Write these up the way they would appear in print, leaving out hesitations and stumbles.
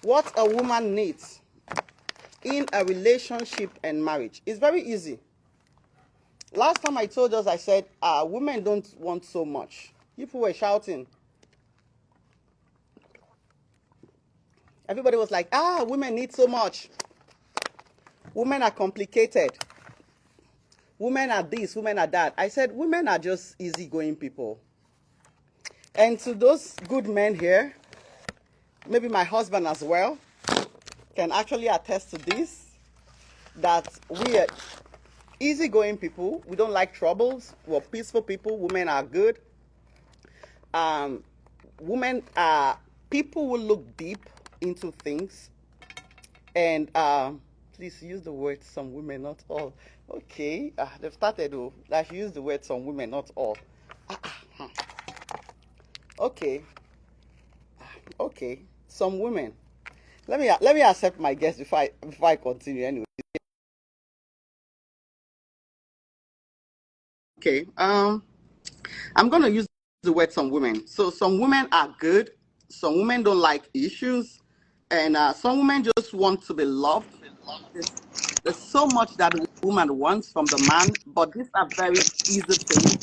What a woman needs in a relationship and marriage is very easy. Last time I told us, I said, women don't want so much. People were shouting. Everybody was like, women need so much. Women are complicated. Women are this, women are that. I said, women are just easygoing people. And to those good men here, maybe my husband as well, can actually attest to this, that we are easygoing people. We don't like troubles. We're peaceful people. Women are good. Women are people who look deep into things. And please use the word some women, not all. Okay, they've started though. I should use the word some women, not all. Okay, okay, some women. Let me accept my guess before I continue anyway. Okay, I'm gonna use the word some women. So some women are good. Some women don't like issues, and some women just want to be loved. There's so much that a woman wants from the man, but these are very easy things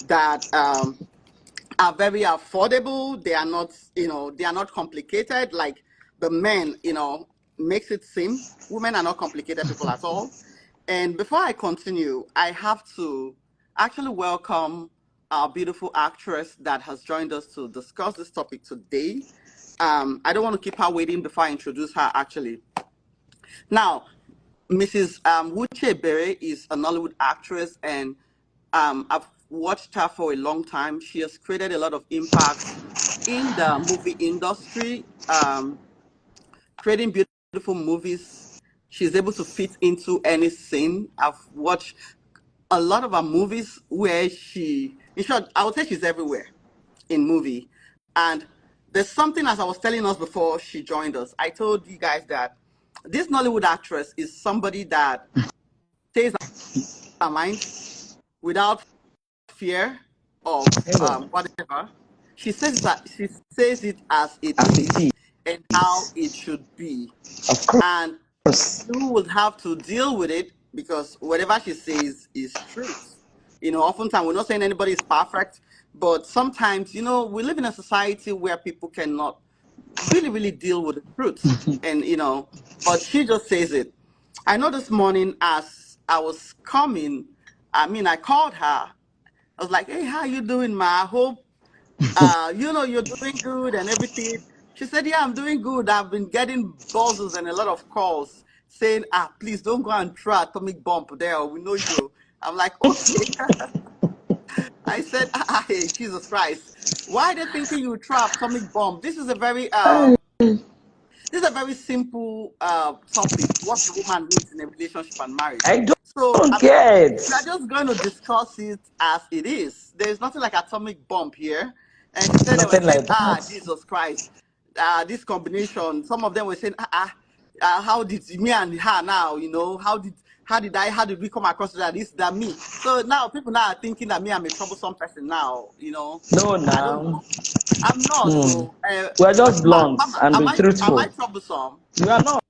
that are very affordable. They are not, they are not complicated like the men, makes it seem. Women are not complicated people at all. And before I continue, I have to actually welcome our beautiful actress that has joined us to discuss this topic today. I don't want to keep her waiting before I introduce her actually. Now, Mrs. Uche Ebere is a Nollywood actress, and I've watched her for a long time. She has created a lot of impacts in the movie industry, creating beautiful movies. She's able to fit into any scene. I've watched a lot of her movies where in short, I would say she's everywhere in movie. And there's something, as I was telling us before she joined us, I told you guys that this Nollywood actress is somebody that says her mind without fear of whatever. She says it as it is and how it should be. And you will have to deal with it because whatever she says is truth. Oftentimes we're not saying anybody is perfect, but sometimes, we live in a society where people cannot really, really deal with the truth. And, but she just says it. I know this morning as I was coming, I called her. I was like, hey, how you doing, ma? I hope, you're doing good and everything. She said, yeah, I'm doing good. I've been getting buzzes and a lot of calls saying, please don't go and try atomic bomb there. We know you. I'm like, okay. I said, hey, Jesus Christ. Why are they thinking you try atomic bomb? This is a very simple topic. What a woman needs in a relationship and marriage. I So don't get. we are just going to discuss it as it is. There's nothing like atomic bomb here. And she said, they were Nothing saying, like that. Jesus Christ, this combination. Some of them were saying, how did me and her now, how did we come across that? This, that, me. So now people now are thinking that me, I'm a troublesome person now, No, I don't now. know. I'm not. So, We're just blunt Mama, and be am I truthful. troublesome? We are not.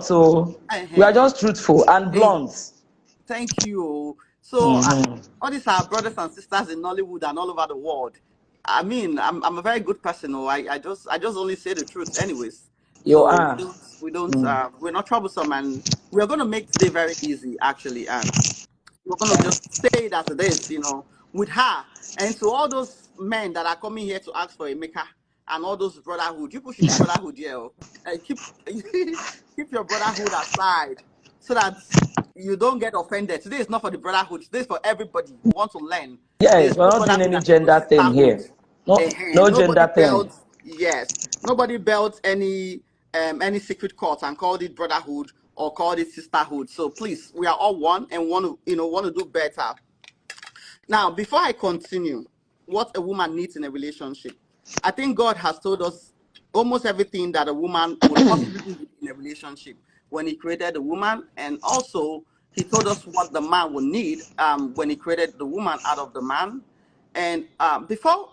So we are Uh-huh. just truthful and Hey, blunt. thank you. So, all these are brothers and sisters in Nollywood and all over the world. I'm a very good person. I just only say the truth, anyways. You So are. we're not troublesome, and we're going to make today very easy, actually. And we're going to just say it as it is, with her. And to all those men that are coming here to ask for a maker and all those brotherhood, you push the brotherhood here. Keep keep your brotherhood aside so that you don't get offended. Today is not for the brotherhood. Today is for everybody who wants to learn. Yes, There's we're no not doing brotherhood any and there's no gender thing sisterhood. here. No, no Nobody gender thing. built, yes, nobody built any secret cult and called it brotherhood or called it sisterhood. So please, we are all one and want to do better. Now, before I continue, what a woman needs in a relationship, I think God has told us almost everything that a woman would possibly need in a relationship when He created the woman, and also He told us what the man would need when He created the woman out of the man. And before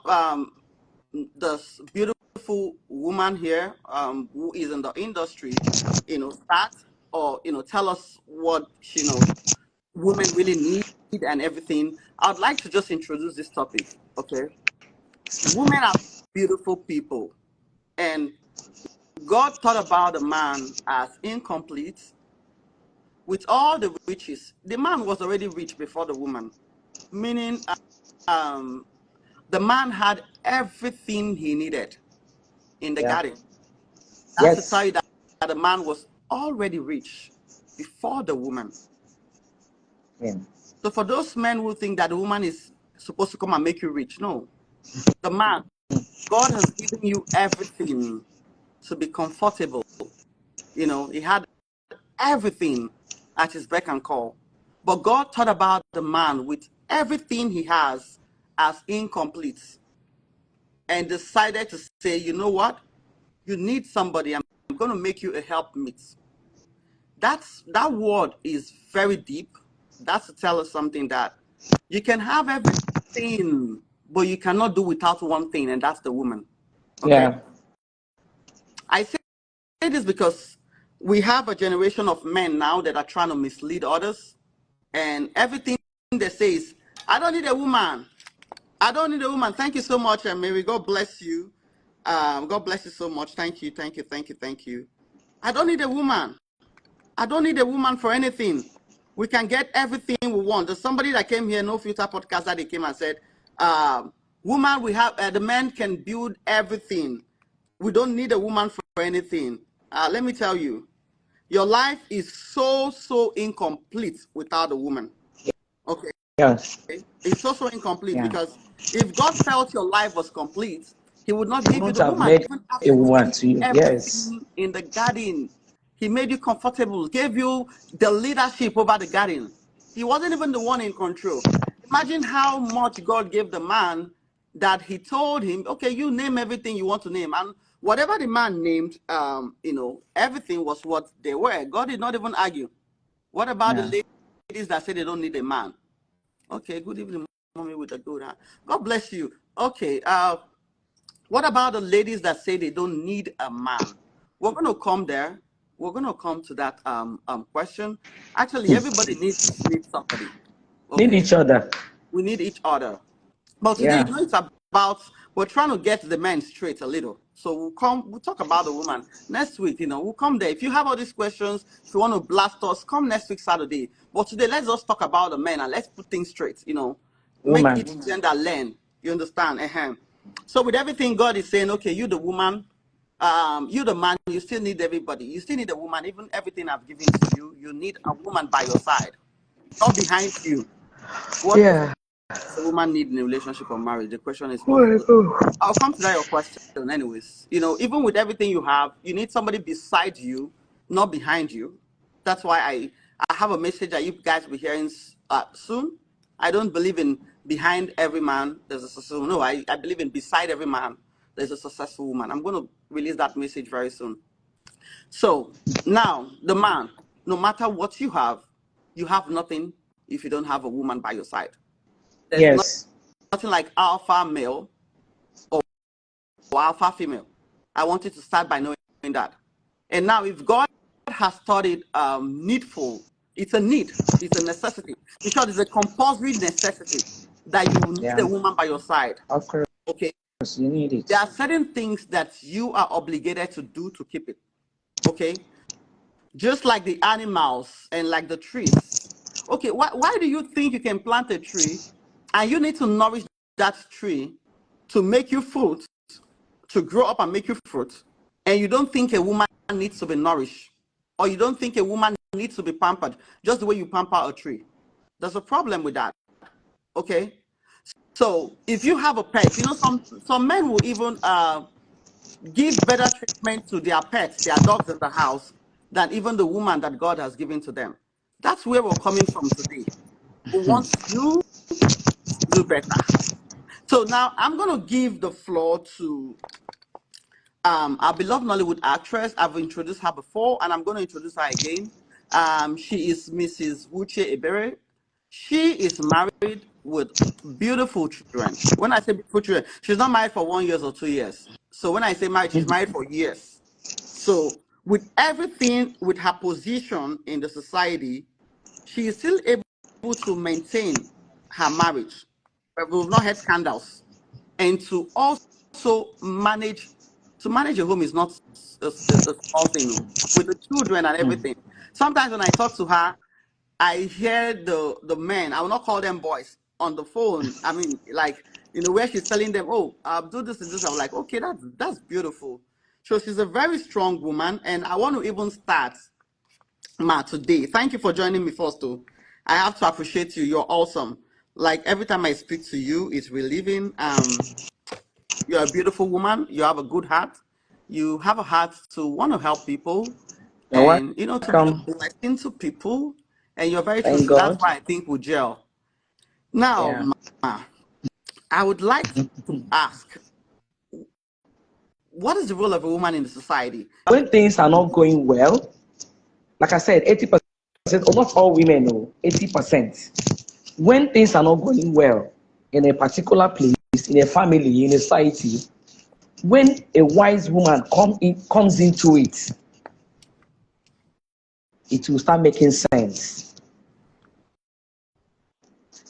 the beautiful beautiful woman here who is in the industry, start or tell us what women really need and everything. I'd like to just introduce this topic. Okay, women are beautiful people, and God thought about a man as incomplete with all the riches. The man was already rich before the woman, meaning um, the man had everything he needed in the Yeah. garden. That's to tell Yes. you that the man was already rich before the woman. Yeah. So for those men who think that the woman is supposed to come and make you rich, no. The man, God has given you everything to be comfortable. He had everything at his beck and call. But God thought about the man with everything he has as incomplete and decided to say, you know what? You need somebody. I'm going to make you a helpmeet. That word is very deep. That's to tell us something that you can have everything, but you cannot do without one thing, and that's the woman. Okay? Yeah. I say this because we have a generation of men now that are trying to mislead others, and everything they say is, I don't need a woman. I don't need a woman. Thank you so much, Mary. God bless you. God bless you so much. Thank you, thank you, thank you, thank you. I don't need a woman. I don't need a woman for anything. We can get everything we want. There's somebody that came here, No Filter Podcast, that they came and said, woman, we have, the men can build everything. We don't need a woman for anything. Let me tell you, your life is so incomplete without a woman. Okay. Yes. It's so incomplete Yeah. because if God felt your life was complete, he would not He give you wouldn't the have woman. made Even a after giving woman you to you. Yes. everything in the garden, he made you comfortable, gave you the leadership over the garden. He wasn't even the one in control. Imagine how much God gave the man that he told him, okay, you name everything you want to name. And whatever the man named, everything was what they were. God did not even argue. What about Yeah. the ladies that say they don't need a man? Okay, good evening, mommy with a good. God bless you. Okay, what about the ladies that say they don't need a man? We're going to come there. We're going to come to that question. Actually, everybody needs somebody. Need Okay, each other. we need each other. But today, Yeah. it's about, we're trying to get the men straight a little. So we'll talk about the woman next week. We'll come there. If you have all these questions, if you want to blast us, come next week, Saturday. But today, let's just talk about the men and let's put things straight, make Woman. it gender learn. You understand? So with everything, God is saying, okay, you the woman, you the man, you still need everybody. You still need a woman. Even everything I've given to you, you need a woman by your side, not behind you. What Yeah. does a woman need in a relationship or marriage? The question is Oh what? my God. I'll come to that your question anyways. Even with everything you have, you need somebody beside you, not behind you. That's why I have a message that you guys will be hearing soon. I don't believe in behind every man there's a successful. No, I believe in beside every man there's a successful woman. I'm going to release that message very soon. So now the man, no matter what you have nothing if you don't have a woman by your side. There's Yes. nothing like alpha male or alpha female. I want you to start by knowing that. And now, if God has thought it needful, it's a need, it's a necessity. In short, it's a compulsory necessity that you need Yeah. a woman by your side. Of course. Okay. You need it. There are certain things that you are obligated to do to keep it. Okay. Just like the animals and like the trees. Okay. Why do you think you can plant a tree and you need to nourish that tree to make you fruit, to grow up and make you fruit, and you don't think a woman needs to be nourished, or you don't think a woman needs to be pampered just the way you pamper a tree? There's a problem with that. Okay. So if you have a pet, some men will even give better treatment to their pets, their dogs in the house, than even the woman that God has given to them. That's where we're coming from today. We want you to do better. So now I'm going to give the floor to our beloved Nollywood actress. I've introduced her before, and I'm going to introduce her again. She is Mrs. Uche Ebere. She is married with beautiful children. When I say beautiful children, she's not married for 1 year or 2 years. So when I say married, she's married for years. So with everything, with her position in the society, she is still able to maintain her marriage. But we've not had scandals. And to also manage, to manage a home is not a small thing, no. With the children and everything. Sometimes when I talk to her, I hear the men, I will not call them boys, on the phone. I mean, like, where she's telling them, oh, I'll do this and this. I'm like, okay, that's beautiful. So she's a very strong woman. And I want to even start, Ma, today. Thank you for joining me first, too. I have to appreciate you. You're awesome. Like, every time I speak to you, it's relieving. You're a beautiful woman. You have a good heart. You have a heart to want to help people You're and, to be a welcome. blessing to people. And you're very Thank truthful. That's God. why I think we gel. Yeah. Now, Ma, I would like to ask, what is the role of a woman in the society? When things are not going well, like I said, 80%, almost all women know, 80%. When things are not going well in a particular place, in a family, in a society, when a wise woman comes into it, it will start making sense.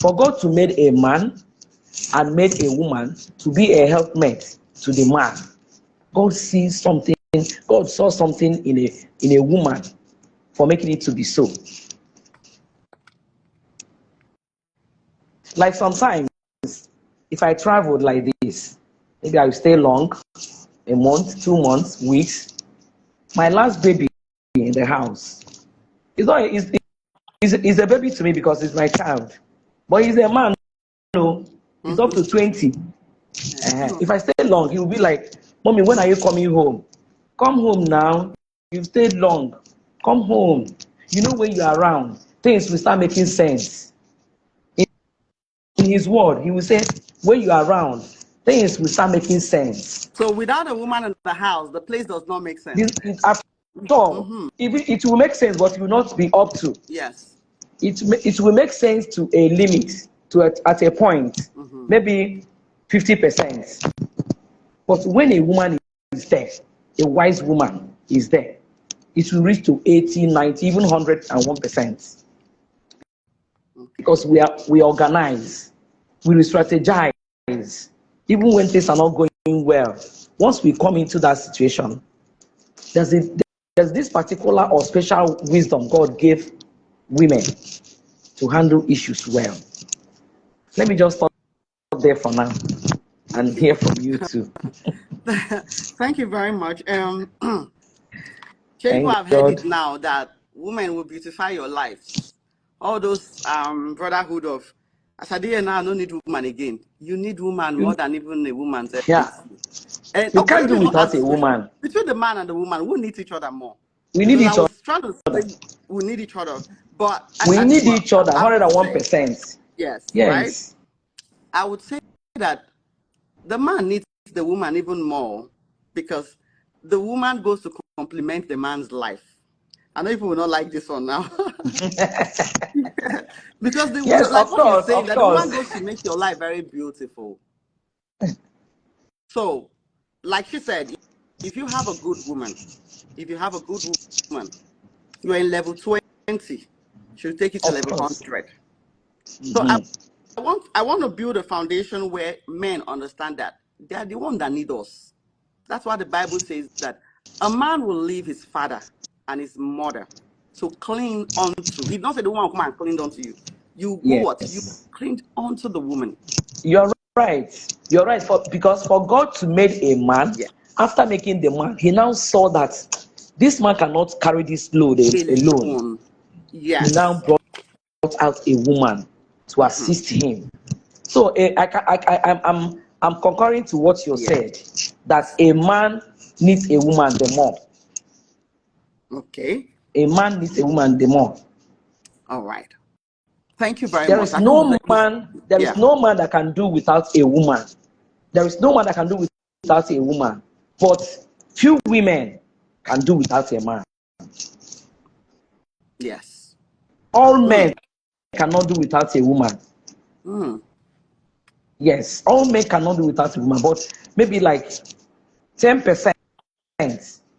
For God to make a man and made a woman to be a helpmate to the man, God sees something, God saw something in a woman for making it to be so. Like sometimes, if I traveled like this, maybe I will stay long, a month, 2 months, weeks. My last baby in the house. It's not. It's a baby to me because it's my child, but he's a man. He's up to 20. If I stay long, he will be like, "Mommy, when are you coming home? Come home now. You've stayed long. Come home." When you're around, things will start making sense. In his word, he will say, when you are around, things will start making sense. So without a woman in the house, the place does not make sense. At all, it will make sense, but it will not be up to. Yes. It will make sense to a limit, at a point, maybe 50%. But when a woman is there, a wise woman is there, it will reach to 80, 90, even 101%. Because we organize, we strategize, even when things are not going well. Once we come into that situation, there's this particular or special wisdom God gave women to handle issues well. Let me just stop there for now and hear from you too. Thank you very much. People Thank have heard God. it now that women will beautify your lives. All those brotherhood of Asadiya now no need woman again. You need woman more than even a woman. Yeah, And you okay, can't let me do even ask without a this question. woman. Between the man and the woman, who needs each other more? We need Because I each was trying to other. say we need each other. But We need each other, I would say, 101%. yes, right? Yes. I would say that the man needs the woman even more because the woman goes to complement the man's life. I know people will not like this one now. Because Yes, like of what you're course, saying, of that the woman course. goes to make your life very beautiful. So, like she said, if you have a good woman, you're in level 20, she'll take you to Of level course. 100. So I want to build a foundation where men understand that they are the one that need us. That's why the Bible says that a man will leave his father and his mother to cling onto. He don't say the woman will come and cling onto you. You go what? You Yes. cling onto the woman. You're right. You're right. Because for God to make a man, Yeah. after making the man, he now saw that this man cannot carry this load alone. Alone. He now Yes. brought out a woman to assist him. So I'm concurring to what you Yeah. said, that a man needs a woman the more. Okay. A man needs a woman the more. All right. Thank you very There much. is I think no man, there is yeah. no man that can do without a woman. There is no man that can do without a woman. But few women can do without a man. Yes. All men cannot do without a woman. Mm. Yes, all men cannot do without a woman. But maybe like 10%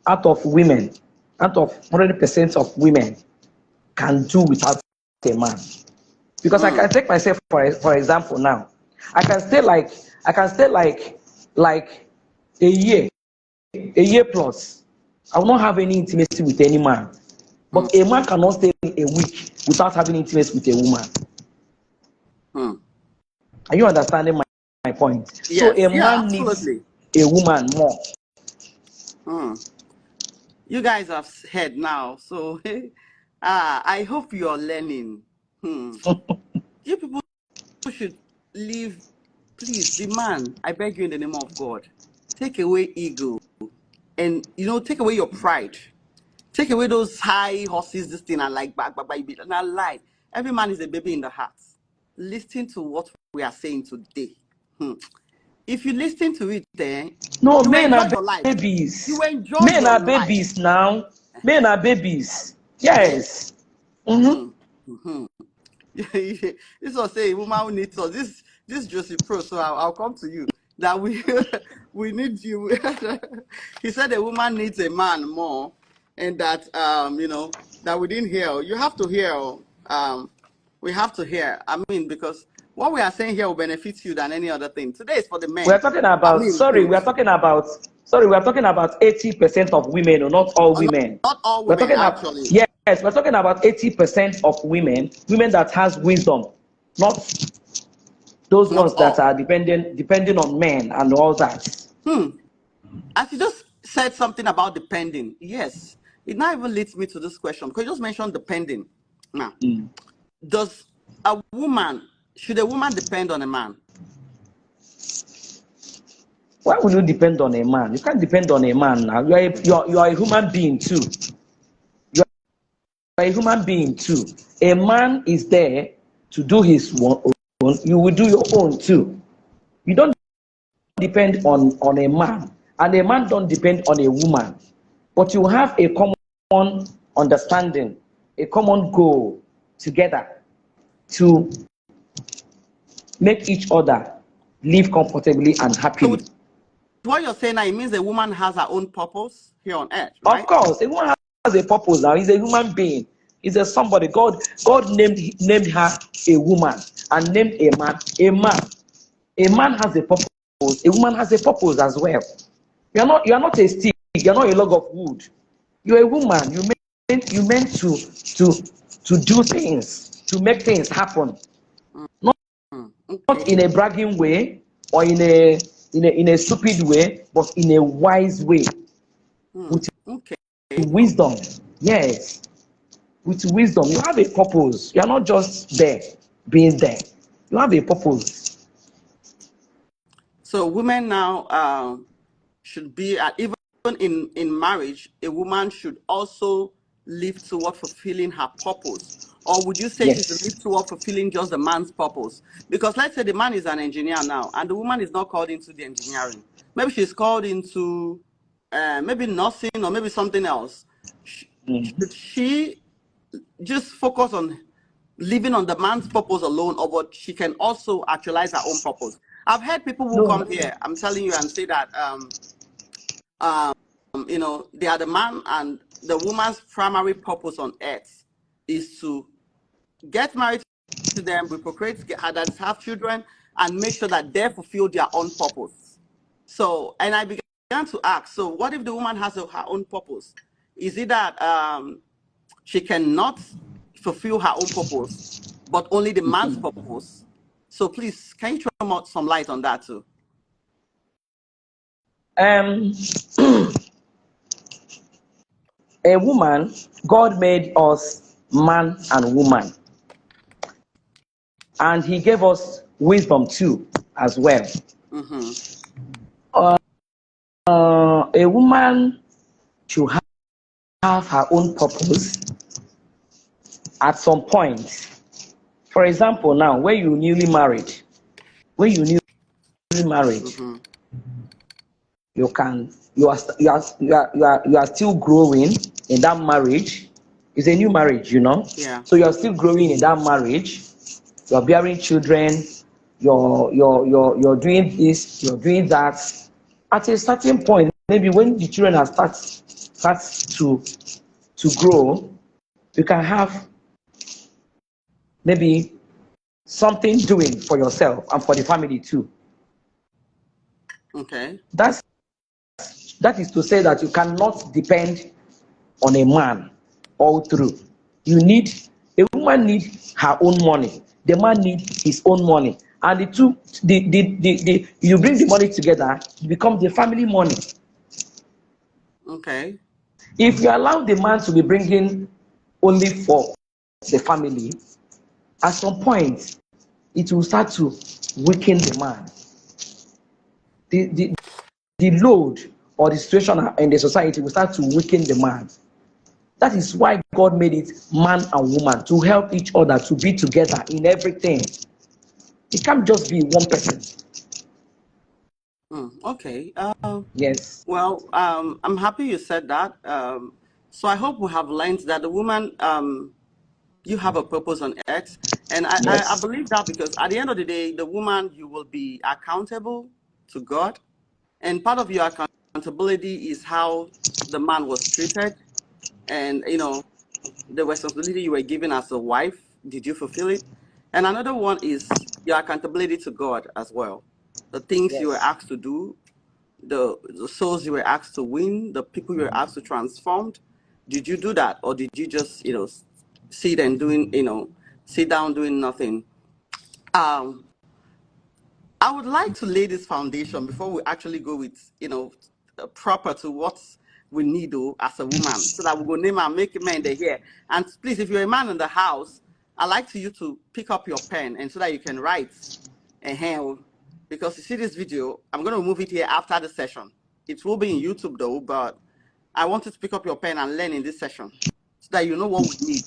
out of women, out of 100% of women can do without a man. Because I can take myself for example now. I can stay like a year plus. I will not have any intimacy with any man. But a man cannot stay a week without having intimacy with a woman. Are you understanding my point? Yes. So a man absolutely. needs a woman more. You guys have heard now, so I hope you are learning. You people should leave, please. The man, I beg you in the name of God, take away ego, and take away your pride, take away those high horses, this thing, and like back, and I lie. Every man is a baby in the heart. Listen to what we are saying today. If you listen to it, then no, you men enjoy are your life. babies. You enjoy Men your are life. babies now. Men are babies. Yes. This was say woman who needs us. This Josie Pro. So I'll come to you. That we need you. He said a woman needs a man more, and that that we didn't hear. You have to hear. We have to hear. I mean, because what we are saying here will benefit you than any other thing. Today is for the men. We're talking about, we are talking about 80% of women, or not all women. Not all We're women, talking about, actually. yes, we're talking about 80% of women that has wisdom, not those Not ones that all. are depending on men and all that. As you just said something about depending, yes, it now even leads me to this question, because you just mentioned depending. Now, should a woman depend on a man? Why would you depend on a man? You can't depend on a man now. You are a human being too. You are a human being too. A man is there to do his own. You will do your own too. You don't depend on a man, and a man don't depend on a woman. But you have a common understanding, a common goal together to make each other live comfortably and happily. So what you're saying now, it means a woman has her own purpose here on earth, right? Of course, a woman has a purpose now. He's a human being. He's a somebody. God named her a woman and named a man a man. A man has a purpose. A woman has a purpose as well. You are not a stick. You are not a log of wood. You're a woman. You meant to do things, to make things happen. Not in a bragging way or in a stupid way, but in a wise way. With wisdom. Yes. With wisdom. You have a purpose. You are not just there, being there. You have a purpose. So women now should be, even in marriage, a woman should also live toward fulfilling her purpose. Or would you say Yes. she should live toward fulfilling just the man's purpose? Because let's say the man is an engineer now, and the woman is not called into the engineering. Maybe she's called into maybe nursing or maybe something else. Should she just focus on living on the man's purpose alone, or but she can also actualize her own purpose? I've heard people who come here, I'm telling you, and say that they are the man, and the woman's primary purpose on earth is to get married to them, procreate, have children, and make sure that they fulfill their own purpose. So, and I began to ask, so what if the woman has her own purpose? Is it that she cannot fulfill her own purpose, but only the man's purpose? So please, can you throw some light on that too? A woman, God made us man and woman. And he gave us wisdom too, as well. A woman should have her own purpose at some point. For example, now, when you're newly married, you are still growing in that marriage. It's a new marriage, Yeah. So you're still growing in that marriage. You're bearing children. You're doing this. You're doing that. At a certain point, maybe when the children are starts to grow, you can have maybe something doing for yourself and for the family too. Okay. That is to say that you cannot depend on a man all through. You need a woman need her own money. The man need his own money, and the two, the you bring the money together, it becomes the family money. Okay. If you allow the man to be bringing only for the family, at some point it will start to weaken the man. The the load or the situation in the society will start to weaken the man. That is why God made it man and woman to help each other to be together in everything. It can't just be one person. Okay. Yes. Well, I'm happy you said that. So I hope we have learned that the woman, you have a purpose on earth. And I Yes. believe that because at the end of the day, the woman, you will be accountable to God. And part of your accountability is how the man was treated. And, the responsibility you were given as a wife, did you fulfill it? And another one is your accountability to God as well. The things you were Yes. asked to do, the souls you were asked to win, the people you were asked to transform. Did you do that, or did you just sit and doing sit down doing nothing? Um, I would like to lay this foundation before we actually go with proper to what we need as a woman, so that we go name and make men they hear. And please, if you're a man in the house, I'd like you to pick up your pen and so that you can write a hand, because you see this video, I'm going to move it here after the session. It will be in YouTube though, but I want you to pick up your pen and learn in this session so that you know what we need.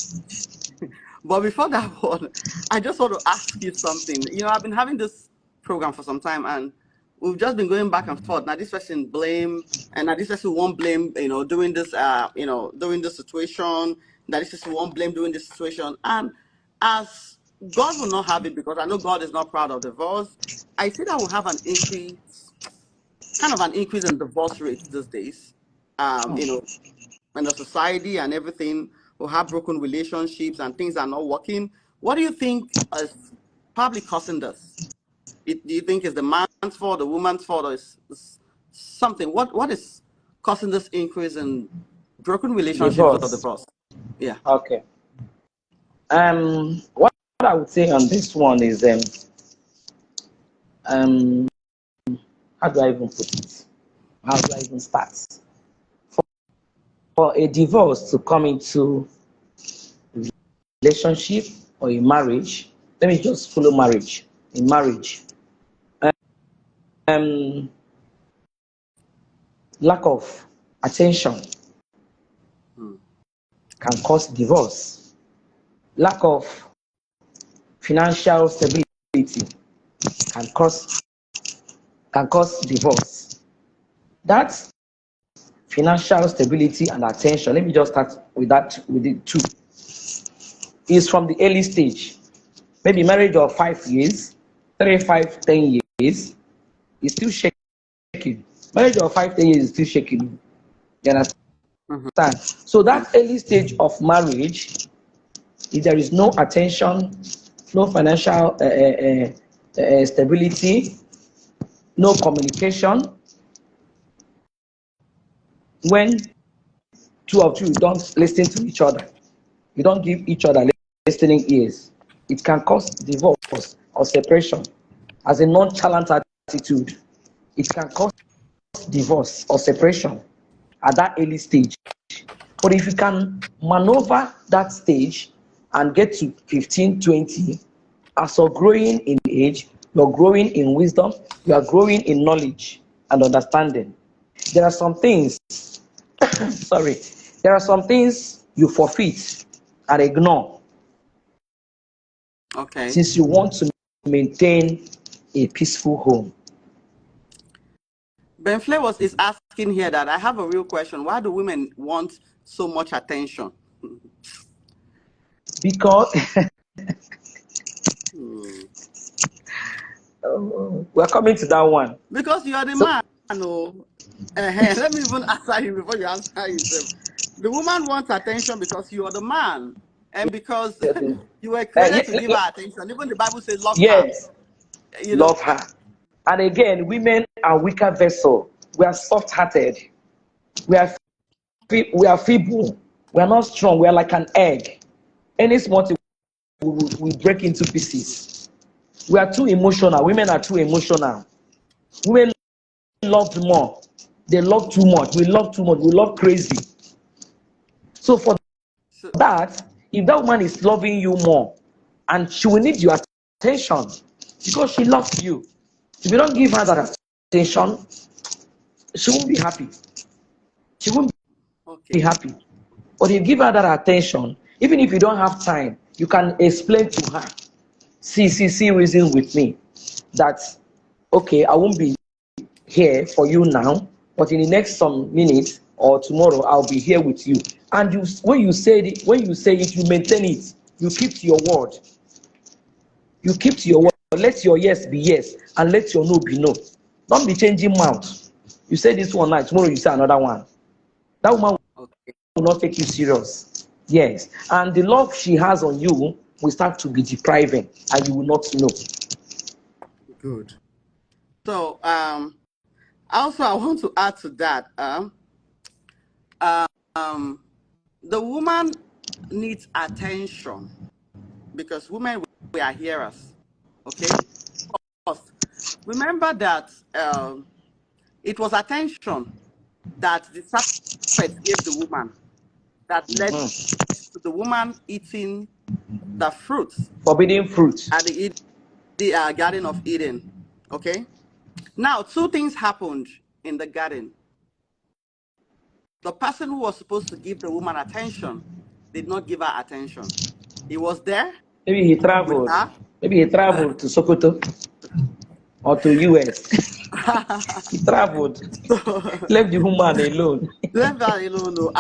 But before that one, I just want to ask you something. I've been having this program for some time, and we've just been going back and forth. Now this person blame, and now this person won't blame, doing this, doing this situation. Now this person won't blame doing this situation. And as God will not have it, because I know God is not proud of divorce, I see that we'll have an increase, kind of an increase in divorce rates these days. In the society and everything, who have broken relationships and things are not working. What do you think is probably causing this? Do you think it's the man's fault, the woman's fault, or is something? What is causing this increase in broken relationships or Divorce. divorce? Yeah. Okay. What I would say on this one is um how do I even put it? How do I even start? For a divorce to come into relationship or a marriage, let me just follow marriage. In marriage, um, lack of attention Hmm. can cause divorce. Lack of financial stability can cause divorce. That financial stability and attention, let me just start with that with the two, is from the early stage. Maybe marriage of 5 years, 3, 5, 10 years is still shaking. Marriage of 5, 10 years is still shaking. You understand? So that early stage of marriage, if there is no attention, no financial stability, no communication, when two of you don't listen to each other, you don't give each other listening ears, it can cause divorce or separation. As a nonchalant attitude, it can cause divorce or separation at that early stage. But if you can maneuver that stage and get to 15, 20, as you're growing in age, you're growing in wisdom, you are growing in knowledge and understanding. There are some things, sorry, there are some things you forfeit and ignore Okay. since you want to maintain a peaceful home. Ben Flavors is asking here that I have a real question. Why do women want so much attention? Because Hmm. we're coming to that one. Because you are the So man. oh, let me even answer him before you answer yourself. The woman wants attention because you are the man, and because you were created to give her attention. Even the Bible says, "Love her." Yes, You know. love her. And again, women are weaker vessel. We are soft-hearted. We are we are feeble. We are not strong. We are like an egg. Any small thing we break into pieces. We are too emotional. Women are too emotional. Women love more. They love too much. We love too much. We love crazy. So for So, that, if that woman is loving you more, and she will need your attention because she loves you. If you don't give her that attention, she won't be happy. She won't be okay. happy. But if you give her that attention, even if you don't have time, you can explain to her. See, reason with me that okay, I won't be here for you now, but in the next some minutes or tomorrow, I'll be here with you. And you, when you say it, you maintain it. You keep to your word. You keep to your Yeah. word. Let your yes be yes, and let your no be no. Don't be changing mouth. You say this one night, tomorrow you say another one. That woman Okay. will not take you serious. Yes, and the love she has on you will start to be depriving, and you will not know. Good. So, also I want to add to that. Um, the woman needs attention because women we are hearers. Okay. First, remember that it was attention that the serpent gave the woman that led to the woman eating the fruits Forbidden fruit. at the Garden of Eden. Okay. Now, two things happened in the garden. The person who was supposed to give the woman attention did not give her attention. He was there Maybe he with traveled. her. Maybe he traveled to Sokoto or to US. He traveled. So, Left the woman alone. left her alone, though.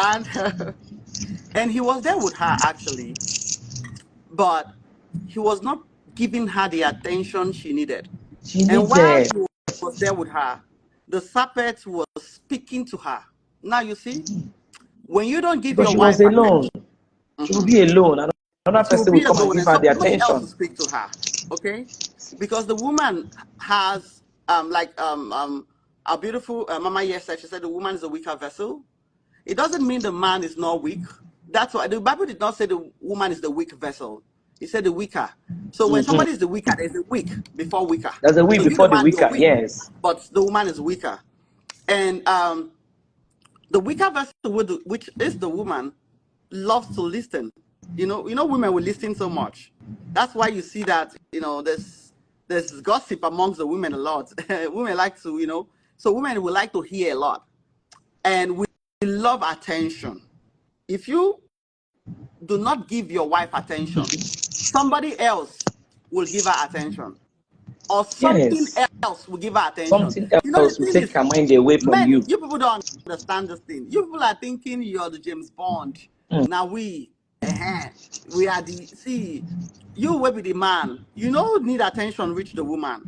And he was there with her actually, but he was not giving her the attention she needed. She And while needed. he was there with her, the serpent was speaking to her. Now you see, when you don't give Because your she wife was alone. attention, She will be alone. And another she will person be will come and alone, give and her the somebody else will attention. speak to her. Okay, because the woman has our beautiful Mama yes said, she said the woman is a weaker vessel. It doesn't mean the man is not weak. That's why the Bible did not say the woman is the weak vessel. It said the weaker. So when Mm-hmm. somebody is the weaker, there's a weak before weaker. There's a weak So you the before the man, you're weaker. weak, Yes. but the woman is weaker. And the weaker vessel, which is the woman, loves to listen. Women will listen so much. That's why you see that there's gossip amongst the women a lot. Women like to, so women will like to hear a lot, and we love attention. If you do not give your wife attention, somebody else will give her attention, or something Yes. else will give her attention. Something The else will thing take is, her mind away from men, you. you people don't understand this thing. You people are thinking you're the James Bond. Mm. Now we are the, see, you will be the man. You know, need attention, reach the woman.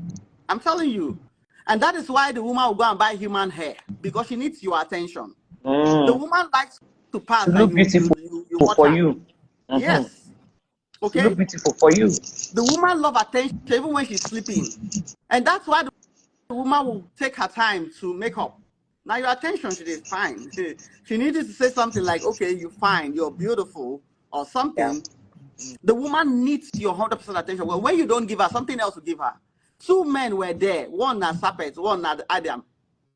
I'm telling you. And that is why the woman will go and buy human hair, because she needs your attention. The Mm. woman likes to pass To and look beautiful you watch for her. you. Mm-hmm. Yes. To look Okay. beautiful for you. The woman love attention even when she's sleeping. And that's why the woman will take her time to make up. Now your attention, she is fine. She needed to say something like, okay, you're fine, you're beautiful, or Yeah. something. The woman needs your 100% attention. Well, when you don't give her, something else will give her. Two men were there. One at Sapet, one at Adam.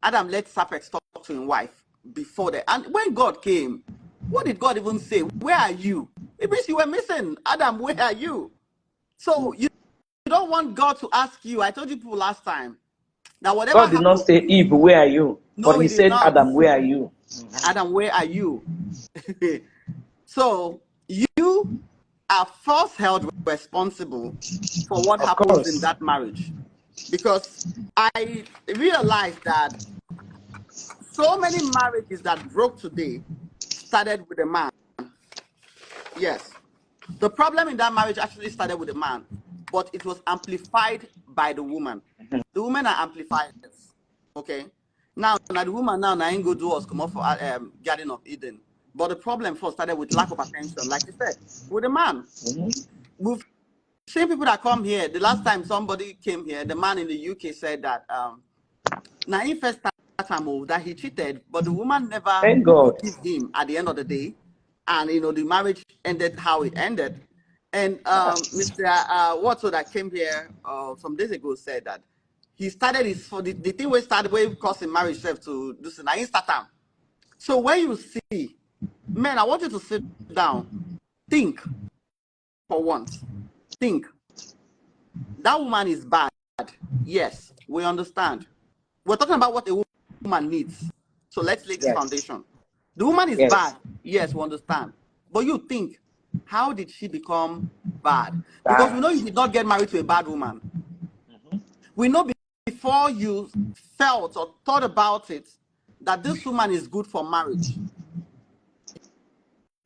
Adam let Sapet talk to his wife before that. And when God came, what did God even say? Where are you? It means you were missing. Adam, where are you? So you don't want God to ask you. I told you people last time that whatever God did not happens say, to Eve, you, where are you? But no, he he did said, not. Adam, where are you? Adam, where are you? So you are first held responsible for what Of happens in course. that marriage. Because I realized that so many marriages that broke today started with a man. Yes. The problem in that marriage actually started with a man, but it was amplified by the woman. The women are amplifiers. Okay. Now the woman now ain't go do us come off for Garden of Eden. But the problem first started with lack of attention, like you said, with the man. We've seen people that come here. The last time somebody came here, the man in the UK said that now he first time that he cheated, but the woman never Thank God. forgave him at the end of the day, and the marriage ended how it ended. And Mr. Watson that came here some days ago said that he started his for the thing we started where causing marriage self to do so now Instagram. So when you see, man, I want you to sit down, think for once, think that woman is bad. Yes, we understand. We're talking about what a woman needs. So let's lay this foundation. The woman is bad. Yes, we understand. But you think, how did she become bad? Because we know you did not get married to a bad woman. We know before you felt or thought about it that this woman is good for marriage.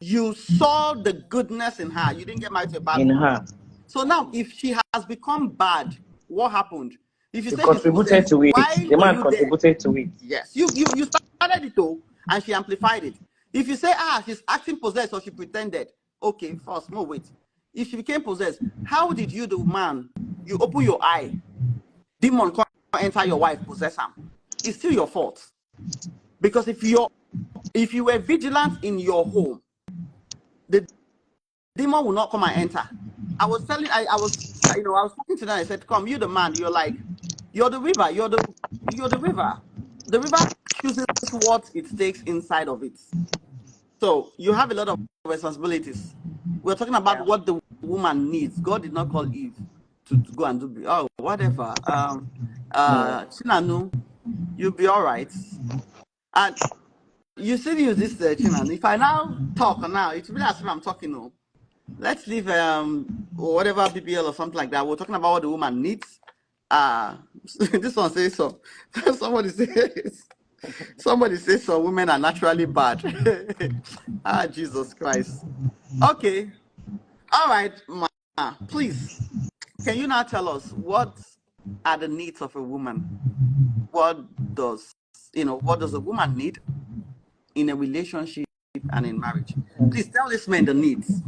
You saw the goodness in her. You didn't get married to a bad woman. So now, if she has become bad, what happened? If you She say contributed to it. why The were man you contributed there? to it. Yes, you started it though, and she amplified it. If you say, she's acting possessed or she pretended, okay, first, no, wait. If she became possessed, how did you, the man, you open your eye, demon come enter your wife, possess him? It's still your fault. Because if you were vigilant in your home, the demon will not come and enter. I was talking to them. I said, "Come, you the man. You're the river. You're the river. The river chooses what it takes inside of it. So you have a lot of responsibilities. We're talking about what the woman needs. God did not call Eve to go and do whatever. Chinanu, you'll be all right. And you still use this Chinanu. If I now talk now, it will be as if I'm talking. No. Let's leave whatever BBL or something like that. We're talking about what the woman needs. This one says so. Somebody says so. Women are naturally bad. Jesus Christ. Okay. All right, Ma. Please, can you now tell us what are the needs of a woman? What does a woman need in a relationship and in marriage? Please tell this man the needs.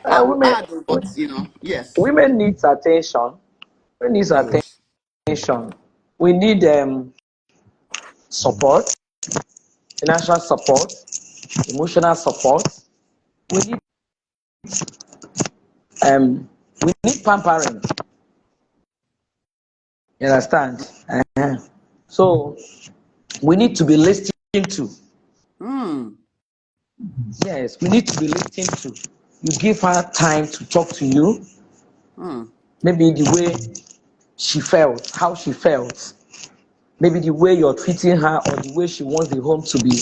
I will add what, yes. Women needs attention. Women needs attention. We need support, financial support, emotional support. We need pampering. You understand? So we need to be listened to. Yes, we need to be listened to. You give her time to talk to you. Maybe the way she felt, how she felt. Maybe the way you're treating her or the way she wants the home to be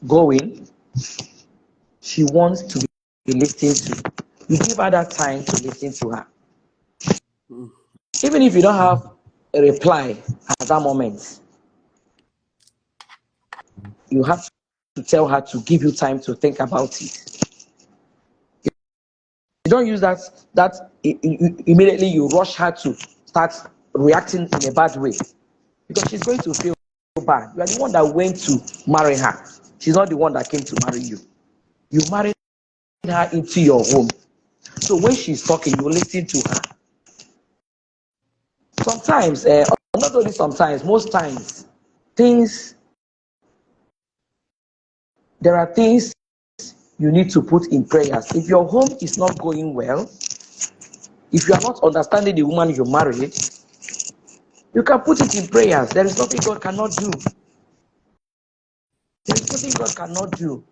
going. She wants to be listened to. You give her that time to listen to her. Even if you don't have a reply at that moment, you have to tell her to give you time to think about it. You don't use that immediately you rush her to start reacting in a bad way, because she's going to feel bad. You are the one that went to marry her. She's not the one that came to marry you. You married her into your home. So when she's talking, you listen to her. Sometimes, not only sometimes, most times, there are things you need to put in prayers. If your home is not going well, if you are not understanding the woman you married, you can put it in prayers. There is nothing God cannot do. There is nothing God cannot do.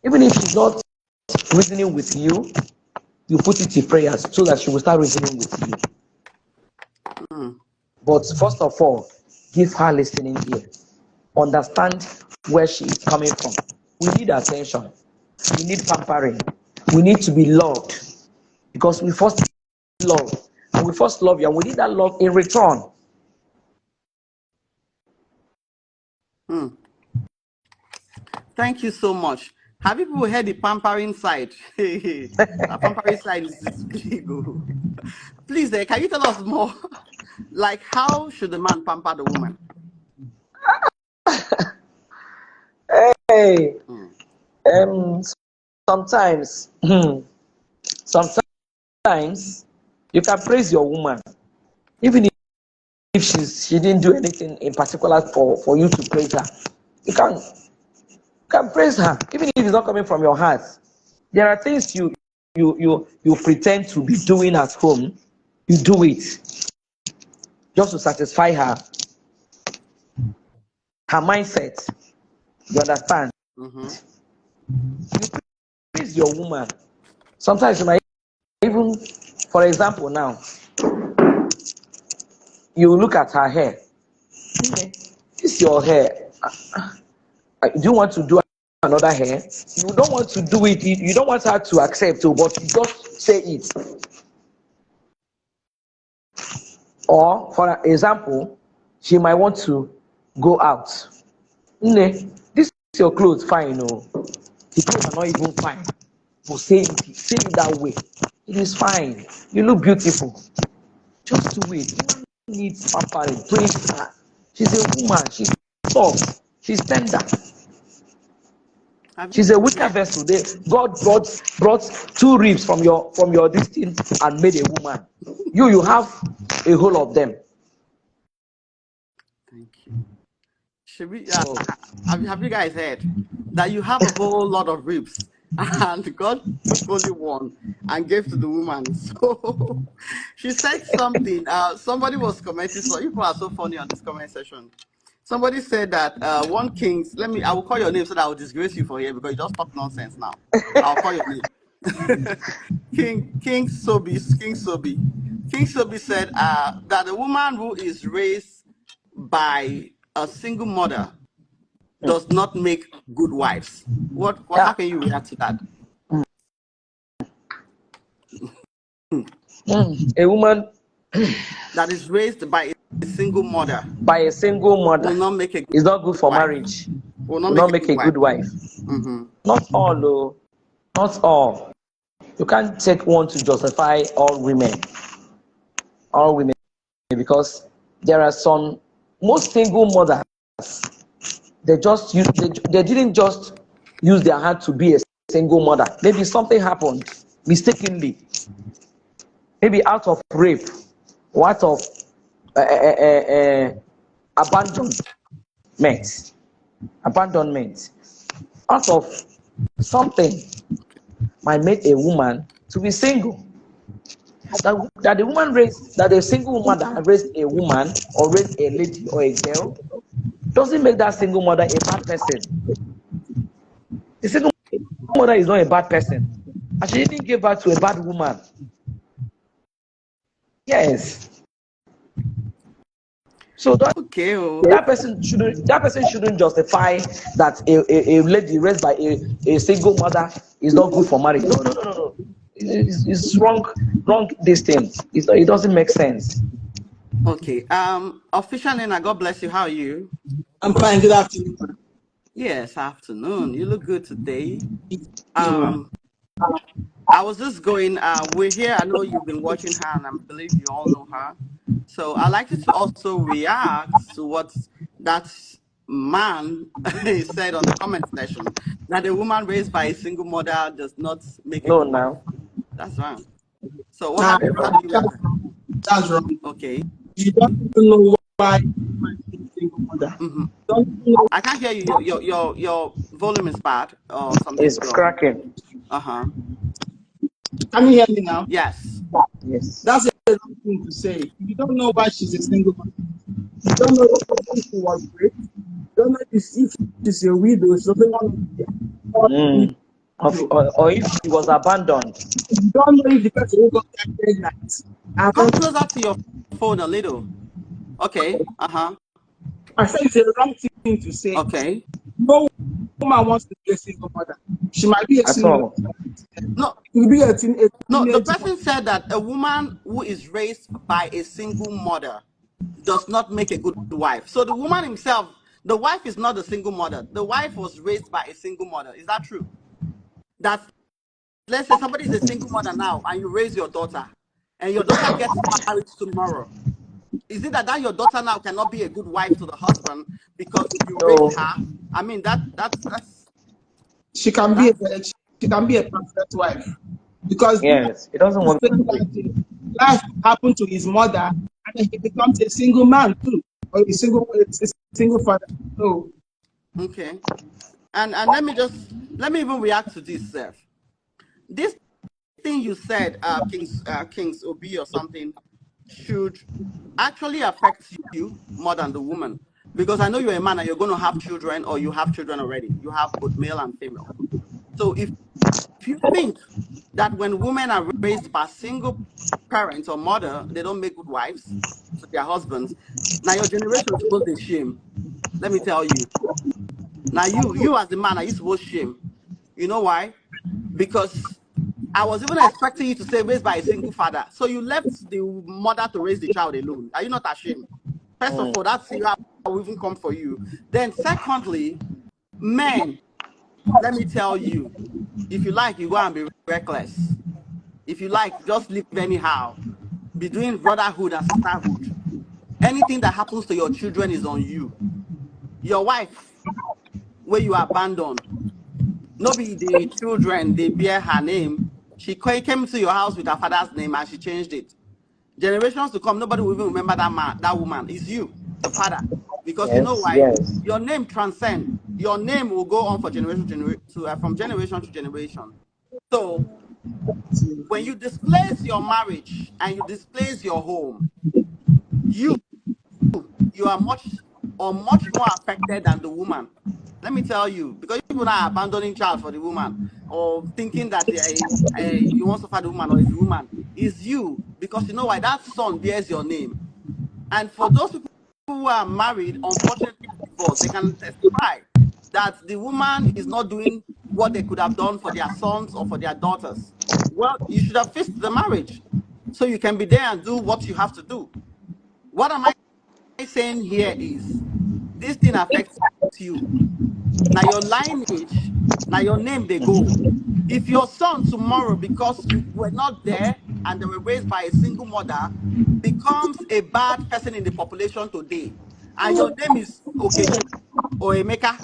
Even if she's not reasoning with you, you put it in prayers so that she will start reasoning with you. But first of all, give her listening ear. Understand where she is coming from. We need attention. We need pampering. We need to be loved. Because we first love. And we first love you. And we need that love in return. Thank you so much. Have you people heard the pampering side? That pampering side is big. Please, can you tell us more? Like, how should the man pamper the woman? Hey, Mm. sometimes, sometimes you can praise your woman, even if she didn't do anything in particular for you to praise her. You can praise her, even if it's not coming from your heart. There are things you pretend to be doing at home. You do it just to satisfy her mindset. You understand? Mm-hmm. You praise your woman. Sometimes you might even, for example, now you look at her hair. Okay, this is your hair. Do you want to do another hair? You don't want to do it. You don't want her to accept, but you just say it. Or, for example, she might want to go out. This is your clothes fine, no? The clothes are not even fine. But say it that way. It is fine. You look beautiful. Just do it. Woman needs pampering. Praise her. She's a woman. She's soft. She's tender. Have She's you? a weaker vessel. God brought two ribs from your distance and made a woman. You have a whole of them. Thank you. Should we? So Have you guys heard that you have a whole lot of ribs, and God took only one and gave to the woman? So she said something. Somebody was commenting. So people are so funny on this comment section. Somebody said that one king's. I will call your name so that I will disgrace you for here because you just talk nonsense now. I'll call your name. King Sobi said that the woman who is raised by a single mother does not make good wives. How yeah, can you react to that? a woman That is raised by a single mother by a single mother will not make a good is not good for wife. marriage. Will not Will make not a make good a wife. good wife. Mm-hmm. Not all, oh, not all. You can't take one to justify all women, because there are some most single mothers. They didn't just use their hand to be a single mother. Maybe something happened mistakenly, maybe out of rape or out of abandonment, abandonment, out of something might make a woman to be single. That the woman raised, that a single mother raised a woman or raised a lady or a girl doesn't make that single mother a bad person. The single mother is not a bad person. And she didn't give birth to a bad woman. Yes. So Okay. Oh. that person shouldn't justify that a lady raised by a single mother is not good for marriage. No, no, no, no, no. It's wrong distance. It doesn't make sense. Okay. Official Nena, God bless you. How are you? I'm fine. Good afternoon. Yes, afternoon. You look good today. You. Um, I was just going, we're here. I know you've been watching her, and I believe you all know her. So I'd like you to also react to what that man said on the comment section, that a woman raised by a single mother does not make a No, good wife. now. That's wrong. So Nah, how do you react to that's, that's wrong. that? Okay. You don't even know why my single mother. Mm-hmm. Don't even know. I can't hear you. Your volume is bad or It's something's wrong. cracking. Uh-huh. Can you hear me now? Yes. Yes. That's a wrong thing to say. You don't know why she's a single mother. You don't know if she was raped. You don't know if she's a widow. She doesn't want to be or Mm. Or if she was abandoned. you don't know if the person who got that pregnant. And Come closer to your phone a little. Okay. Uh-huh. I say it's a wrong thing to say. Okay. No woman wants to be a single mother. She might be a At single all. mother. No, It will be a no, the teenage person said that a woman who is raised by a single mother does not make a good wife. So the woman himself, the wife is not a single mother. The wife was raised by a single mother. Is that true? That let's say somebody is a single mother now and you raise your daughter and your daughter gets married tomorrow. Is it that your daughter now cannot be a good wife to the husband because you raised No. her? I mean that's she can be a perfect wife, because Yes, it doesn't work that way. life happened to his mother, and then he becomes a single man too, or a single father. So Okay. And let me even react to this, Seth. This thing you said, Kings Obi or something, should actually affect you more than the woman. Because I know you're a man and you're going to have children, or you have children already. You have both male and female. So if you think that when women are raised by single parents or mother, they don't make good wives to their husbands, now your generation is supposed to shame. Let me tell you. Now you as the man, are you supposed to shame? You know why? Because I was even expecting you to say raised by a single father. So you left the mother to raise the child alone. Are you not ashamed? First of all, that's how I will even come for you. Then secondly, men, let me tell you, if you like, you go and be reckless. If you like, just live anyhow. Be doing brotherhood and sisterhood. Anything that happens to your children is on you. Your wife, where you abandon, no be the children, they bear her name. She came to your house with her father's name and she changed it. Generations to come, nobody will even remember that man, that woman. It's you, the father. Because you know Yes, why? yes. Your name transcends. Your name will go on for from generation to generation. So when you displace your marriage and you displace your home, you you are much more affected than the woman. Let me tell you, because people are abandoning child for the woman, or thinking that you want to suffer the woman, or it's the woman. It's you, because you know why? That son bears your name. And for those people who are married, unfortunately divorced, they can testify that the woman is not doing what they could have done for their sons or for their daughters. Well, you should have fixed the marriage so you can be there and do what you have to do. What am I saying here is this thing affects you. Now your lineage, now your name they go. If your son tomorrow, because you were not there and they were raised by a single mother, becomes a bad person in the population today, and your name is Okechukwu or Emeka,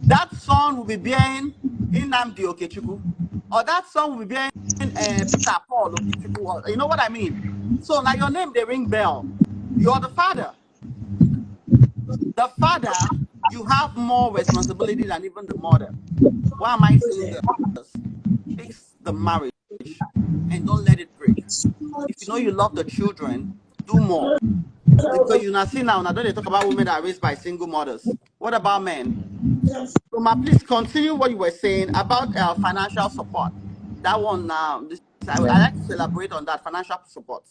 that son will be bearing Nnamdi Okechukwu, or that son will be bearing Peter Paul Okechukwu. You know what I mean? So now your name they ring bell. You're the father. The father, you have more responsibility than even the mother. Why am I saying this? Fix the marriage and don't let it break. If you know you love the children, do more. Because you now see now don't they talk about women that are raised by single mothers. What about men? So, please continue what you were saying about financial support. That one now, I Yeah. like to elaborate on that financial support.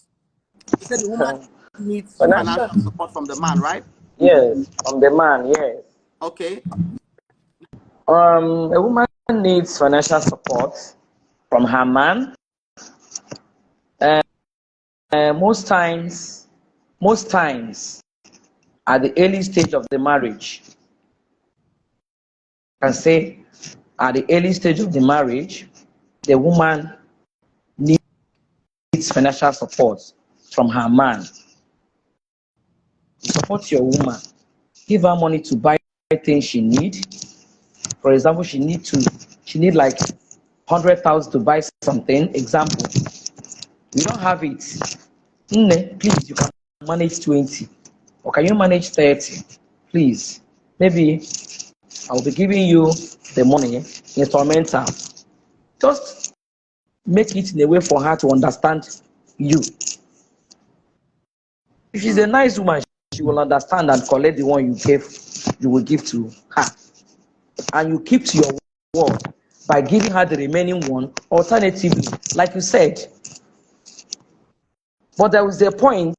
You said the woman needs Financial, financial support from the man, right? yes, from the man, yes. Okay. A woman needs financial support from her man. Most times, at the early stage of the marriage, I can say at the early stage of the marriage, the woman needs financial support from her man. Support your woman. Give her money to buy things she need. For example, she need like 100,000 to buy something. Example, you don't have it. Please, you can manage 20, or can you manage 30? Please, maybe I'll be giving you the money instrumental. Just make it in a way for her to understand you. If she's a nice woman, she will understand and collect the one you will give to her. And you keep to your word by giving her the remaining one. Alternatively, like you said, but there is a point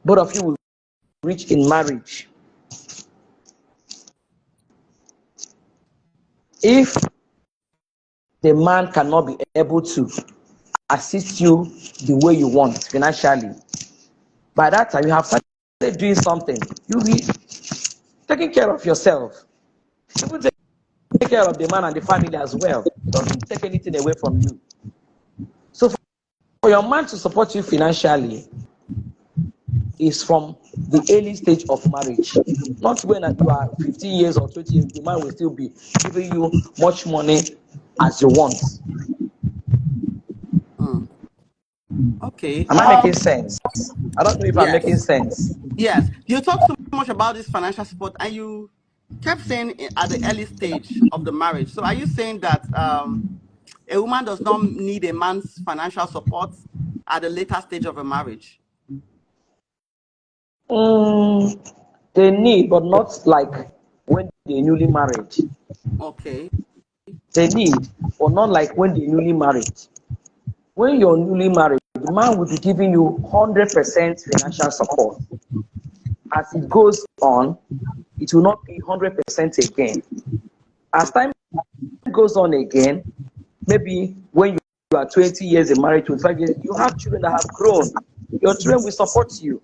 both of you will reach in marriage. If the man cannot be able to assist you the way you want financially, by that time you have started doing something. You'll be taking care of yourself. You will take care of the man and the family as well. It doesn't take anything away from you. So for your man to support you financially is from the early stage of marriage. Not when you are 15 years or 20 years, the man will still be giving you much money as you want. Okay. Am I making sense? I don't know if I'm making Yes. sense. Yes. You talk so much about this financial support, and you kept saying at the early stage of the marriage. So are you saying that a woman does not need a man's financial support at the later stage of a marriage? They need, but not like when they're newly married. Okay. They need, but not like when they're newly married. When you're newly married, the man will be giving you 100% financial support. As it goes on, it will not be 100% again. As time goes on again, maybe when you are 20 years in marriage, 25 years, you have children that have grown. Your children will support you.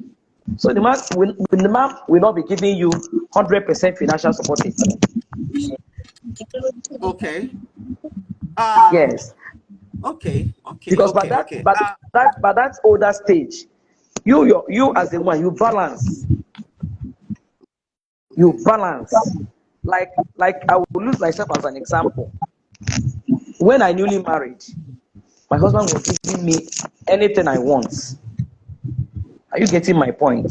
So the man will not be giving you 100% financial support again. Okay. Um. Yes, Okay. Okay. because Okay. Okay. by that older stage, you as a woman, you balance. You balance. Like I will use myself as an example. When I newly married, my husband was giving me anything I want. Are you getting my point?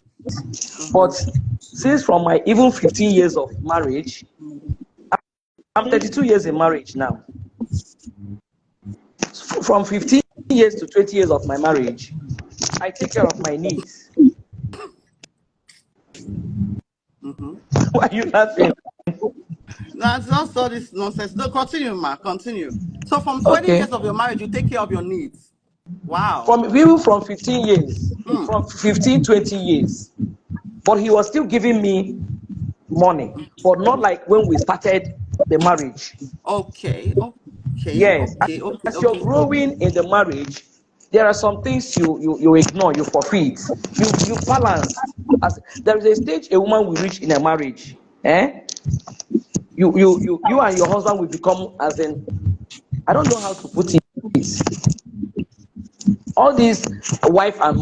But since from my even 15 years of marriage, I'm 32 years in marriage now. From 15 years to 20 years of my marriage, I take care of my needs. Why are you laughing? That's not all this nonsense. No, continue, ma. Continue. So from 20 Okay. years of your marriage, you take care of your needs. Wow. From 15 years, from 15, 20 years. But he was still giving me money, but not like when we started the marriage. Okay. Okay. Yes, Okay. Okay. as you're Okay. growing in the marriage, there are some things you ignore, you forfeit, you balance. As there is a stage a woman will reach in a marriage, you and your husband will become, as in, I don't know how to put it. All these wife and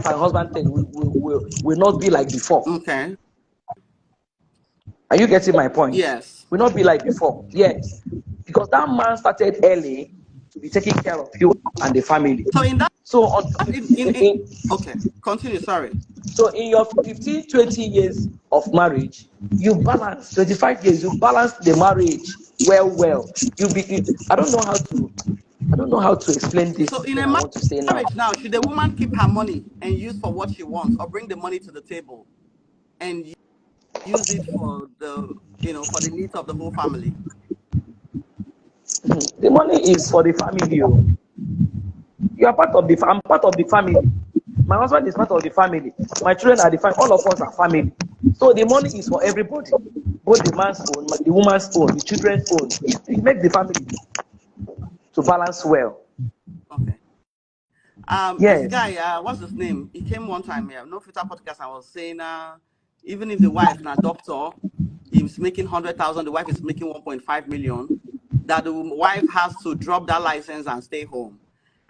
husband thing will not be like before. Okay. Are you getting my point? Yes. Will not be like before. Yes, because that man started early to be taking care of you and the family. So in that, So okay, continue. Sorry. so in your 15, 20 years of marriage, you balance 25 years. You balance the marriage well. I don't know how to explain So this in thing a I want to say now. marriage now, should the woman keep her money and use for what she wants, or bring the money to the table and use it for for the needs of the whole family? The money is for the family. Oh. You are part of the. I'm part of the family. My husband is part of the family. My children are the family. All of us are family. So the money is for everybody. Both the man's own, the woman's own, the children's own. It makes the family to balance well. Okay. This Yes. guy, what's his name? He came one time here, no filter podcast. I was saying, even if the wife, now doctor, is making 100,000, the wife is making 1.5 million, that the wife has to drop that license and stay home.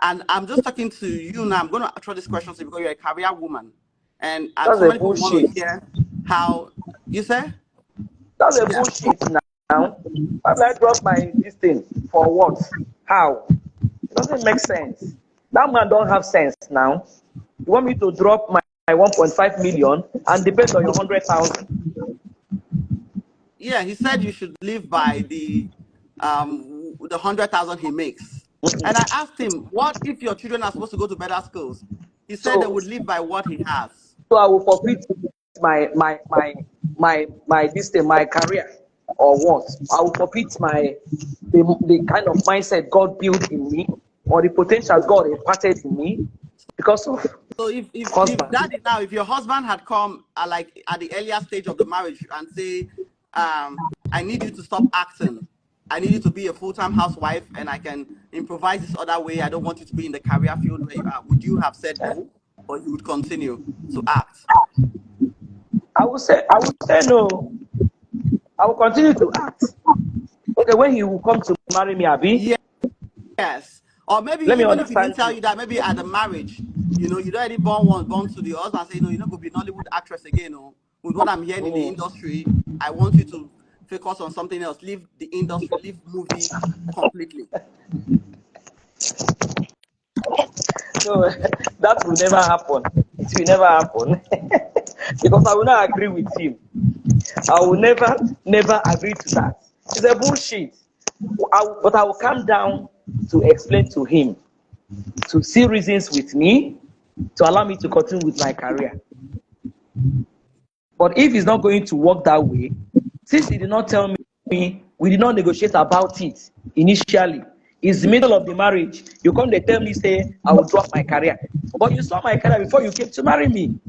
And I'm just talking to you now. I'm going to throw this question to you because you're a career woman, and That's so a many people want to bullshit. hear how you say. That's a Yeah. bullshit now. Why did I drop this thing? For what? How? It doesn't make sense. That man don't have sense now. You want me to drop my 1.5 million and depend on your 100,000? Yeah, he said you should live by the 100,000 he makes. And I asked him, what if your children are supposed to go to better schools? He said they So would live by what he has. so I will forfeit my career, or what? I will forfeit the kind of mindset God built in me, or the potential God imparted in me, because of So if husband. daddy now, if your husband had come like at the earlier stage of the marriage and say, I need you to stop acting. I need you to be a full-time housewife, and I can improvise this other way. I don't want you to be in the career field where you are. Would you have said no, or you would continue to act? I will say no. I will continue to act. Okay, when he will come to marry me, Abi. Yes. Or maybe Let me even if he didn't understand tell you. you that, maybe at the marriage, you'd already born one, born to the husband, say, no, you're not going to be Nollywood actress again. Or with what I'm hearing in the industry, I want you to focus on something else. Leave the industry, leave movie completely. No, that will never happen. It will never happen. Because I will not agree with him. I will never agree to that. It's a bullshit. But I will come down to explain to him, to see reasons with me, to allow me to continue with my career. But if it's not going to work that way, since he did not tell me, we did not negotiate about it initially. It's the middle of the marriage. You come to tell me, say, I will drop my career. But you saw my career before you came to marry me.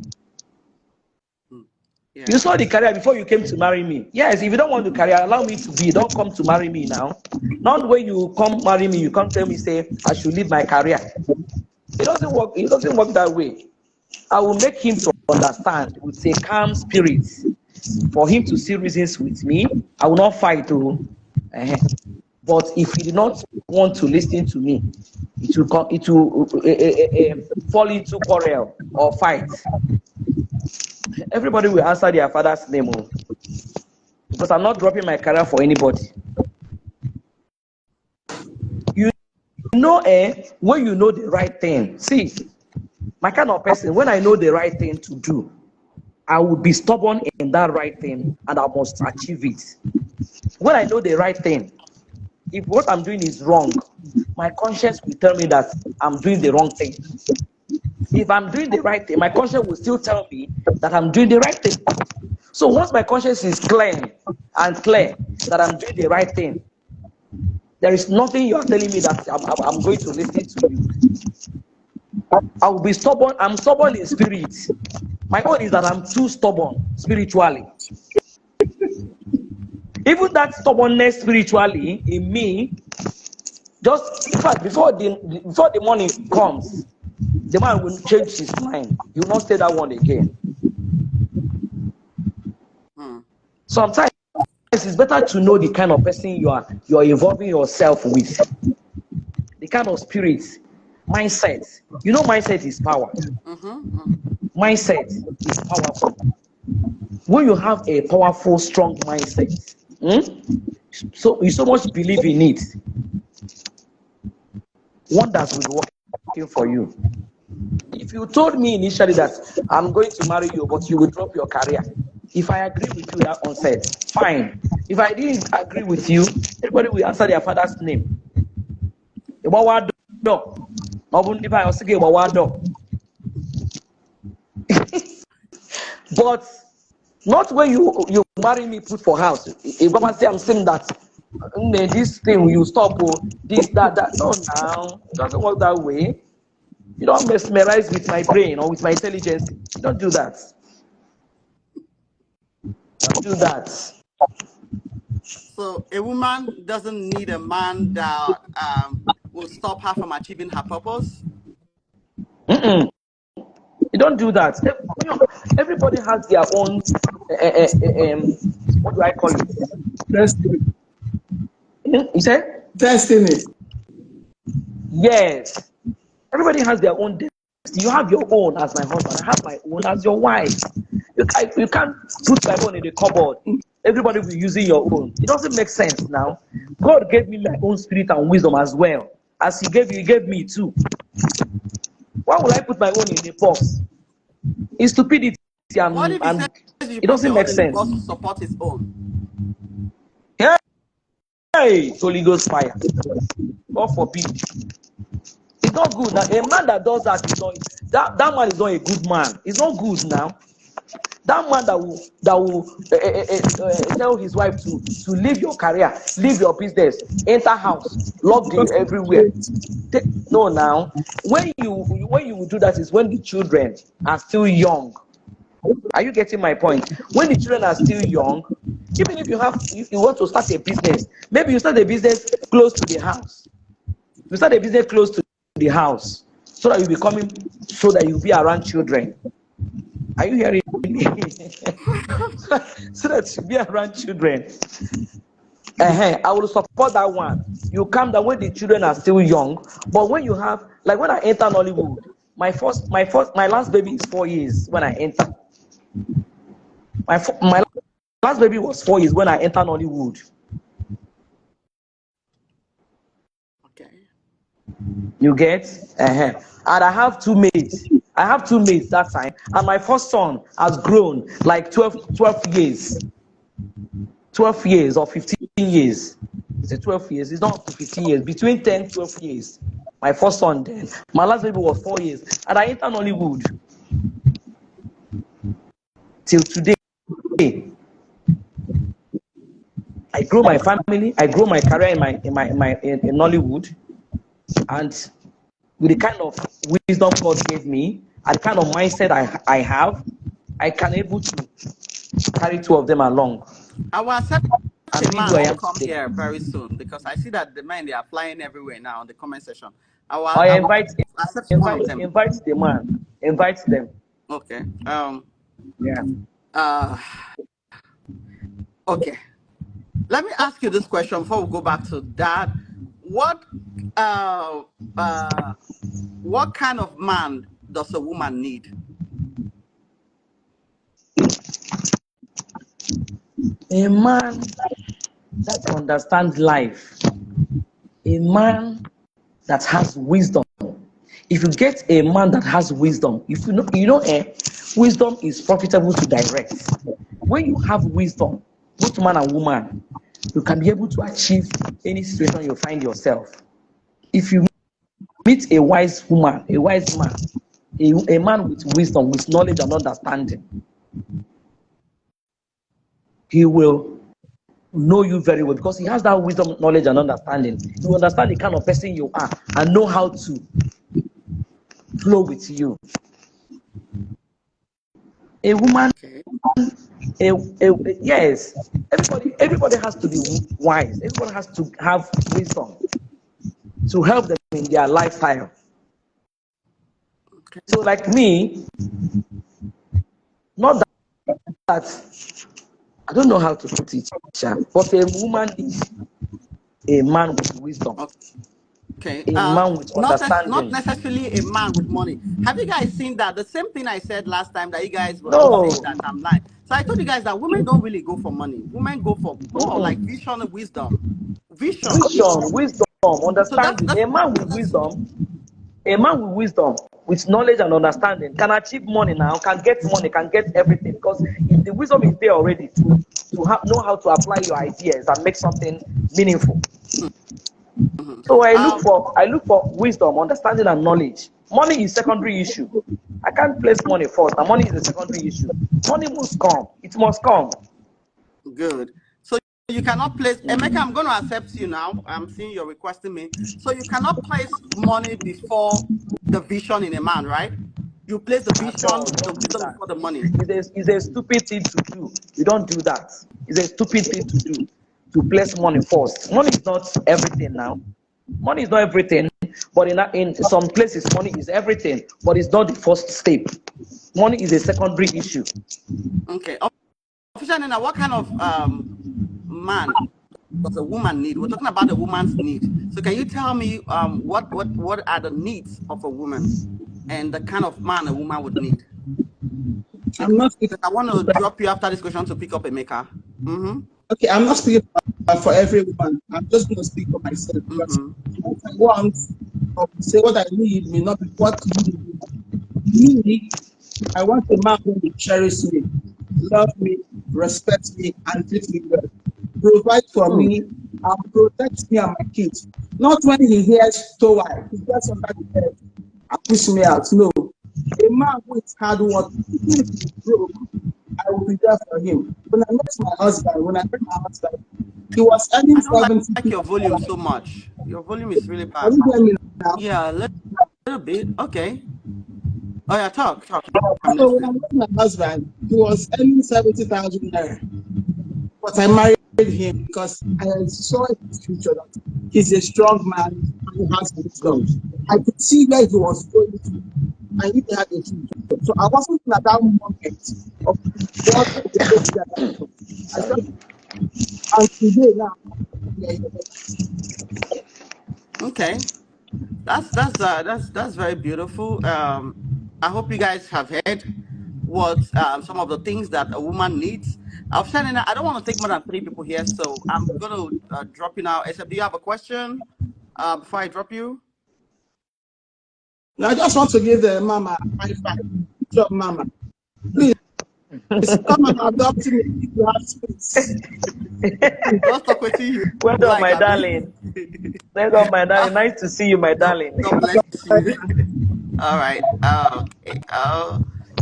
Yeah. You saw the career before you came to marry me. Yes, if you don't want the career, allow me to be. Don't come to marry me now. Not when you come marry me, you come tell me, say, I should leave my career. It doesn't work. It doesn't work that way. I will make him to understand with a calm spirit for him to see reasons with me. I will not fight. But if he did not want to listen to me, it will fall into quarrel or fight. Everybody will answer their father's name. Because I'm not dropping my career for anybody. You know, when you know the right thing. See, my kind of person, when I know the right thing to do, I will be stubborn in that right thing and I must achieve it. When I know the right thing, if what I'm doing is wrong, my conscience will tell me that I'm doing the wrong thing. If I'm doing the right thing, my conscience will still tell me that I'm doing the right thing. So once my conscience is clear that I'm doing the right thing, there is nothing you are telling me that I'm going to listen to you. I will be stubborn. I'm stubborn in spirit. My own is that I'm too stubborn spiritually. Even that stubbornness spiritually in me, just in fact, before the morning comes, the man will change his mind. He will not say that one again. Sometimes it's better to know the kind of person you are involving yourself with, the kind of spirit, mindset. You know, mindset is power. Mindset is powerful. When you have a powerful, strong mindset, so you so much believe in it, wonders will be working for you. If you told me initially that I'm going to marry you, but you will drop your career, if I agree with you that onset, fine. If I didn't agree with you, everybody will answer their father's name. But not when you marry me, put for house. If Baba say I'm saying that this thing you stop, this, that. No, now it doesn't work that way. You don't mesmerize with my brain or with my intelligence. You don't do that. Don't do that. So a woman doesn't need a man that will stop her from achieving her purpose. You don't do that. Everybody has their own. What do I call it? Destiny. You say? Destiny. Yes. Everybody has their own destiny. You have your own as my husband. I have my own as your wife. You can't put my own in the cupboard. Everybody will be using your own. It doesn't make sense now. God gave me my own spirit and wisdom as well. As He gave you, He gave me too. Why would I put my own in a box? It's stupidity What if he says and you it put doesn't your own make in the sense. box to support his own? Hey, Holy Ghost fire. God forbid. It's not good now. A man that does that is not that man is not a good man. It's not good now. That man that will tell his wife to leave your career, leave your business, enter house, lock the everywhere. No, now when you do that is when the children are still young. Are you getting my point? When the children are still young, even if you want to start a business, maybe you start a business close to the house. You start a business close to the house so that you'll be around children. Are you hearing me? So that you be around children. I will support that one. You come down when the children are still young, but when you have, like when I enter Nollywood, my last baby is 4 years when I enter. My last baby was 4 years when I enter Nollywood. Okay. You get? And I have two maids. I have two maids that time, and my first son has grown like 12 years. 12 years or 15 years. Is it 12 years? It's not up to 15 years. Between 10, 12 years. My first son then. My last baby was 4 years. And I entered Nollywood. Till today. I grow my family. I grow my career in Nollywood. And with the kind of wisdom God gave me, and the kind of mindset I have, I can able to carry two of them along. I will accept And a be man who I to am come today. here very soon because I see that the men they are flying everywhere now on the comment section. I I will invite accept one invite of them. invite the man. Invite them. Okay. Yeah. Uh okay. Let me ask you this question before we go back to that. What uh uh what kind of man does a woman need? A man that understands life. A man that has wisdom. If you get a man that has wisdom, if wisdom is profitable to direct. When you have wisdom, both man and woman, you can be able to achieve any situation you find yourself. If you meet a wise woman, a wise man, a man with wisdom, with knowledge and understanding, he will know you very well because he has that wisdom, knowledge, and understanding. You understand the kind of person you are and know how to flow with you. A woman, Okay. yes, everybody has to be wise. Everybody has to have wisdom to help them in their lifestyle. Okay. So, like me, not that I don't know how to put it, but a woman is a man with wisdom, Okay. a man with Not understanding. necessarily a man with money. Have you guys seen that? The same thing I said last time that you guys were all saying No, that I'm lying. So I told you guys that women don't really go for money. Women go for more like mm-mm. vision and wisdom. Vision. Vision, wisdom, So that's understanding. A man with wisdom, with knowledge and understanding, can achieve money now, can get money, can get everything. Because if the wisdom is there already know how to apply your ideas and make something meaningful. Mhm. So I look for wisdom, understanding, and knowledge. Money is secondary issue. I can't place money first. And money is a secondary issue. Money must come. It must come. Good. So you cannot place Emeka, I'm going to accept you now. I'm seeing you're requesting me. So you cannot place money before the vision in a man, right? You place the At all. vision, the Don't do wisdom that. before the money. It's a stupid thing to do. You don't do that. It's a stupid thing to do. To place money first. Money is not everything now. Money is not everything, but in some places, money is everything, but it's not the first step. Money is a secondary issue. Okay. Officially now, what kind of man does a woman need? We're talking about a woman's need. So can you tell me what are the needs of a woman and the kind of man a woman would need? I'm not Because I want to drop you after this question to pick up a maker. Mm-hmm. okay. I'm not speaking for everyone. I'm just going to speak for myself because Mm-hmm. what I want or say what I need may not be what you need. Me, I want a man who will cherish me, love me, respect me, and treat me well. Provide for Mm. me and protect me and my kids. Not when he hears towel, he gets under the bed and push me out. No. A man who is hard work, even if he's broke, I will be there for him. When I met my husband, he was earning I don't like 70 your volume so much. Your volume is really Can bad. you hear me now? Yeah, a little bit. Okay. Oh yeah, talk. I'm So when I listening. met my husband, he was earning 70,000 naira. But I married him because I saw his future that he's a strong man and he has wisdom. Good. I could see where he was going to. I knew he had a future. So I wasn't at that moment of what the baby that I Sorry. just and today now. Okay, that's very beautiful. I hope you guys have heard what some of the things that a woman needs. I don't want to take more than 3 people here, so I'm going to drop you now. Except, do you have a question before I drop you? Now, I just want to give the mama a high five. Good job, mama. Please come and adopt me if you have space. Just talk with you Well done, like my Abby. darling. Well done, my darling. Nice to see you, my darling. God bless you. All right. Okay.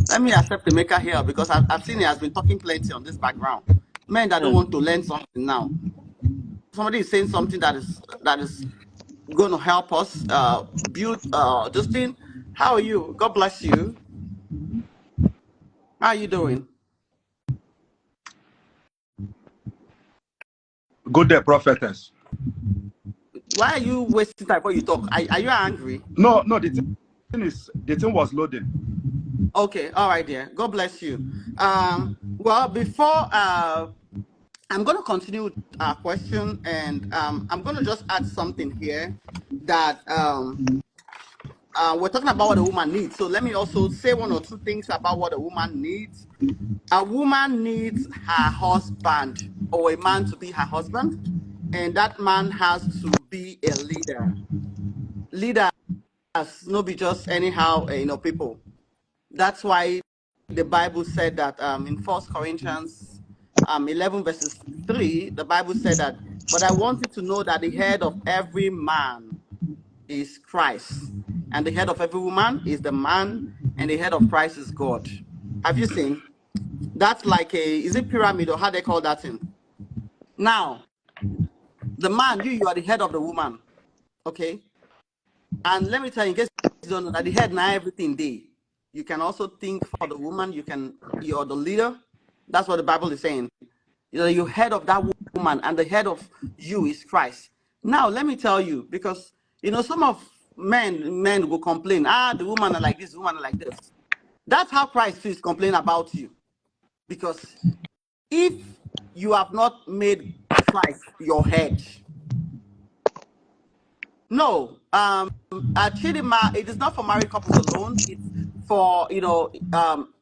Let me accept the maker here because I've seen he has been talking plenty on this background. Men that don't want to learn something now. Somebody is saying something that is going to help us build Justin. How are you? God bless you. How are you doing? Good day, prophetess. Why are you wasting time before you talk? Are you angry? No, the thing was loading. Okay, all right, dear. God bless you. Well, before I'm going to continue with our question, and I'm going to just add something here that we're talking about what a woman needs. So let me also say 1 or 2 things about what a woman needs. A woman needs her husband or a man to be her husband, and that man has to be a leader. Leaders, no be just anyhow, people. That's why the Bible said that in 1 Corinthians 11 verses 3, the Bible said that, but I want you to know that the head of every man is Christ, and the head of every woman is the man, and the head of Christ is God. Have you seen? That's like is it pyramid or how they call that thing? Now, the man, you are the head of the woman, okay? And let me tell you, in case you don't know, that the head now everything day. You can also think for the woman. You're the leader. That's what the Bible is saying. You're head of that woman, and the head of you is Christ. Now, let me tell you, because some of men will complain. The woman are like this, the woman are like this. That's how Christ is complaining about you, because if you have not made Christ your head, no, Chidima, it is not for married couples alone. It's for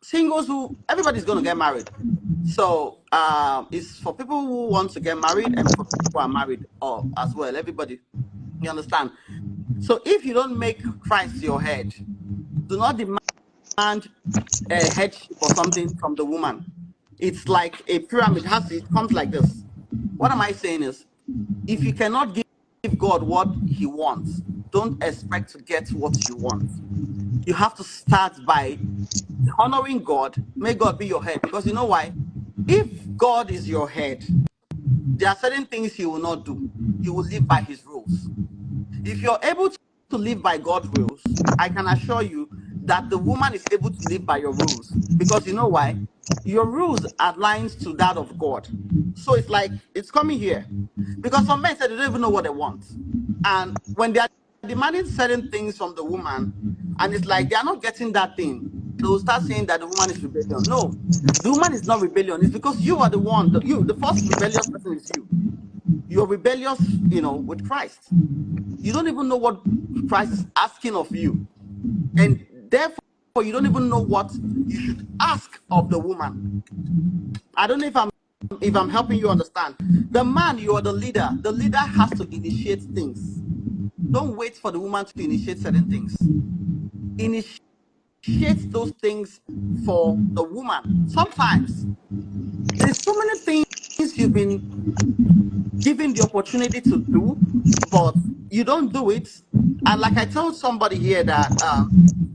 singles who everybody's going to get married. So it's for people who want to get married and for people who are married as well. Everybody, you understand? So if you don't make Christ your head, do not demand a headship or something from the woman. It's like a pyramid. It comes like this. What am I saying is, if you cannot give God what he wants, don't expect to get what you want. You have to start by honoring God. May God be your head, because you know why? If God is your head, there are certain things he will not do. He will live by his rules. If you're able to live by God's rules, I can assure you that the woman is able to live by your rules, because you know why? Your rules aligns to that of God. So it's like it's coming here, because some men said they don't even know what they want, and when they are demanding certain things from the woman, and it's like they are not getting that thing, they will start saying that the woman is rebellion. No, the woman is not rebellion. It's because you are the one. The first rebellious person is you. You're rebellious, with Christ. You don't even know what Christ is asking of you, and therefore you don't even know what you should ask of the woman. I don't know if I'm helping you understand. The man, you are the leader. The leader has to initiate things. Don't wait for the woman to initiate certain things. Initiate those things for the woman. Sometimes there's so many things you've been given the opportunity to do, but you don't do it. And like I told somebody here that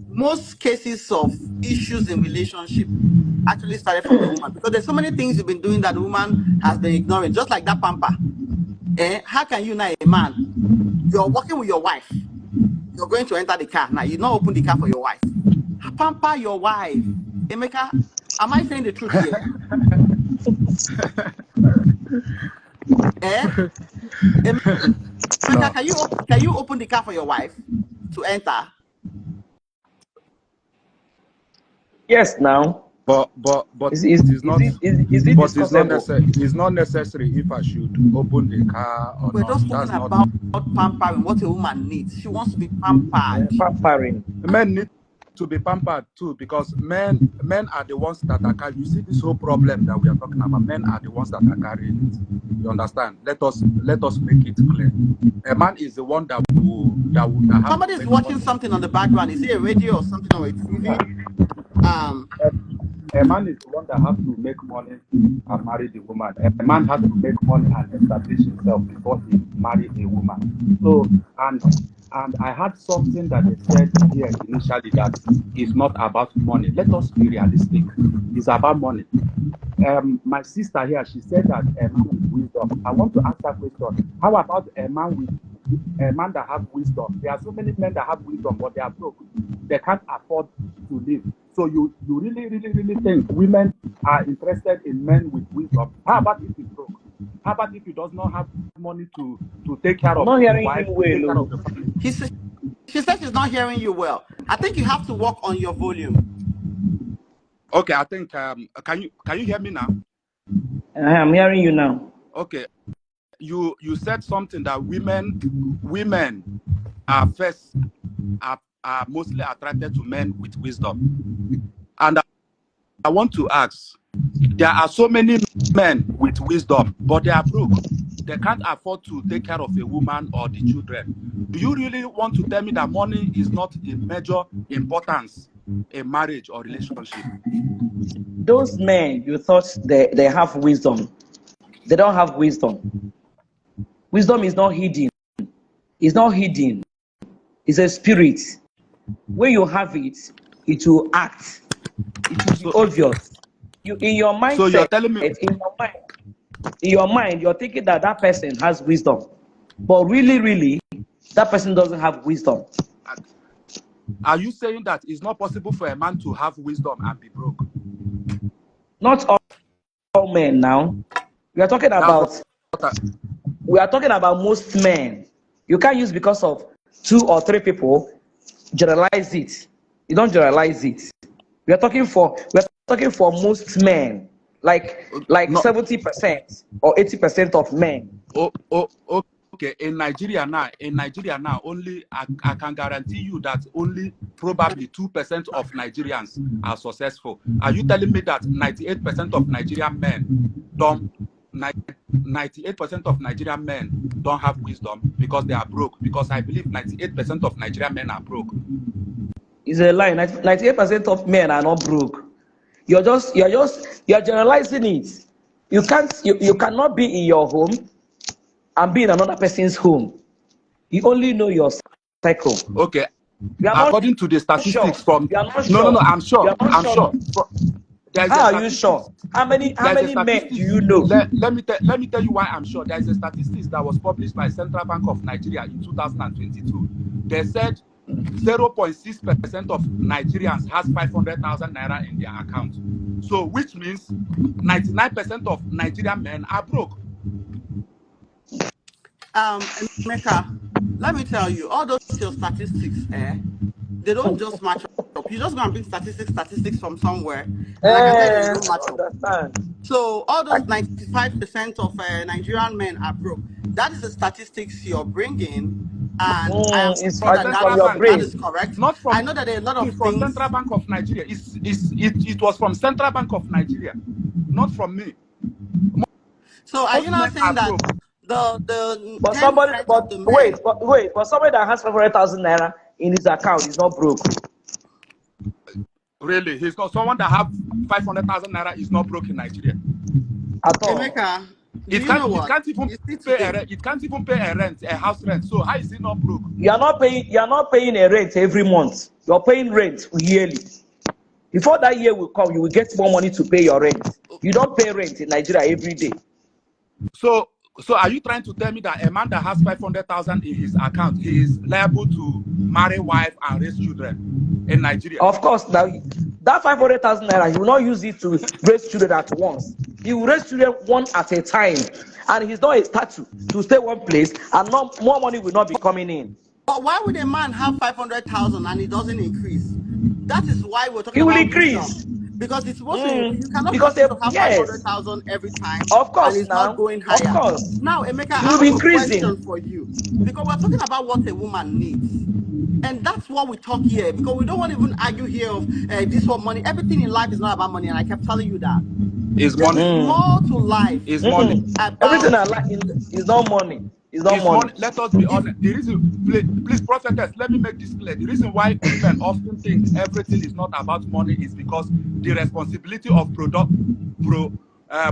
most cases of issues in relationship actually started from the woman, because there's so many things you've been doing that the woman has been ignoring, just like that pamper. How can you, now a man, you're working with your wife, you're going to enter the car, now you not open the car for your wife, pamper your wife. Emeka, am I saying the truth here? Emeka, can you open the car for your wife to enter? Yes, now. But Is, it is, is is, not. it, is it But discussable? it's not necessary if I should open the car or We're not. just talking That's not. about pampering, what a woman needs. She wants to be pampered. Pampering. Men need to be pampered too, because men are the ones that are carrying. You see this whole problem that we are talking about. Men are the ones that are carrying it. You understand? Let us make it clear. A man is the one that have to Somebody's make watching money. something on the background. Is it a radio or something or a TV? Um, A man is the one that have to make money and marry the woman. A man has to make money and establish himself before he marry a woman. So and I had something that they said here initially that is not about money. Let us be realistic. It's about money. My sister here, she said that a man with wisdom. I want to ask that question. How about a man that have wisdom? There are so many men that have wisdom, but they are broke. They can't afford to live. So you really, really, really think women are interested in men with wisdom? How about if he's broke? How about if he does not have money to take care I'm of not his hearing wife, you to take care well. of the family? she said she's not hearing you well. I think you have to work on your volume. Okay, I think can you hear me now? I'm hearing you now. Okay. You said something that women are mostly attracted to men with wisdom. And I want to ask, there are so many men with wisdom, but they are broke. They can't afford to take care of a woman or the children. Do you really want to tell me that money is not a major importance in marriage or relationship? Those men you thought they have wisdom, they don't have wisdom. Wisdom is not hidden. It's not hidden. It's a spirit. When you have it, it will act. It will be So, obvious. You in your so you're mindset, telling me, in your mind, you're thinking that that person has wisdom, but really, that person doesn't have wisdom. are you saying that it's not possible for a man to have wisdom and be broke? Not all men. Now, we are talking That's what about I, most men. You can't use because of 2 or 3 people generalize it. You don't generalize it. We are talking for most men, like no. 70% or 80% of men. Okay. In Nigeria now, only I can guarantee you that only probably 2% of Nigerians are successful. Are you telling me that 98% of Nigerian men don't 98% of Nigerian men don't have wisdom because they are broke? Because I believe 98% of Nigerian men are broke. It's a lie. 98% of men are not broke. You're generalizing it. You cannot be in your home and be in another person's home. You only know your cycle. Okay. You are not According to the sure. statistics from You are not no, sure. I'm You sure. are not I'm sure. sure. There is a How are you statistics. sure? How There's a many men do statistics. you know? Let me tell you why I'm sure. There is a statistics that was published by Central Bank of Nigeria in 2022. They said 0.6% of Nigerians has 500,000 naira in their account. So, which means 99% of Nigerian men are broke. Emeka, let me tell you, all those your statistics, they don't just match up. You just go and bring statistics from somewhere, and I can tell you that they don't match up. Understand. So all those 95% of Nigerian men are broke. That is the statistics you're bringing, and I am It's sure From that from Central your Bank, that is brain. correct. not I from know that there are a lot of from things. Central Bank of Nigeria. It was from Central Bank of Nigeria, not from me. So are you Most now men are saying that broke. the But 10% of the men? but somebody that has 500,000 naira in his account is not broke Really, he's not someone that have 500,000 naira is not broke in Nigeria. at all. Emeka, do It you know can't it what? can't even You see pay today. it can't even pay a house rent. So how is he not broke? You are not paying a rent every month. You're paying rent yearly. Before that year will come, you will get more money to pay your rent. You don't pay rent in Nigeria every day. So are you trying to tell me that a man that has 500,000 in his account, he is liable to marry wife and raise children in Nigeria? Of course, now that 500,000 naira, he will not use it to raise children at once. He will raise children one at a time, and he's not a statue to stay one place, and more money will not be coming in. But why would a man have 500,000 and it doesn't increase? That is why we're talking He will about wisdom. increase. Because it's supposed to, you cannot Because force they, it to have yes, 500,000 every time, of and course it's not now, going of higher. course, Now, Emeka, you I will be have a question increasing. for you, because we're talking about what a woman needs. And that's what we talk here, because we don't want to even argue here of this one money. Everything in life is not about money, and I kept telling you that. Is There money. is more to life Is money. Everything about. I like is not money. It's not It's money. money. Let us be If honest. The reason, please, prophetess, let me make this clear. The reason why women often think everything is not about money is because the responsibility of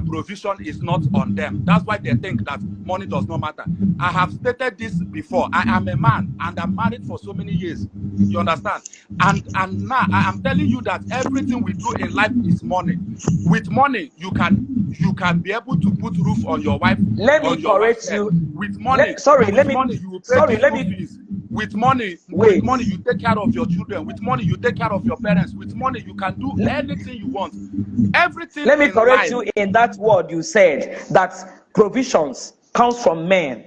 provision is not on them. That's why they think that money does not matter. I have stated this before. I am a man and I'm married for so many years. You understand? And now I am telling you that everything we do in life is money. With money, you can be able to put roof on your wife's Let me wife's correct head. you. With money, you will pay the Let school me fees. With money, wait. you take care of your children. With money, you take care of your parents. With money, you can do anything you want. Everything Let me in correct life. you in that word you said, that provisions comes from men.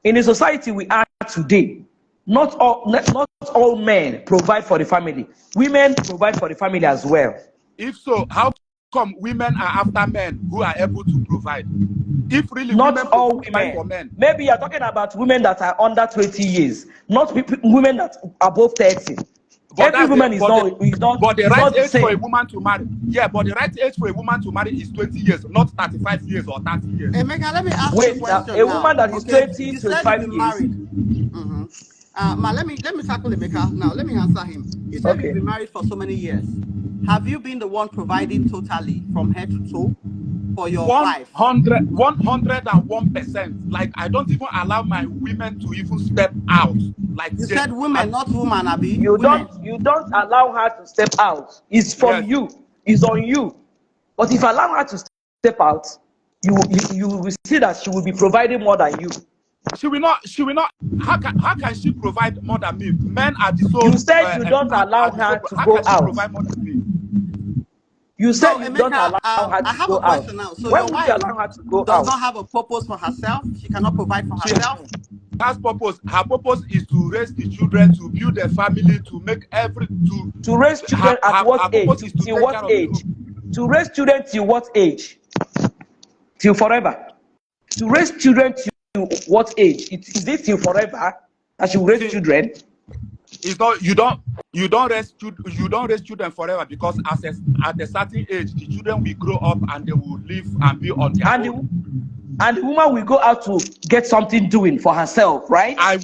In the society we are today, not all men provide for the family. Women provide for the family as well. If so, how come women are after men who are able to provide? If really Not women all provide for women. men. Maybe you're talking about women that are under 20 years, not women that are above 30. But Every that's the woman is not but the is right not the age for a same. woman to marry. Yeah, but the right age for a woman to marry is 20 years, not 35 years or 30 years. Emeka, let me ask you a Wait now, question a now. woman that is Okay, 20, you said you've 25 been years. married. Let me tackle Emeka now. Let me answer him. You said you've Okay. been married for so many years. Have you been the one providing totally from head to toe for your wife? 101%. Like, I don't even allow my women to even step out. Like, You said women, not woman, Abi. You Women. don't allow her to step out. It's from yes, you. It's on you. But if you allow her to step out, you will see that she will be providing more than you. she will not. How can she provide more than me? Men are the sole. You said you don't allow her to How go can she out. provide more than me? You said So, you don't Emeka, allow her I to have a go out. question now. So, Why your would you wife allow her to go does out? not have a purpose for herself. She cannot provide for She herself. has purpose. Her purpose is to raise the children, to build a family, to make To raise children at her what age? purpose is to Till take care what of the age? home. To raise children till what age? Till forever. To raise children till what age? Is it till forever that she will raise See, children? it's not you don't raise children forever, because at a certain age the children will grow up and they will live and be on their And own. the woman will go out to get something doing for herself, right? I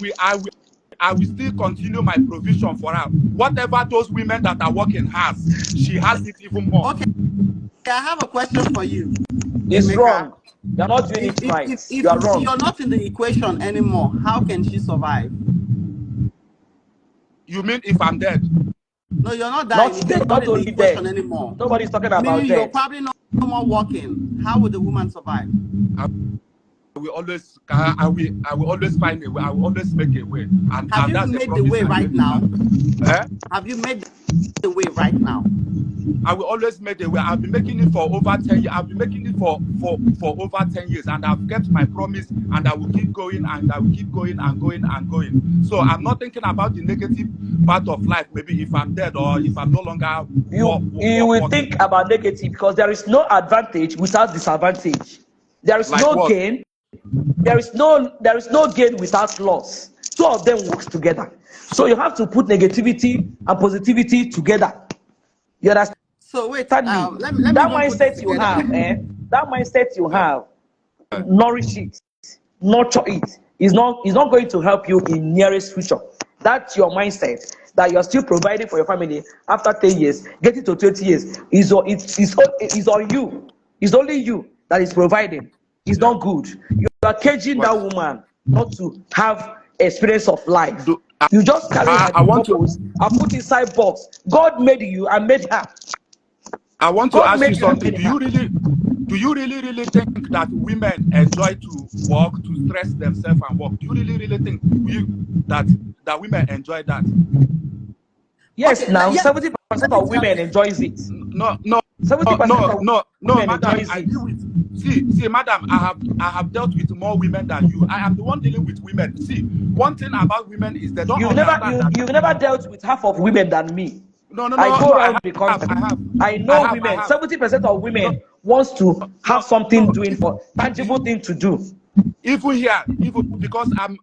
will still continue my provision for her. Whatever those women that are working has, she has it even more. Okay, I have a question for you, It's Emeka. wrong. You're not doing If it if right. if, You if are wrong. you're not in the equation anymore, how can she survive? You mean if I'm dead? No, you're not dying. Not If you're dead, not not in the only equation dead. anymore, Nobody's talking about meaning you're dead. probably no more working. How would the woman survive? I will always find a way. I will always make a way, and Have you that's a made the promise way I right made to now? her. Eh? Have you made the way right now? I will always make a way. I've been making it for over 10 years. I've been making it for over 10 years, and I've kept my promise, and I will keep going, and I will keep going and going and going. So I'm not thinking about the negative part of life. Maybe if I'm dead or if I'm no longer You will working. think about negative because there is no advantage without disadvantage. There is Like no what? gain. There is no gain without loss. Two of them works together. So you have to put negativity and positivity together. You understand So wait, me? let me That even put this mindset you together. have, that mindset you have, nourish it, nurture it. Is not going to help you in nearest future. That's your mindset that you're still providing for your family after 10 years, getting to 20 years. Is on you. It's only you that is providing. It's Yeah. not good. You are caging What? that woman not to have experience of life. Do You just carry her I to want to purpose and put inside box. God made you and made her. God ask you made you and something. made her. Do you really think that women enjoy to work, to stress themselves and work? Do you really think that women enjoy that? Yes, Okay, now yes. 70% Let me of tell women you. enjoys it. No, 70% of no, women madam. enjoys I it. deal with see, madam. I have dealt with more women than you. I am the one dealing with women. See, one thing about women is they don't understand that. You've never dealt with half of women than me. I go no. I around the country. have. I know women. 70% of women wants to have something doing for tangible thing to do. Even here, even because I'm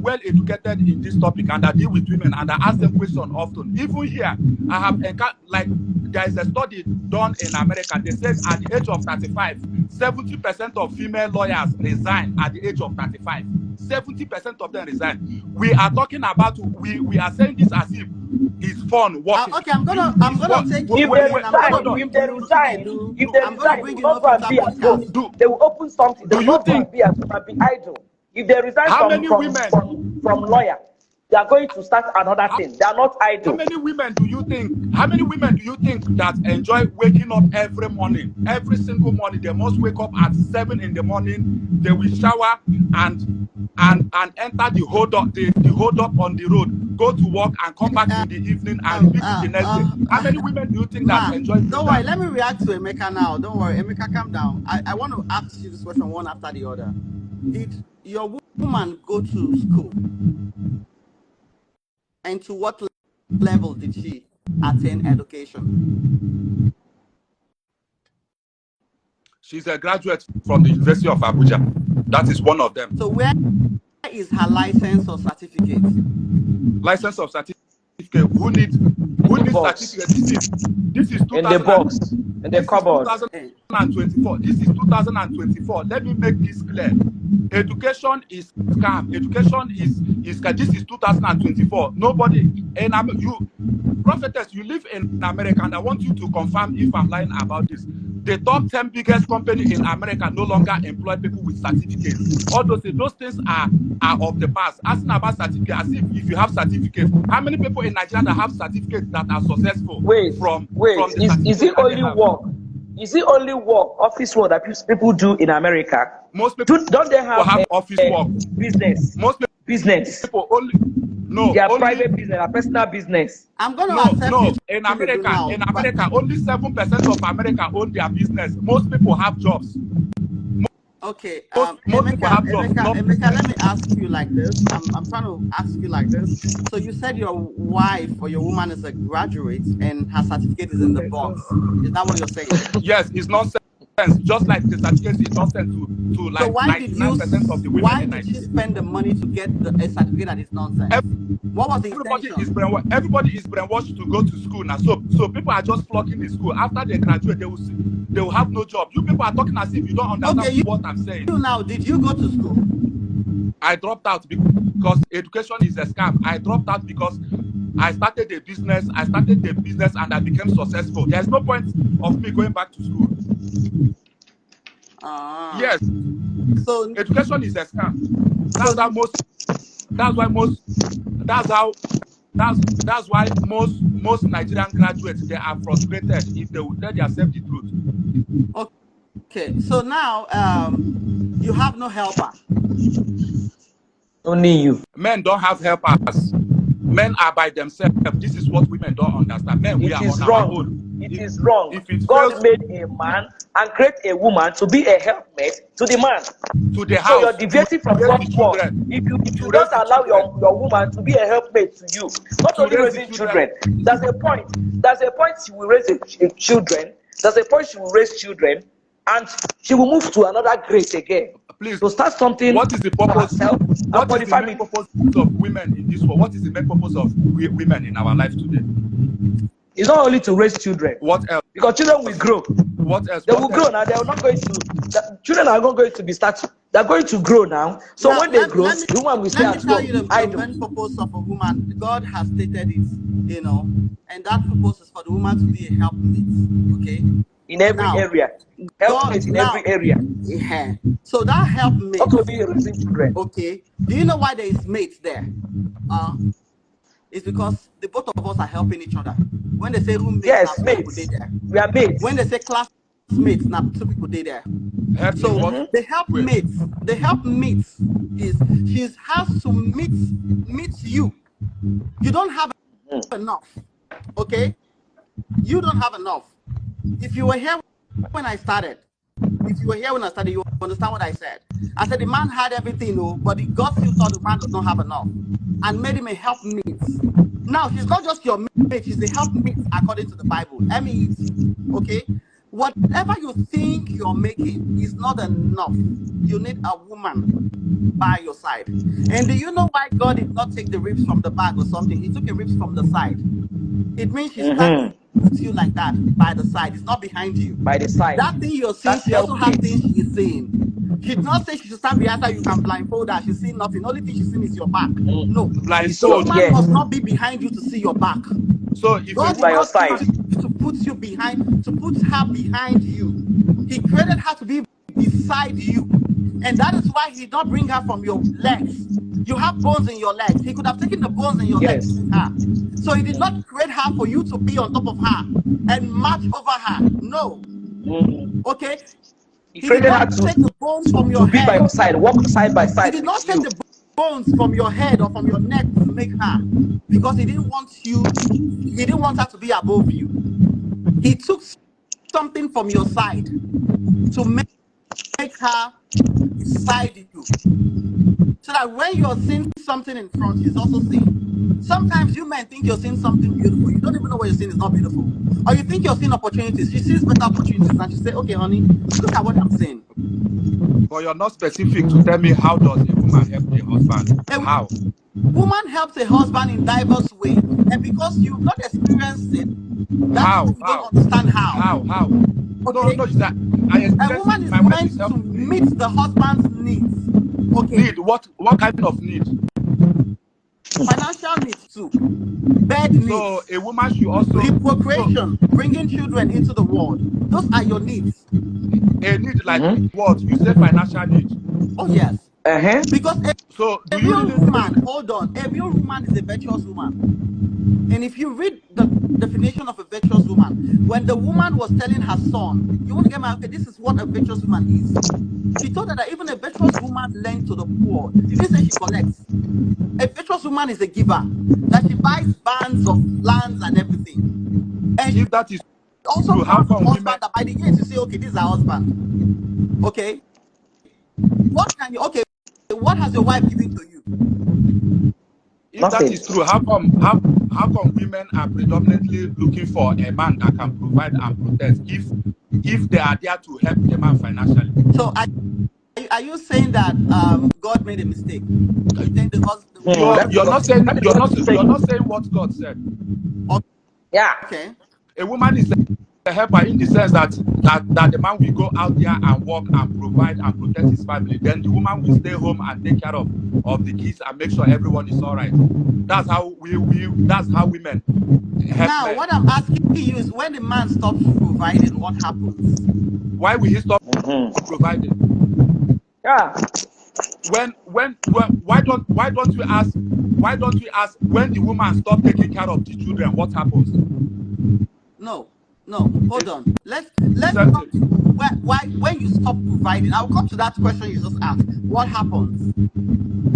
well educated in this topic, and I deal with women and I ask them questions often. Even here, I have like there is a study done in America. They said at the age of 35, 70% of female lawyers resign at the age of 35. 70% of them resign. We are talking about we are saying this as if it's fun working. Okay, I'm gonna take you If they in. I'm gonna resign, bring if they you resign, to if they I'm gonna resign, they bring will you not go and Novita be at home. podcast. They will open something. They Do will you not go think and be at home and be idle. If they resign how from many women? lawyer, they are going to start another thing. They are not How idle. many women do you think? How many women do you think that enjoy waking up every morning, every single morning? They must wake up at 7 in the morning. They will shower and enter the hold up on the road, go to work and come back in the evening and repeat it the next day. How many women do you think that Ma, enjoy doing don't worry. that? Let me react to Emeka now. Don't worry, Emeka, calm down. I want to ask you this question one after the other. Did your woman go to school? And to what level did she attain education? She's a graduate from the University of Abuja. That is one of them. So where is her license or certificate? License of certificate. Who needs certificate? This is 2000. In the box, in the cupboard. 2024. This is 2024. Let me make this clear. Education is scam. Education is this is 2024. Nobody, and you prophetess, you live in America, and I want you to confirm if I'm lying about this. The top 10 biggest company in America no longer employ people with certificates. All those things are of the past. Asking about certificate, as if you have certificates. How many people in Nigeria that have certificates that are successful? From the is it only work? Is it only work, office work that people do in America? Most people don't they have office work? Business. Most people only their private business, their personal business. I'm going to accept you. In America, only 7% of America own their business. Most people have jobs. Okay, most people have jobs. Emeka, let me ask you like this. I'm trying to ask you like this. So you said your wife or your woman is a graduate and her certificate is in the box. Is that what you're saying? Yes, it's nonsense. Just like the certificate is nonsense to like so 99% of the women. Why did she spend the money to get a certificate that is nonsense? What was the Everybody intention? is brainwashed to go to school now. So people are just flocking the school. After they graduate, they will have no job. You people are talking as if you don't understand what I'm saying. Now, did you go to school? I dropped out because education is a scam. I dropped out because I started a business. And I became successful. There's no point of me going back to school. Yes. So education is a scam. That's why most Nigerian graduates, they are frustrated if they would tell themselves the truth. Okay. So now you have no helper. Only you. Men don't have helpers. Men are by themselves. This is what women don't understand. Men, we are on our own. It is wrong. If God made a man and create a woman to be a helpmate to the man. To the house. So you're deviating from God's word. If you don't allow your woman to be a helpmate to you, not only raising children. There's a point she will raise children. There's a point she will raise children, and she will move to another grade again. Please. To start something. What is the purpose? What is the main purpose of women in this world? What is the main purpose of women in our life today? It's not only to raise children. What else? Because children will grow. What else? They will grow now. They are not going to. Children are not going to be static. They are going to grow now. So now, when they grow, the woman will stay at home. Let me tell you the main purpose of a woman. God has stated it, and that purpose is for the woman to be a helpmate. Okay. In every area. Helpmate in every area. Yeah. So that helpmate. Not to be raising children. Okay. Do you know why there is mates there? It's because the both of us are helping each other. When they say roommates, yes, now, mates. People there. We are mates. When they say classmates, now 2 people there. So the helpmates is she has to meet you. You don't have enough. Okay? You don't have enough. If you were here when I started, you understand what I said. I said the man had everything, but God still thought the man does not have enough. and made him a helpmeet. Now, she's not just your mate, she's a helpmeet according to the Bible. M-E-E-T. Okay? Whatever you think you're making is not enough. You need a woman by your side. And do you know why God did not take the ribs from the back or something? He took the ribs from the side. It means she's standing with you like that by the side. It's not behind you. By the side. That thing you're seeing, she also has things she is saying. She did not say she should stand behind her, you can blindfold her. She's seeing nothing. The only thing she's seeing is your back. No. Blindfold. Woman must not be behind you to see your back. So if God by your side to put you behind, to put her behind you. He created her to be beside you. And that is why he did not bring her from your legs. You have bones in your legs. He could have taken the bones in your legs to make her. So he did not create her for you to be on top of her and march over her. No. Okay? he created her take the bones from your be head. by your side, walk side by side. He did not take the bones from your head or from your neck to make her, because he didn't want her to be above you. He took something from your side to make her beside you, so that when you're seeing something in front, she's also seeing. Sometimes you men think you're seeing something beautiful. You don't even know what you're seeing is not beautiful. Or you think you're seeing opportunities. She sees better opportunities and she say, okay, honey, look at what I'm saying. But you're not specific to tell me how does a woman help a husband? How? Woman helps a husband in diverse ways. And because you've not experienced it, that's why you don't understand how. How? Okay? No, that a woman is meant to meet the husband's needs. Okay. Need what kind of need? Financial needs too. Bed needs. So a woman should also procreation, bringing children into the world. Those are your needs. A need like what? You say financial need. Oh yes. Because a real woman, hold on, a real woman is a virtuous woman. And if you read the definition of a virtuous woman, when the woman was telling her son, you want to get my, okay, this is what a virtuous woman is. She told her that even a virtuous woman lends to the poor. She didn't say she collects. A virtuous woman is a giver. That she buys bands of lands and everything. And if that is also true, how come husband that by the end you say, okay, this is our husband. Okay. What has your wife given to you? If that is true, how come women are predominantly looking for a man that can provide and protect if they are there to help the man financially? So are you saying that God made a mistake? You're not saying what God said. Yeah. Okay. A woman is a helper in the sense that the man will go out there and work and provide and protect his family. Then the woman will stay home and take care of the kids and make sure everyone is all right. That's how women help now men. What I'm asking you is, when the man stops providing, what happens? Why will he stop providing? Yeah. Why don't you ask when the woman stops taking care of the children, what happens? No, hold on. Let's come to why when you stop providing. I'll come to that question you just asked. What happens?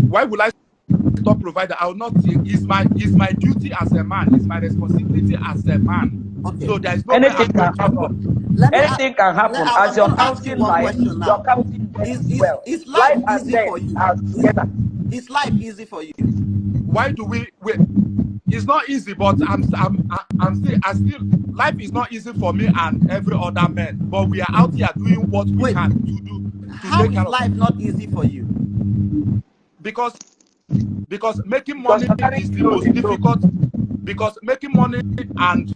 Why would I stop providing? I will not think it's my duty as a man, it's my responsibility as a man. Okay. So there is no anything can happen. Anything can happen as you're counting life. You're counting well. Is life and easy for you? Together. Is life easy for you? Why do we it's not easy, but I'm still life is not easy for me and every other man, but we are out here doing what we can to do. How is life not easy for you? Because making money is the most difficult. Because making money and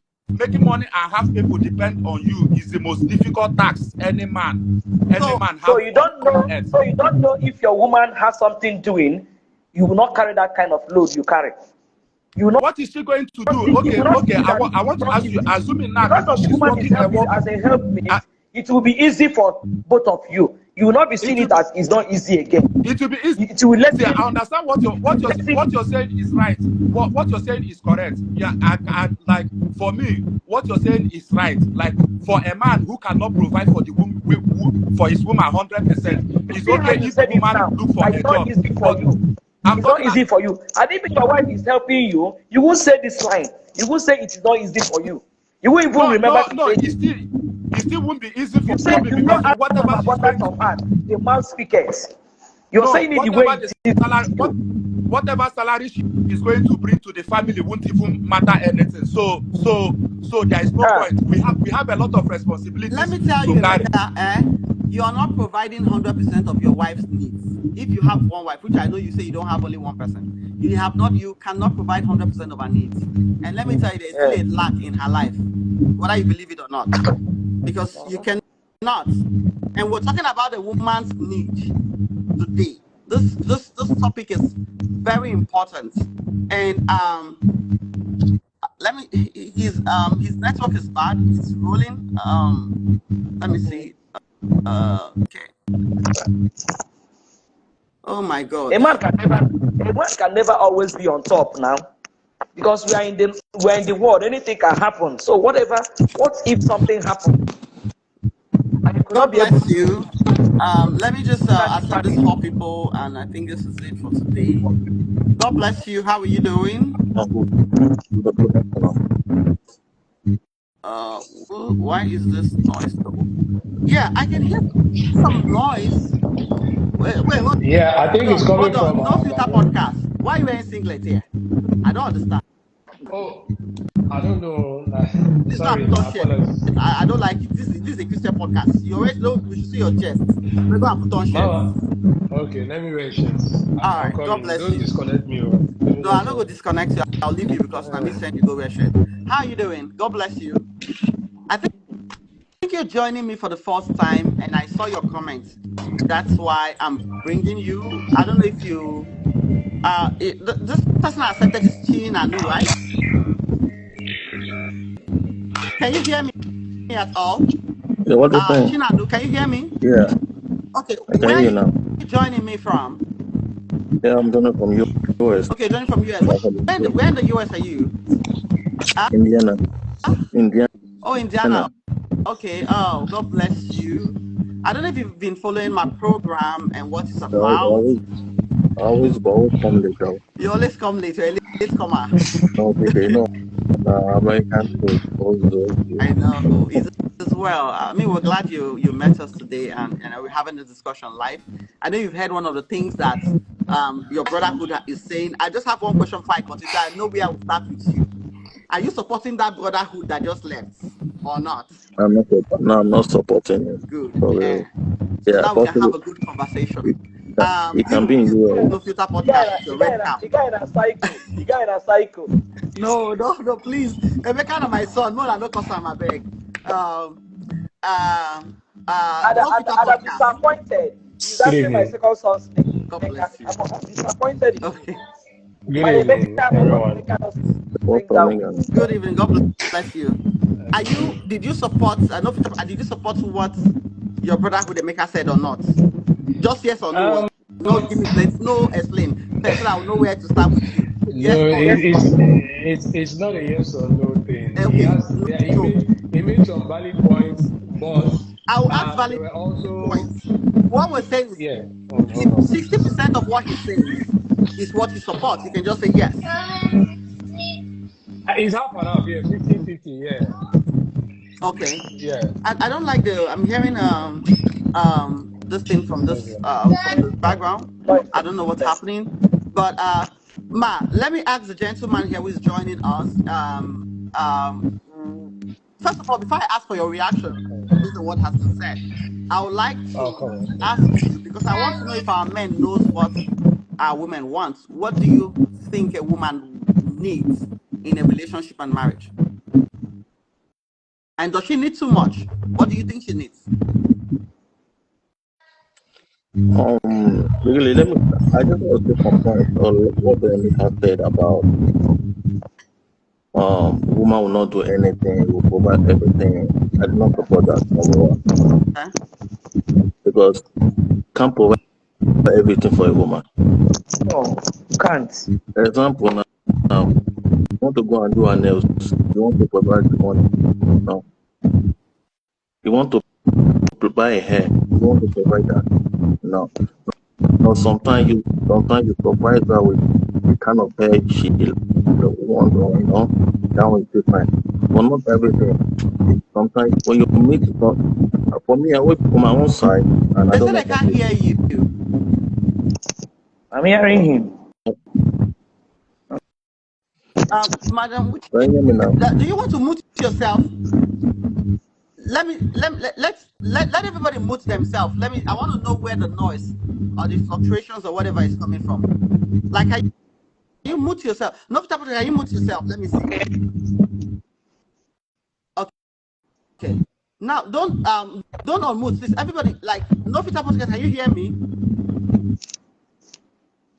have people depend on you is the most difficult task any man has. So you don't know if your woman has something doing, you will not carry that kind of load you carry. You know what is she going to do? Okay. I want to ask you, assuming now because she's working as a helpmate, it will be easy for both of you. You will not be seeing it as it's not easy again. It will be easy. It will let you. I understand what you're saying is right. What you're saying is correct. Yeah, I like for me, what you're saying is right. Like for a man who cannot provide for the woman, for his woman 100%, it's okay if the woman look for a job. Easy for you. It's not easy for you. And if your wife is helping you, you won't say this line. You won't say it is not easy for you. You won't even remember. No, it still won't be easy for me because whatever she's going to add, the man speaks. You're saying it the way it is. whatever salary she is going to bring to the family won't even matter anything. So there is no point. We have a lot of responsibilities. Let me tell you, Emeka, you are not providing 100% of your wife's needs. If you have one wife, which I know you say you don't have only one person, you cannot provide 100% of her needs. And let me tell you, there's still a lack in her life, whether you believe it or not, because you cannot. And we're talking about a woman's need today. This topic is very important. And his network is bad. It's rolling. Let me see. Okay. Oh my God. A man can never always be on top now, because we're in the world. Anything can happen. So what if something happens? God bless you. Let me just accept these 4 people, and I think this is it for today. God bless you. How are you doing? Why is this noise though? Yeah, I can hear some noise. Wait, yeah, I think it's coming from No filter podcast. Why are you wearing singlet here? I don't understand. Oh, I don't know. Sorry, not shit. I don't like it. This is a Christian podcast. You always know we should see your chest. We're going to put on shirts. Okay, let me wear shirts. All right, God bless Don't you. Disconnect me. No, I'm not going to disconnect you. I'll leave you because I'm saying you go wear shirt. How are you doing? God bless you. I think you're joining me for the first time, and I saw your comments. That's why I'm bringing you. I don't know if you. This person I accepted is Chinanu, right? Can you hear me at all? Yeah, what do you think? Chinanu, can you hear me? Yeah. Okay, I can hear you now. Where are you joining me from? Yeah, I'm joining from US. Okay, joining from US. Where in the US are you? Indiana. Indiana. Oh, Indiana. Okay. Oh, God bless you. I don't know if you've been following my program and what it's about. I always come late. You always come late. You're a late comer. No, they know. American also. I know. Is as well. I mean, we're glad you met us today, and we're having this discussion live. I know you've heard one of the things that your brotherhood is saying. I just have one question for I continue. I know where I will start with you. Are you supporting that brotherhood that just left or not? I'm not supporting it. Good. Yeah. So now we can have a good conversation. It can be in US. No filter podcast. The guy in a cycle. No, please. Emeka and my son, more than no customer, I beg. I'm disappointed. You asked me my second son's name. God bless you. I'm disappointed. Okay. Good evening, everyone. Good evening. God bless you. Did you support what your brotherhood Emeka said or not? Just yes or no? No, give me place. No, explain. So I will know where to start with you. Yes, no, it's not a yes or no thing. Okay. He made some valid points, but I'll ask valid points. What we're saying is, if 60% of what he says is what he supports, you can just say yes. It's half and half, yeah, 50-50, yeah. Okay. Yeah. I don't like I'm hearing this thing from this background. I don't know what's happening, but let me ask the gentleman here who is joining us. First of all, before I ask for your reaction based on what has been said, I would like to ask you, because I want to know if our men knows what our women want. What do you think a woman needs in a relationship and marriage? And does she need too much? What do you think she needs? Really, I just want to confirm what Benny has said about woman will not do anything, will provide everything. I do not support that number one. Okay. Because can't provide everything for a woman. No, can't. Example now, you want to go and do her nails, you want to provide the money. No. You want to buy a hair, you want to provide that. No. No, sometimes you provide her with the kind of hair she wants, that was different. But not everything. Sometimes when you meet, for me, I work on my own side, and I don't. I can't hear you. I'm hearing him. Madam, Can you hear me now? do you want to mute yourself? Let everybody mute themselves. I want to know where the noise or the fluctuations or whatever is coming from. Like, can you mute yourself? No, can you mute yourself? Let me see. Okay. Now don't unmute, please. Everybody, like, no filter podcast. Can you hear me?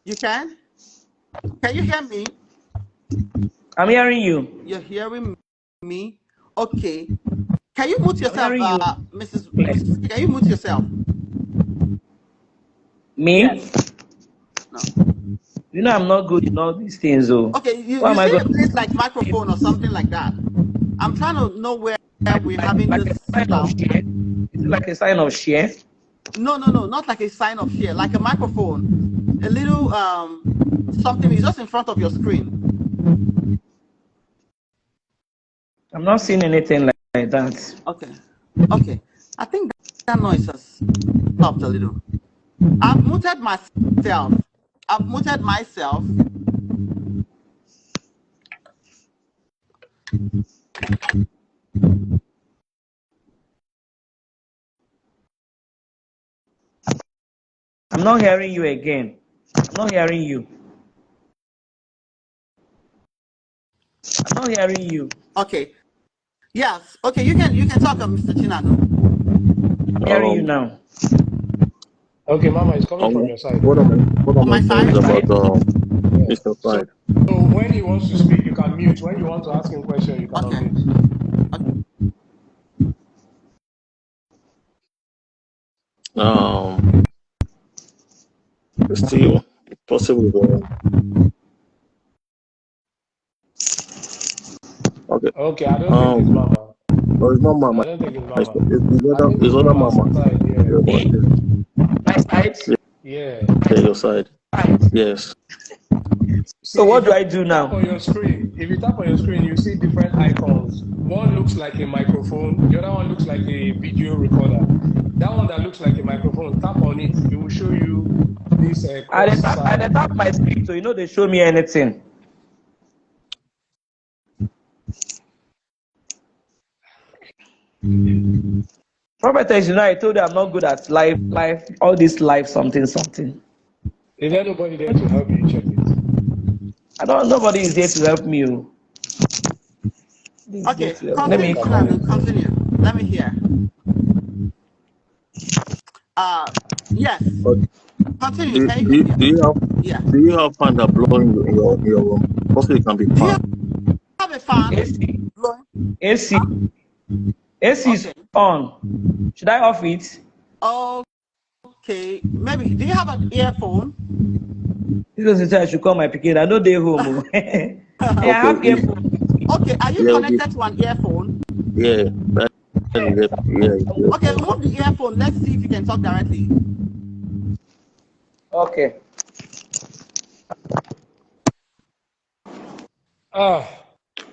You can? Can you hear me? I'm hearing you. You're hearing me? Okay. Can you mute yourself, Mrs. Can you mute yourself? Me? Yes. No. You know I'm not good in all these things, though. Okay, you What am I say a going place like microphone or something like that. I'm trying to know where we're having like this a sign of sound. share? Is it like a sign of share? No, not like a sign of share, like a microphone. A little something is just in front of your screen. I'm not seeing anything like that. Okay. I think that noise has stopped a little. I've muted myself. I'm not hearing you again. I'm not hearing you. I'm not hearing you. Okay. Yes. Okay, you can talk, Mr. Chinano. I'm hearing you now. Okay, Mama, it's coming from your side. What am I saying is about Yes. Mr. Side. So when he wants to speak, you can mute. When you want to ask him question, you can unmute. It's still possible. Okay. Okay, I don't think it's Mama. No, it's not Mama. I don't think it's Mama. It's other Mama. Side, yeah. My side? Yeah. Yeah, your side. Yes. So what do I do now? On your screen, if you tap on your screen, you see different icons. One looks like a microphone. The other one looks like a video recorder. That one that looks like a microphone, tap on it. It will show you this. I tap my screen, so you know they show me anything. Prophetess, you know, I told you I'm not good at live, all this live something. Is there nobody there to help you check it? Nobody is there to help me. Okay, continue. Let me hear. Yes. Continue. Do you have fan that blowing in your room? Also, it can be fan. Do you have a fan? AC. AC is on. Should I off it? Okay. Maybe. Do you have an earphone? This doesn't say I should call my pikin. I know they're home. I have earphone. Okay. Are you connected to an earphone? Yeah. Okay. Remove the earphone. Let's see if you can talk directly. Okay.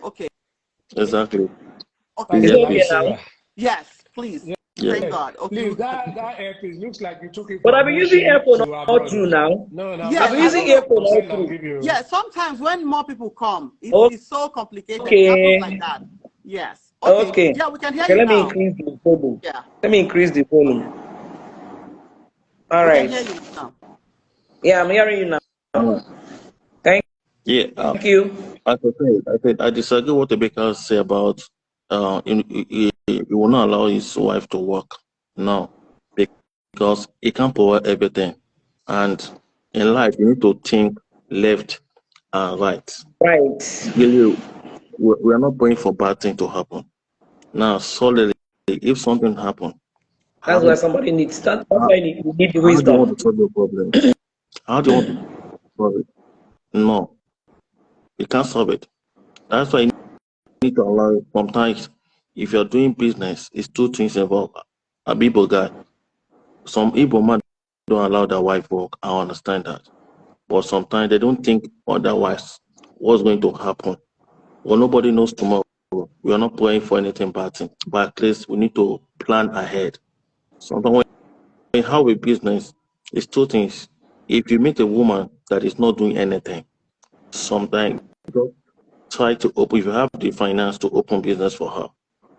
Okay. Exactly. Okay. Is it okay now? Yes, please. Yeah. Thank God. Okay. Please, that earpiece looks like you took it. But I've been using earphone all through now. No. Yeah, I've been using earphone all through. Yeah, sometimes when more people come, it's so complicated. Okay. It happens like that. Yes. Okay. Yeah, we can hear you let now. me increase the volume. Yeah. Let me increase the volume. All right. We can hear you now. Yeah, I'm hearing you now. Thank you. I disagree what the baker say about he will not allow his wife to work now because he can't provide everything. And in life, you need to think left and right. Right. Really, we are not praying for bad things to happen. Now, solely, if something happens, that's why somebody needs that. That's why you need the wisdom. How do you want to solve your problem? How do you want to solve it? No, you can't solve it. That's why you need to allow. Sometimes, if you're doing business, it's two things involved. A people guy, some Igbo man don't allow their wife work. I understand that, but sometimes they don't think otherwise. What's going to happen? Well, nobody knows tomorrow. We are not praying for anything bad thing, but at least we need to plan ahead. Sometimes when you have a business, it's two things. If you meet a woman that is not doing anything, sometimes try to open, if you have the finance to open business for her,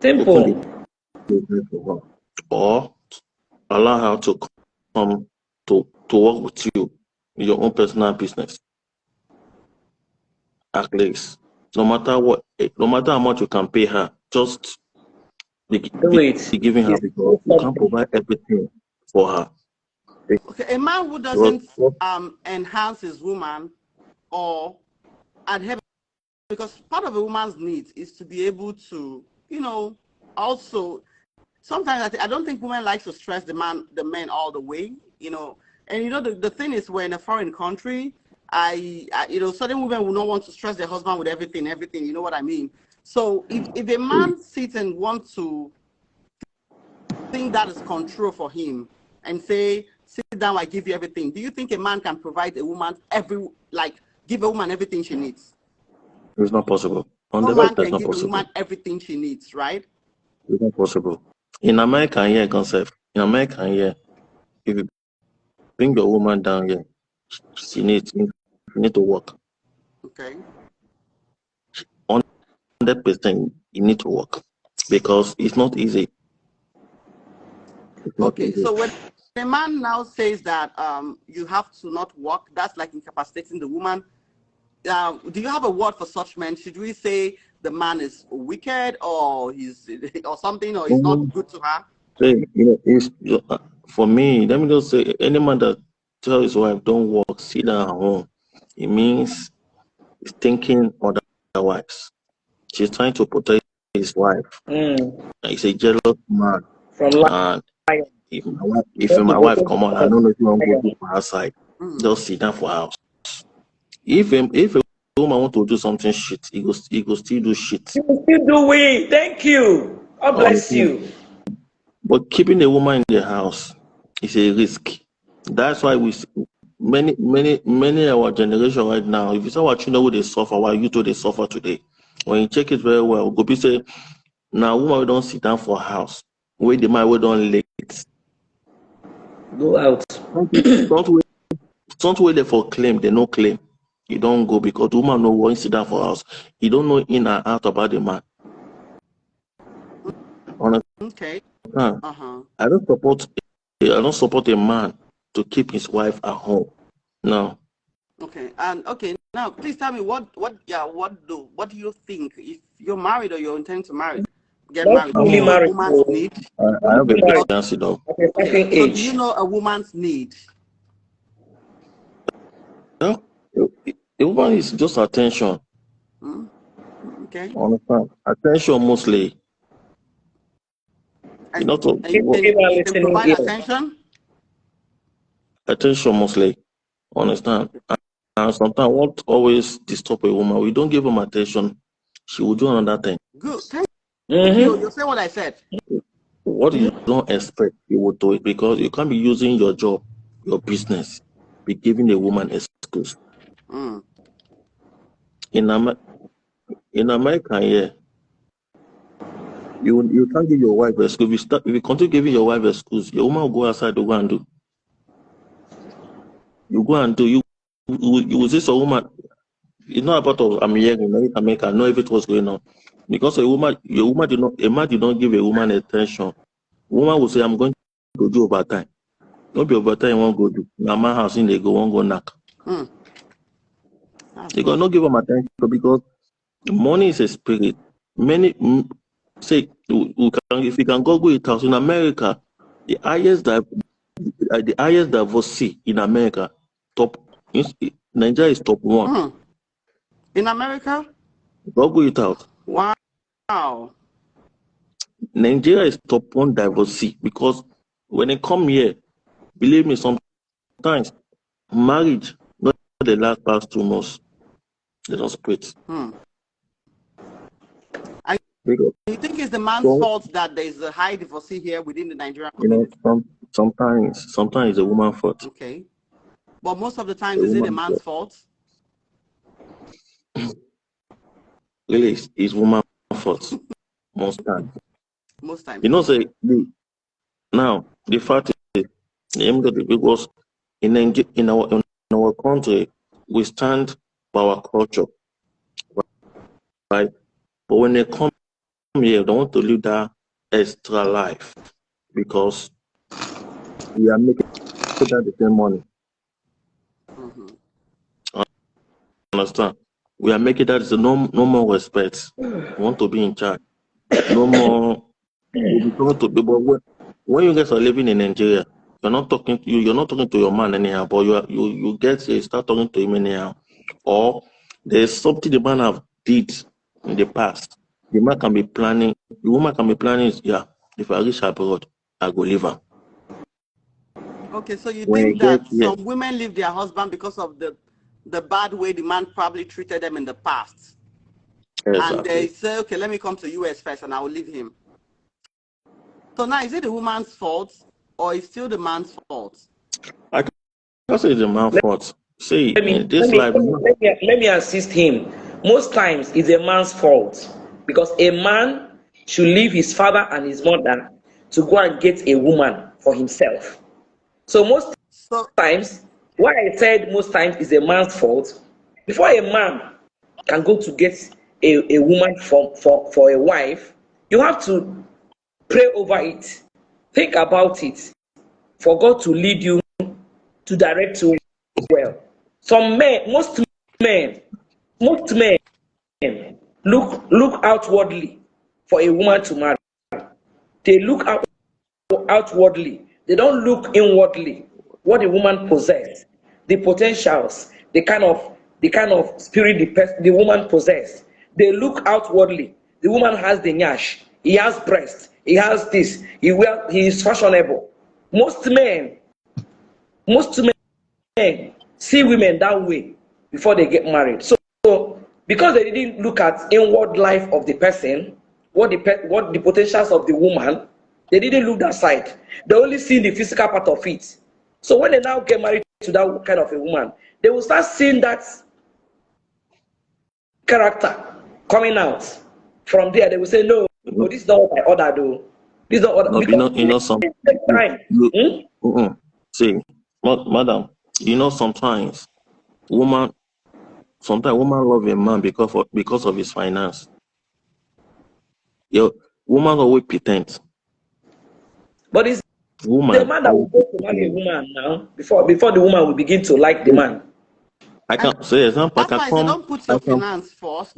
Simple. open the business for her, or allow her to come to work with you in your own personal business. At least, no matter how much you can pay her, just be giving her, because you can't provide everything for her. Okay, a man who doesn't enhance his woman or adhere, because part of a woman's needs is to be able to, also sometimes I don't think women like to stress the men all the way, and the thing is, we're in a foreign country. Certain women will not want to stress their husband with everything, you know what I mean? So if a man sits and wants to think that is control for him and say, sit down, I give you everything, do you think a man can provide a woman give a woman everything she needs? It's not possible. No man can give a woman everything she needs, right? It's not possible. In America, here, concept. In America, here, if you bring your woman down here, she needs to work. Okay. 100%, you need to work, because it's not easy. So when a man now says that you have to not work, that's like incapacitating the woman. Do you have a word for such men? Should we say the man is wicked, or he's or something, or he's not good to her? Hey, for me, let me just say, any man that tells his wife don't work, sit down at home, it means he's thinking otherwise. She's trying to protect his wife. He's a jealous man. And if my wife come on, I don't know if you want to go to her side. Just sit down for house. If a woman want to do something shit, he go still do shit. You will still do it. Thank you. God bless you. But keeping a woman in the house is a risk. That's why we many our generation right now, if you say what you know they suffer, why you two they suffer today. When you check it very well, go be say, now woman we don't sit down for house. Where the man we don't late. Go out. Don't wait there for claim, they no claim. You don't go because the woman no want sit down for house. You don't know in and out about the man. Okay. I don't support a man to keep his wife at home. No. Okay. And now please tell me what do you think, if you're married or you're intending to get married? Do you know a woman's need? I have a big answer though. Okay. So do you know a woman's need? No, a woman is just attention. Okay. Understand? Attention mostly. And you can provide attention? Attention mostly. Understand? And sometimes what always disturb a woman, we don't give them attention, she will do another thing. Good. Thank you. You say what I said. What you don't expect, you will do it, because you can't be using your job, your business, be giving a woman excuse. In America, yeah, you can't give your wife excuse. If you continue giving your wife excuse, your woman will go outside to go and do. You go and do. You will see some woman. It's not about I'm here in America. I know if it was going on, because a man did not give a woman attention. Woman will say, "I'm going to do overtime." Not be overtime. Won't go do. Now my house in they go won't go knock. They gonna not give them attention, because money is a spirit. Many say if you can go it out in America, the highest divorce in America, Nigeria is top 1. In America? Go it out. Wow. Nigeria is top 1 divorcee, because when they come here, believe me, sometimes marriage not the last past 2 months. They don't split. You think it's the man's fault that there is a high divorcee here within the Nigerian community? Sometimes it's a woman's fault. Okay. But most of the time, is it a man's fault? Really, it's woman's fault. Most times. Say, now, the fact is, because in our country, we stand by our culture. right? But when they come here, they want to live that extra life because we are making that the same money. Understand? We are making that no more respect. We want to be in charge. No more. We want to be, but when you guys are living in Nigeria, you're not talking to your man anyhow, but you start talking to him anyhow, or there's something the man have did in the past. The man can be planning. The woman can be planning. Yeah, if I reach abroad, I go leave her. Okay, so you When you think get that here, some women leave their husband because of the bad way the man probably treated them in the past, and they exactly. say, okay, let me come to US first, and I will leave him. So now, is it the woman's fault, or is still the man's fault? I can say it's the man's fault. See, Let me in this life, let me assist him. Most times it's a man's fault because a man should leave his father and his mother to go and get a woman for himself. So most So times, why I said most times is a man's fault, before a man can go to get a woman for a wife, you have to pray over it, think about it, for God to lead you, to direct you well. Some men, men, most men look outwardly for a woman to marry. They look outwardly. They don't look inwardly. What the woman possesses, the potentials, the kind of spirit the woman possesses. They look outwardly. The woman has the nyash. He has breast. He has this. He is fashionable. Most men see women that way before they get married. So because they didn't look at inward life of the person, what the potentials of the woman, they didn't look that side. They only see the physical part of it. So when they now get married to that kind of a woman, they will start seeing that character coming out. From there, they will say, no, this is not what I ordered, though. This is not what no, because some it takes time. see, madam, sometimes woman woman love a man because of his finance. Your woman always pretend. But it's the Woman man that will always go to marry a pretend. woman now before the woman will begin to like the man. I and can say example. that's why they don't put I your can. finance first.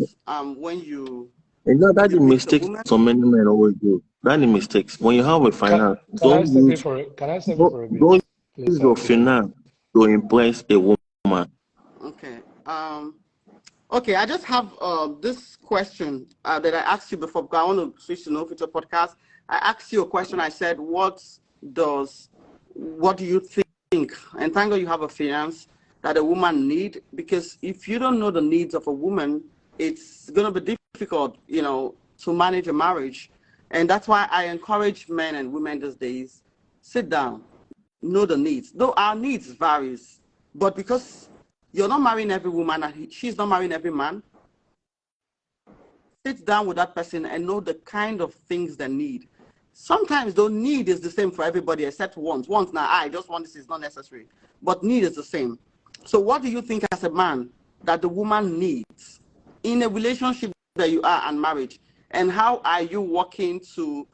When you That's the meet the mistakes woman. so many men always do. That's the mistakes. When you have a finance, Can I step in for it? Can I step in for a bit, don't please, use your Peter? finance to impress a woman. Okay. Okay, I just have this question that I asked you before, because I want to switch to No Future Podcast. I asked you a question. I said, what do you think? And thank God you have a finance that a woman need, because if you don't know the needs of a woman, it's going to be difficult, to manage a marriage. And that's why I encourage men and women these days, sit down, know the needs. Though our needs varies, but because you're not marrying every woman and she's not marrying every man, sit down with that person and know the kind of things they need. Sometimes the need is the same for everybody except once. Once now, I just want this is not necessary, but need is the same. So what do you think as a man that the woman needs in a relationship that you are and marriage? And how are you working to,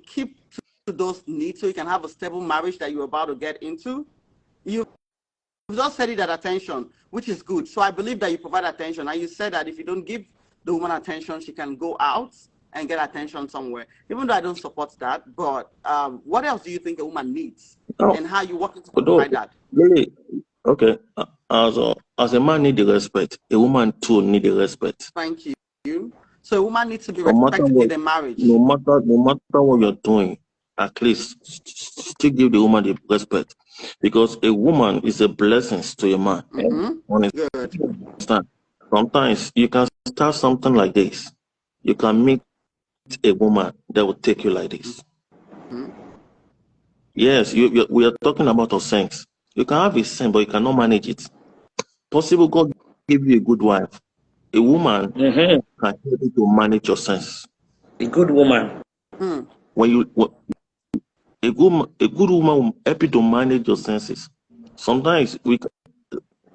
keep to those needs so you can have a stable marriage that you're about to get into? You've just said it at attention, which is good. So I believe that you provide attention. And you said that if you don't give the woman attention, she can go out and get attention somewhere. Even though I don't support that, but what else do you think a woman needs? Oh, And how you working to although provide that? really, okay. As a man need the respect, a woman too need the respect. Thank you. So a woman needs to be No matter respected what, in a marriage. no matter what you're doing, at least still give the woman the respect, because a woman is a blessing to a man. Good. Understand? Sometimes you can start something like this. You can meet a woman that will take you like this. Yes, we are talking about a sense. You can have a sense, but you cannot manage it. Possible God give you a good wife. A woman Mm-hmm. can help you to manage your sense. A good woman. A good woman will help you to manage your senses. Sometimes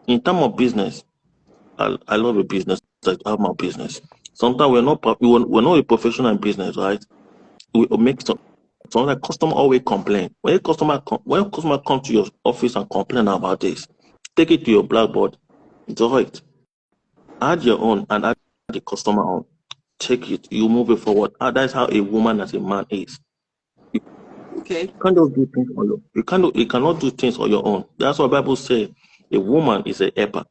in terms of business, I love a business. I have my business. Sometimes we're not a professional in business, right? We make some like customer always complain. When a customer come to your office and complain about this, take it to your blackboard, draw it, add your own and add the customer on. Take it, you move it forward. That's how a woman as a man is. Okay. You can't just do things on your you cannot do things on your own. That's what Bible says. A woman is a helper.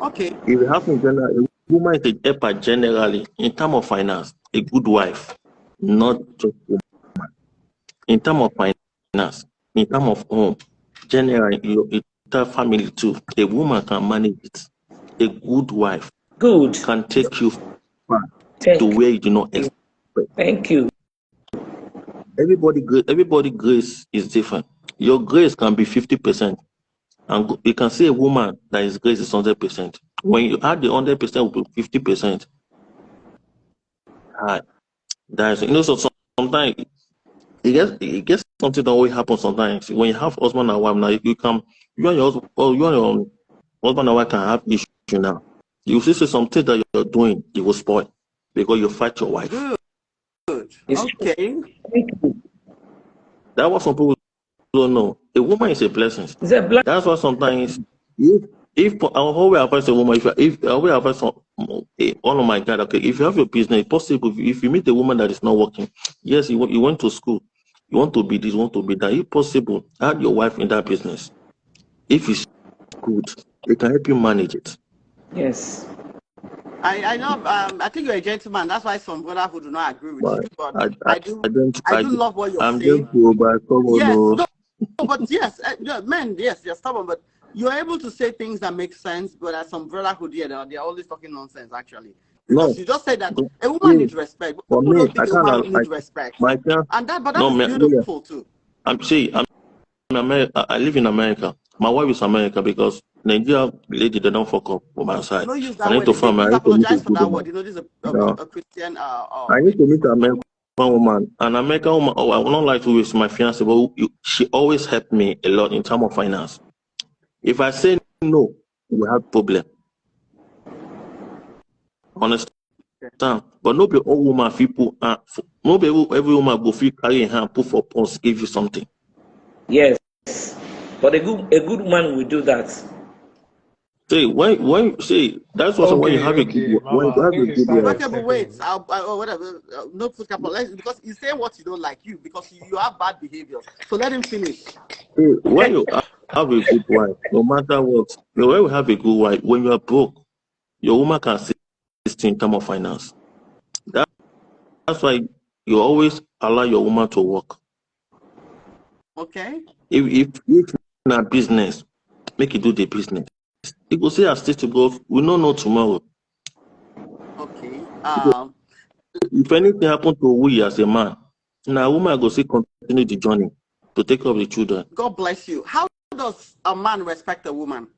Okay. If you have in general, a woman is a helper generally in terms of finance, a good wife, not just a woman. In terms of finance, in terms of home, generally your entire family too. A woman can manage it. A good wife Good. can take you far to Thank where you do not you. expect. Thank you. Everybody grace is different. Your grace can be 50%. And you can see a woman that is grace is 100%. When you add the 100% with 50%, that's so sometimes it gets something that always happens sometimes. When you have husband and wife now, you and your husband or you and your husband and wife can have issue now. You see something that you're doing, it will spoil because you fight your wife. Good. It's Okay. Thank you. That's what some people don't know. A woman is a blessing. It's a black. That's why sometimes if how will advise a woman if I will advise one of my guys, okay, if you have your business, it's possible if you meet a woman that is not working, yes, you went to school, you want to be this, you want to be that, if possible, add your wife in that business. If it's good, it can help you manage it. Yes. I know. I think you're a gentleman. That's why some brother who do not agree with But you. But I I do love what you're I'm saying. just go by Yes. someone. No, but yes, men. Yes, they're stubborn, but you're able to say things that make sense. But as some brotherhood here, they're always talking nonsense. Actually, because No, you just said that a woman see, needs respect. But for people me, don't I think a can't woman needs respect, my friend, but that no, is me, beautiful too. I'm in America. I live in America. My wife is America because Nigeria lady they don't fuck up on my side. No, use I that need word to find again. my I Please need to meet a apologize for good that woman. word. You know, this is No, a Christian. I need to meet an American woman. An American woman. Oh, I will not like to waste my fiance, but she always helped me a lot in terms of finance. If I say no, we have problem. Understand? But no be all woman people. No be every woman go feel carry her hand put for pause give you something. Yes. But a good woman will do that. See, that's also when you have a good Okay, when Mama. you I have a think it's good time wife. to Okay, but step wait. in. Whatever. No put cap on. Because he's saying what you don't like you because you have bad behavior. So let him finish. See, when you have a good wife, no matter what, when you have a good wife, when you are broke, your woman can assist in terms of finance. That's why you always allow your woman to work. Okay. If in a business, make it do the business. It will say assist to go. We don't know tomorrow. Okay. If anything happen to we as a man, now woman go see continue the journey to take care of the children. God bless you. How does a man respect a woman?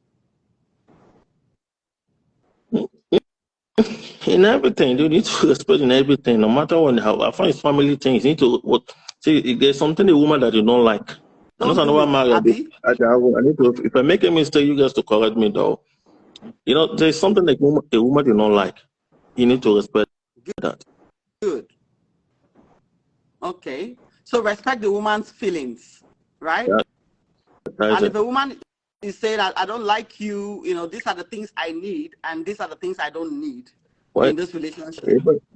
In everything, you need to respect in everything, no matter what. How I find it's family things. You need to what? See, if there's something a woman that you don't like. I know Don't I do know I'm it, married. Abby. I need to. If I make a mistake, you guys to correct me though. You know, there's something like a woman you don't like. You need to respect that. Good. Okay. So respect the woman's feelings, right? Yeah, that is And it. if a woman is saying that I don't like you, these are the things I need and these are the things I don't need Well, in this relationship.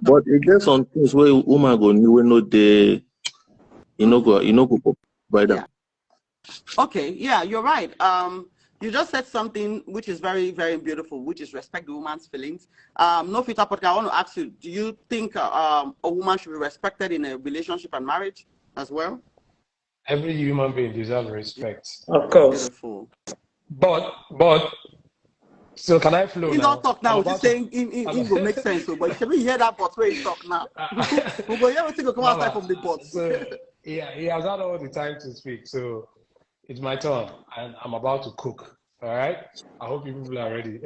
but it gets some things where woman go new, no they, go provide them. Yeah. Okay. Yeah, you're right. You just said something which is very, very beautiful, which is respect the woman's feelings. No filter podcast. I want to ask you: do you think a woman should be respected in a relationship and marriage as well? Every human being deserves respect. Of course. Beautiful. But so can I flow He don't now? talk I'm now. He's about to. saying I'm, it will make sense. So, but should we hear that but where he talk now? We go yeah, we think come outside Mama, from the bots. so yeah, he has had all the time to speak. So it's my turn, and I'm about to cook. All right. I hope you people are ready.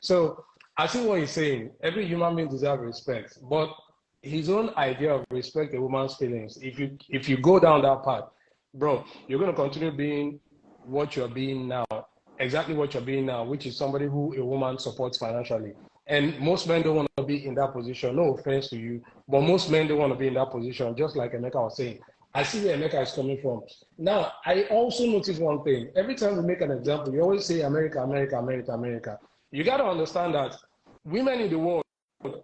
So I see what he's saying. Every human being deserves respect, but his own idea of respect a woman's feelings. If you go down that path, bro, you're gonna continue being what you're being now, exactly what you're being now, which is somebody who a woman supports financially. And most men don't want to be in that position. No offense to you, but most men don't want to be in that position, just like Emeka was saying. I see where Emeka is coming from. Now, I also notice one thing. Every time we make an example, you always say America, America, America, America. You got to understand that women in the world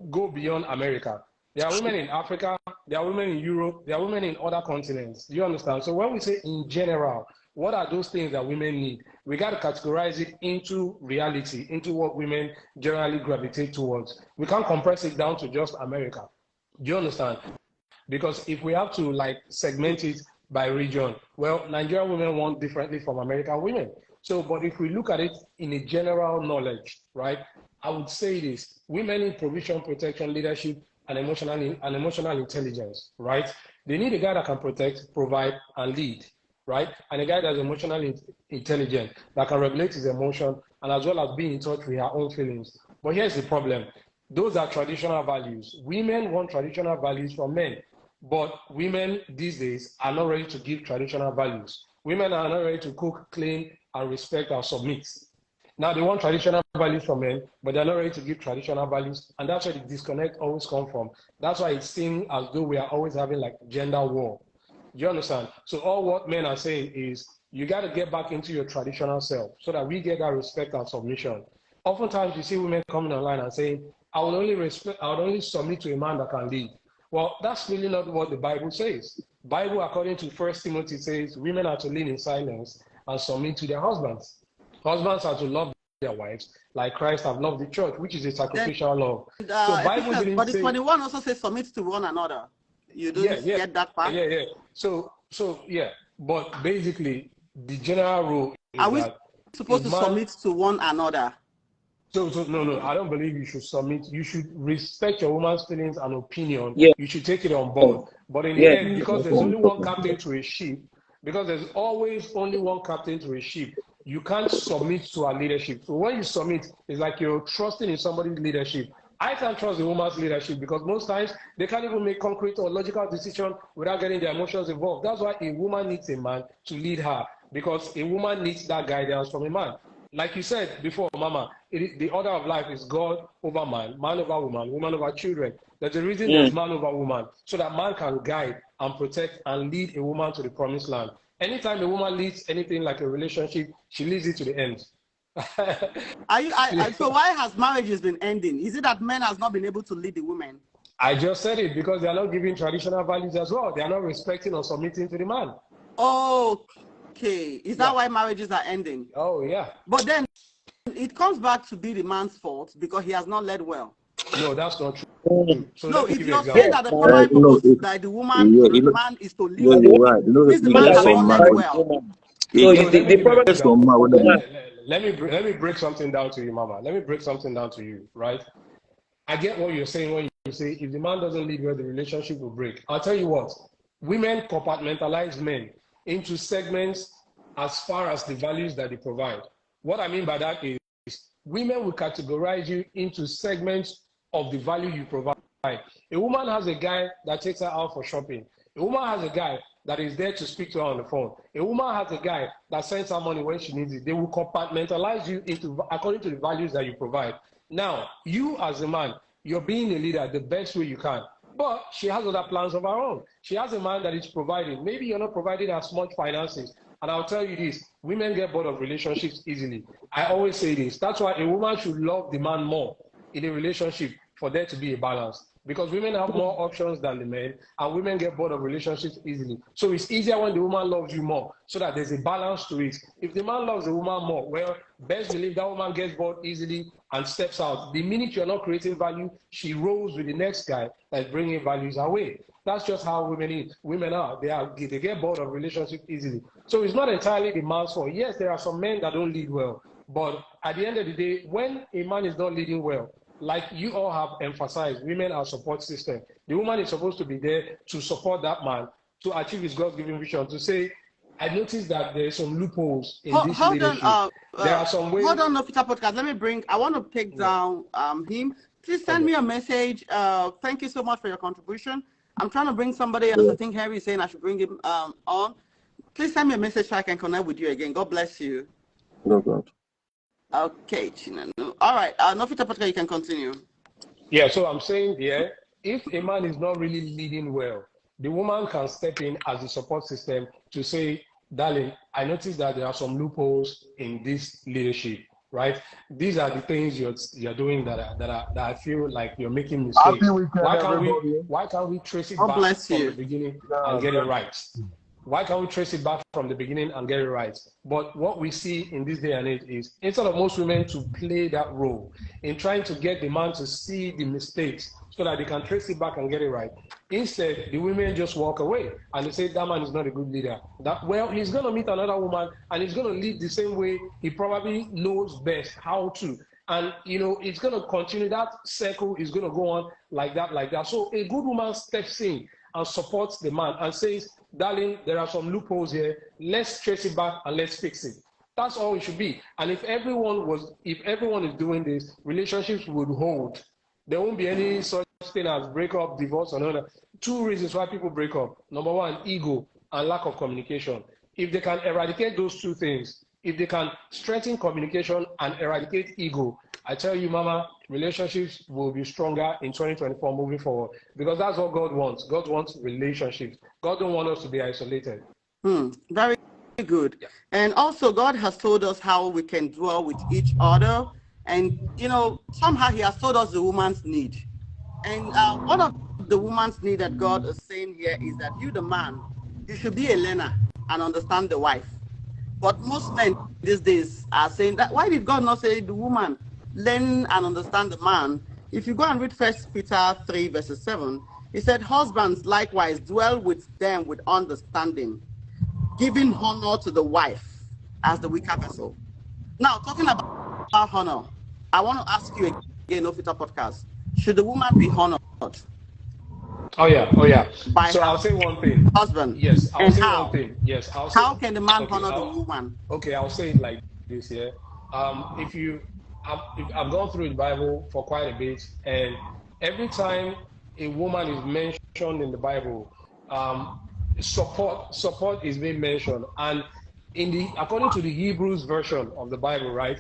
go beyond America. There are women in Africa, there are women in Europe, there are women in other continents. Do you understand? So when we say in general, what are those things that women need? We got to categorize it into reality, into what women generally gravitate towards. We can't compress it down to just America. Do you understand? Because if we have to like segment it by region, well, Nigerian women want differently from American women. So, but if we look at it in a general knowledge, right, I would say this: women need provision, protection, leadership, and emotional intelligence, right? They need a guy that can protect, provide, and lead, right? And a guy that's emotionally intelligent, that can regulate his emotion, and as well as be in touch with her own feelings. But here's the problem. Those are traditional values. Women want traditional values from men, but women these days are not ready to give traditional values. Women are not ready to cook, clean, and respect and submit. Now they want traditional values from men, but they're not ready to give traditional values, and that's where the disconnect always comes from. That's why it seems as though we are always having like gender war. Do you understand? So all what men are saying is you got to get back into your traditional self so that we get that respect and submission. Oftentimes you see women coming online and saying, I will only submit to a man that can lead. Well, that's really not what the Bible says. Bible, according to 1 Timothy, says women are to lead in silence and submit to their husbands. Husbands are to love their wives like Christ have loved the church, which is a sacrificial love. So Bible didn't but the say, 21 also says submit to one another. You don't get that part? Yeah. So yeah. But basically, the general rule is Are we that supposed to submit to one another? So no, I don't believe you should submit. You should respect your woman's feelings and opinion. Yeah. You should take it on board. But in the end, because there's only one captain to a ship, because there's always only one captain to a ship, you can't submit to her leadership. So when you submit, it's like you're trusting in somebody's leadership. I can't trust the woman's leadership because most times they can't even make concrete or logical decisions without getting their emotions involved. That's why a woman needs a man to lead her, because a woman needs that guidance from a man. Like you said before, Mama, the order of life is God over man, man over woman, woman over children. There's a reason there's man over woman, so that man can guide and protect and lead a woman to the promised land. Anytime a woman leads anything like a relationship, she leads it to the end. So why has marriages been ending? Is it that men has not been able to lead the women? I just said it because they are not giving traditional values as well. They are not respecting or submitting to the man. Okay. Is that why marriages are ending? Oh, yeah. But then it comes back to be the man's fault because he has not led well. No, that's not true. So no, if you're saying that the primary purpose that the man is to lead, you're right. the man has not led well. So let me break something down to you, Mama. Let me break something down to you, right? I get what you're saying when you say if the man doesn't lead well, the relationship will break. I'll tell you what, women compartmentalize men into segments as far as the values that they provide. What I mean by that is women will categorize you into segments of the value you provide. A woman has a guy that takes her out for shopping. A woman has a guy that is there to speak to her on the phone. A woman has a guy that sends her money when she needs it. They will compartmentalize you into according to the values that you provide. Now, you as a man, you're being a leader the best way you can. But she has other plans of her own. She has a man that is providing. Maybe you're not providing as much finances. And I'll tell you this, women get bored of relationships easily. I always say this. That's why a woman should love the man more in a relationship for there to be a balance. Because women have more options than the men, and women get bored of relationships easily. So it's easier when the woman loves you more, so that there's a balance to it. If the man loves the woman more, well, best believe that woman gets bored easily and steps out. The minute you're not creating value, she rolls with the next guy that's bringing values away. That's just how women are. They get bored of relationships easily. So it's not entirely the man's fault. Yes, there are some men that don't lead well, but at the end of the day, when a man is not leading well, like you all have emphasized, women are support system. The woman is supposed to be there to support that man to achieve his God-given vision. To say, I noticed that there are some loopholes in this leadership. There are some ways. Hold on, Nofita Podcast. I want to take down him. Please send me a message. Thank you so much for your contribution. I'm trying to bring somebody else. I think Harry is saying I should bring him on. Please send me a message so I can connect with you again. God bless you. No God. Okay, Chinanu. All right, Nofita Patka, you can continue. Yeah, so I'm saying there, if a man is not really leading well, the woman can step in as a support system to say, darling, I noticed that there are some loopholes in this leadership, right? These are the things you're doing that I feel like you're making Happy mistakes. weekend, everybody. Why can't we trace it God back bless from the you. beginning and Yeah, get it bless right? Why can't we trace it back from the beginning and get it right? But what we see in this day and age is instead of most women to play that role in trying to get the man to see the mistakes so that they can trace it back and get it right, instead the women just walk away and they say that man is not a good leader. That well, he's gonna meet another woman and he's gonna lead the same way he probably knows best how to. And it's gonna continue, that circle is gonna go on like that, like that. So a good woman steps in and supports the man and says, darling, there are some loopholes here. Let's trace it back and let's fix it. That's all it should be. And if everyone is doing this, relationships would hold. There won't be any such thing as breakup, divorce, or another. Two reasons why people break up. Number one, ego and lack of communication. If they can eradicate those two things, if they can strengthen communication and eradicate ego, I tell you, Mama, relationships will be stronger in 2024 moving forward, because that's what God wants. God wants relationships. God don't want us to be isolated. Very good. Yeah. And also, God has told us how we can dwell with each other. And, somehow he has told us the woman's need. And one of the woman's need that God is saying here is that you, the man, you should be a learner and understand the wife. But most men these days are saying that, why did God not say the woman learn and understand the man? If you go and read 1 Peter 3 verses 7, he said, husbands likewise dwell with them with understanding, giving honor to the wife as the weaker vessel. Now, talking about honor, I want to ask you again, Ofita Podcast, should the woman be honored? Oh yeah. By So her I'll say one thing. husband. Yes, I'll And say how? one thing. Yes, I'll say. How can the man Okay, honor the woman? Okay, I'll say it like this here. I've gone through the Bible for quite a bit, and every time a woman is mentioned in the Bible, support is being mentioned, and according to the Hebrews version of the Bible, right?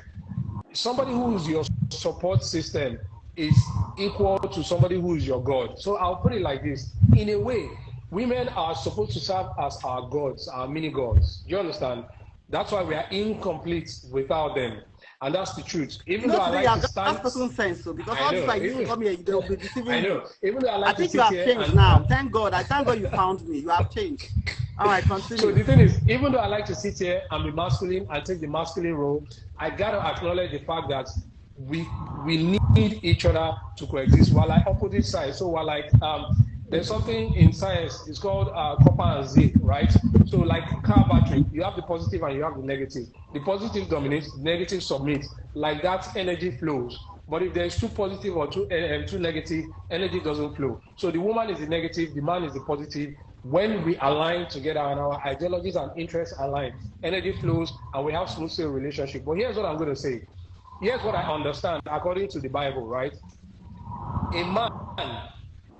Somebody who is your support system is equal to somebody who is your God. So I'll put it like this. In a way, women are supposed to serve as our gods, our mini gods. Do you understand? That's why we are incomplete without them. And that's the truth. Even though I like to stand... That's personal sense, so because I all know, this like you come here, they'll be deceiving I know. you. Even though I I like to think you sit have here changed and now. Thank God you found me. You have changed. All right, So continue. the thing is, even though I like to sit here and be masculine and take the masculine role, I gotta acknowledge the fact that we need each other to coexist. We're like opposite sides. So we're like there's something in science, it's called copper and zinc, right? So like car battery, you have the positive and you have the negative. The positive dominates, the negative submits. Like that, energy flows. But if there's too positive or too negative, energy doesn't flow. So the woman is the negative, the man is the positive. When we align together and our ideologies and interests align, energy flows and we have smooth sail relationship. But here's what I'm going to say. Here's what I understand according to the Bible, right? A man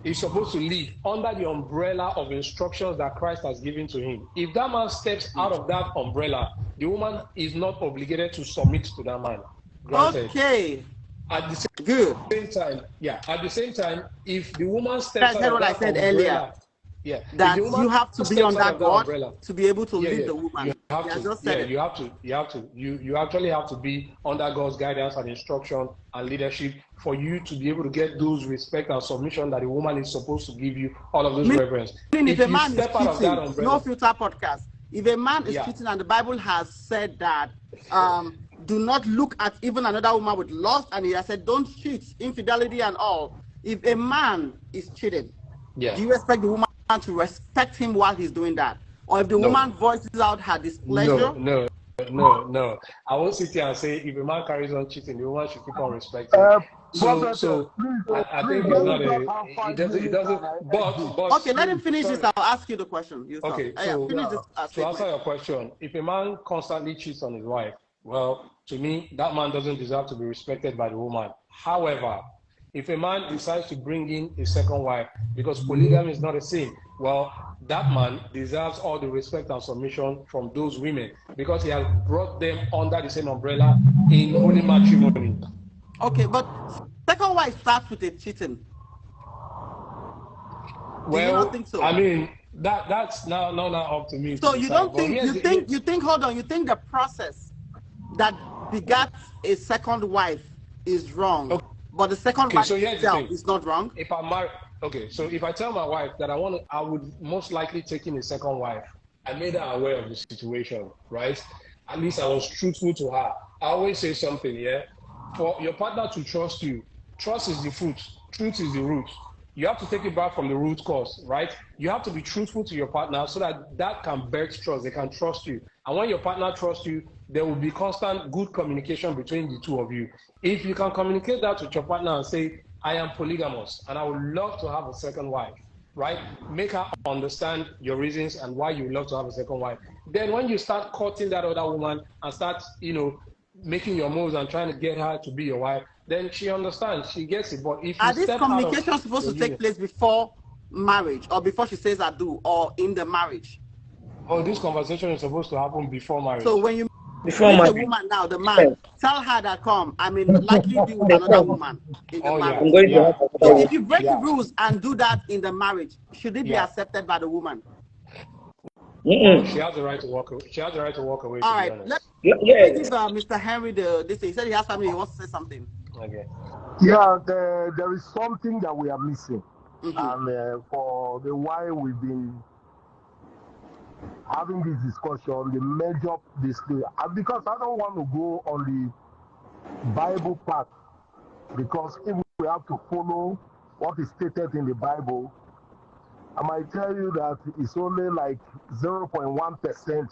is supposed to live under the umbrella of instructions that Christ has given to him. If that man steps out of that umbrella, the woman is not obligated to submit to that man. Granted. Okay. At the same time, at the same time, if the woman steps out of that umbrella, earlier. Yeah, That you have to be under God to be able to lead the woman. You have to. You actually have to be under God's guidance and instruction and leadership for you to be able to get those respect and submission that a woman is supposed to give you, all of those reverence. If a man is cheating, no filter podcast. If a man is cheating and the Bible has said that do not look at even another woman with lust, and he has said don't cheat, infidelity and all. If a man is cheating, do you expect the woman to respect him while he's doing that? Or if the woman voices out her displeasure? No. I won't sit here and say if a man carries on cheating, the woman should keep on respecting. I think it's not it doesn't. But okay, let him finish this. I'll ask you the question. Okay, so to answer your question, if a man constantly cheats on his wife, well, to me, that man doesn't deserve to be respected by the woman. However, If a man decides to bring in a second wife because polygamy is not a sin, well, that man deserves all the respect and submission from those women because he has brought them under the same umbrella in holy matrimony. Okay, but second wife starts with a cheating. Do you not Well, think so? I mean that's now up to me to So you decide. don't But think here's you think hold on, you think the process that begat a second wife is wrong, but the second okay. wife So here's the itself thing: is not wrong? if I'm married, okay. So if I tell my wife that I would most likely take in a second wife. I made her aware of the situation, right? At least I was truthful to her. I always say something, yeah. For your partner to trust you, trust is the fruit, truth is the root. You have to take it back from the root cause, right? You have to be truthful to your partner so that that can birth trust. They can trust you. And when your partner trusts you, there will be constant good communication between the two of you. If you can communicate that with your partner and say, I am polygamous and I would love to have a second wife, right? Make her understand your reasons and why you love to have a second wife. Then when you start courting that other woman and start, making your moves and trying to get her to be your wife, then she understands, she gets it. But if you Are these step out of communications supposed your to take union, place before marriage or before she says I do or in the marriage? this conversation is supposed to happen before marriage. So when you Before meet the marriage. woman now, the man, Yes. tell her that come, I mean likely be with another woman in the Oh yeah, I'm marriage. going to yeah, have another So yeah, one. if you break the yeah, rules and do that in the marriage, should it be yeah. accepted by the woman? Well, she Mm-mm. has the right to walk away. She has the right to walk away, to All be right, let honest. me Yes. give Mr. Henry this. He said he has something. He wants to say something. Okay. Yeah, there is something that we are missing, Mm-hmm. and for the while we've been having this discussion, the major because I don't want to go on the Bible path, because if we have to follow what is stated in the Bible, I might tell you that it's only like 0.1%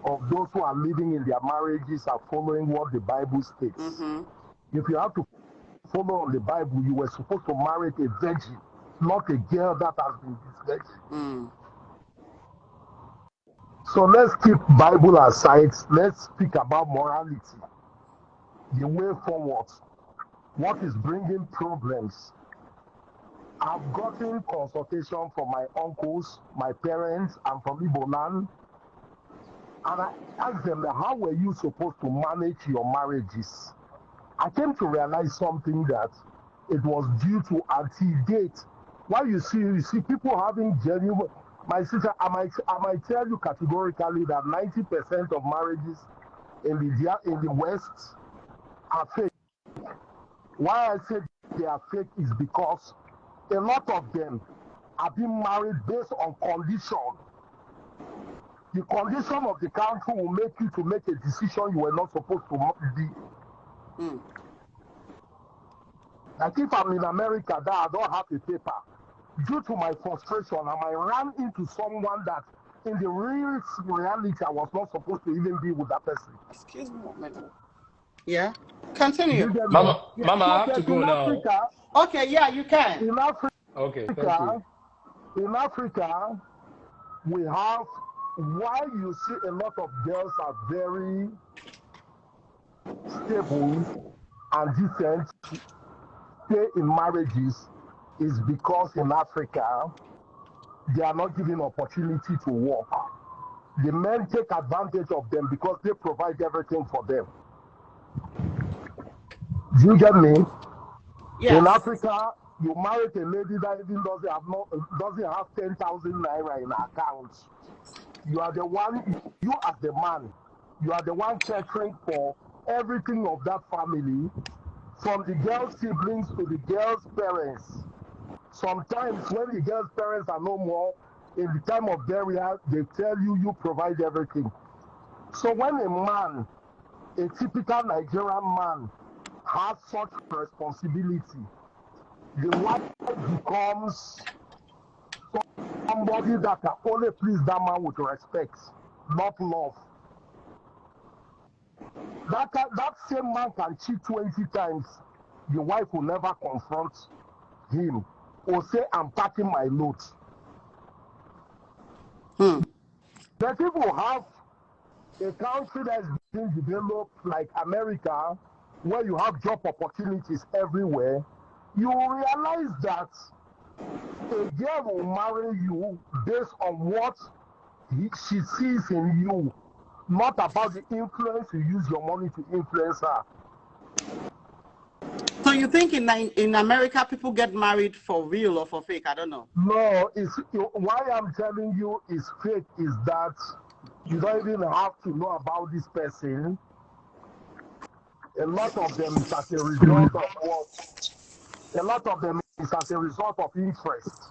of those who are living in their marriages are following what the Bible states. Mm-hmm. If you have to follow on the Bible, you were supposed to marry a virgin, not a girl that has been disvirgin. Mm. So let's keep Bible aside. Let's speak about morality, the way forward, what is bringing problems. I've gotten consultation from my uncles, my parents, and from Igbo land, and I asked them, how were you supposed to manage your marriages? I came to realize something, that it was due to anti-date. Why you see people having genuine. My sister, I might tell you categorically that 90% of marriages in the West are fake. Why I say they are fake is because a lot of them are being married based on condition. The condition of the country will make you to make a decision you were not supposed to be. Mm. Like if I'm in America that I don't have a paper, due to my frustration, I might run into someone that in the real reality I was not supposed to even be with that person. Excuse me one minute. Yeah. Continue. You get me? Mama, Yeah. Mama, So I have to that go now. Okay, yeah, you can. in Okay, thank you. Africa, we have, why you see a lot of girls are very stable and decent, stay in marriages, is because in Africa they are not given opportunity to work. The men take advantage of them because they provide everything for them. Do you get me? In Yes. Africa, you marry a lady that even doesn't have 10,000 naira in her account. You are the one. You as the man, you are the one catering for everything of that family, from the girl's siblings to the girl's parents. Sometimes when the girl's parents are no more, in the time of burial, they tell you provide everything. So when a man, a typical Nigerian man, has such responsibility, the wife becomes somebody that can only please that man with respect, not love. That same man can cheat 20 times. The wife will never confront him or say, I'm packing my load. But if you have a country that's being developed like America, where you have job opportunities everywhere, you will realize that a girl will marry you based on what she sees in you, not about the influence you use your money to influence her. So you think in America people get married for real or for fake? I don't know. No, why I'm telling you is fake is that you don't even have to know about this person. A lot of them is as a result of what? A lot of them is as a result of interest.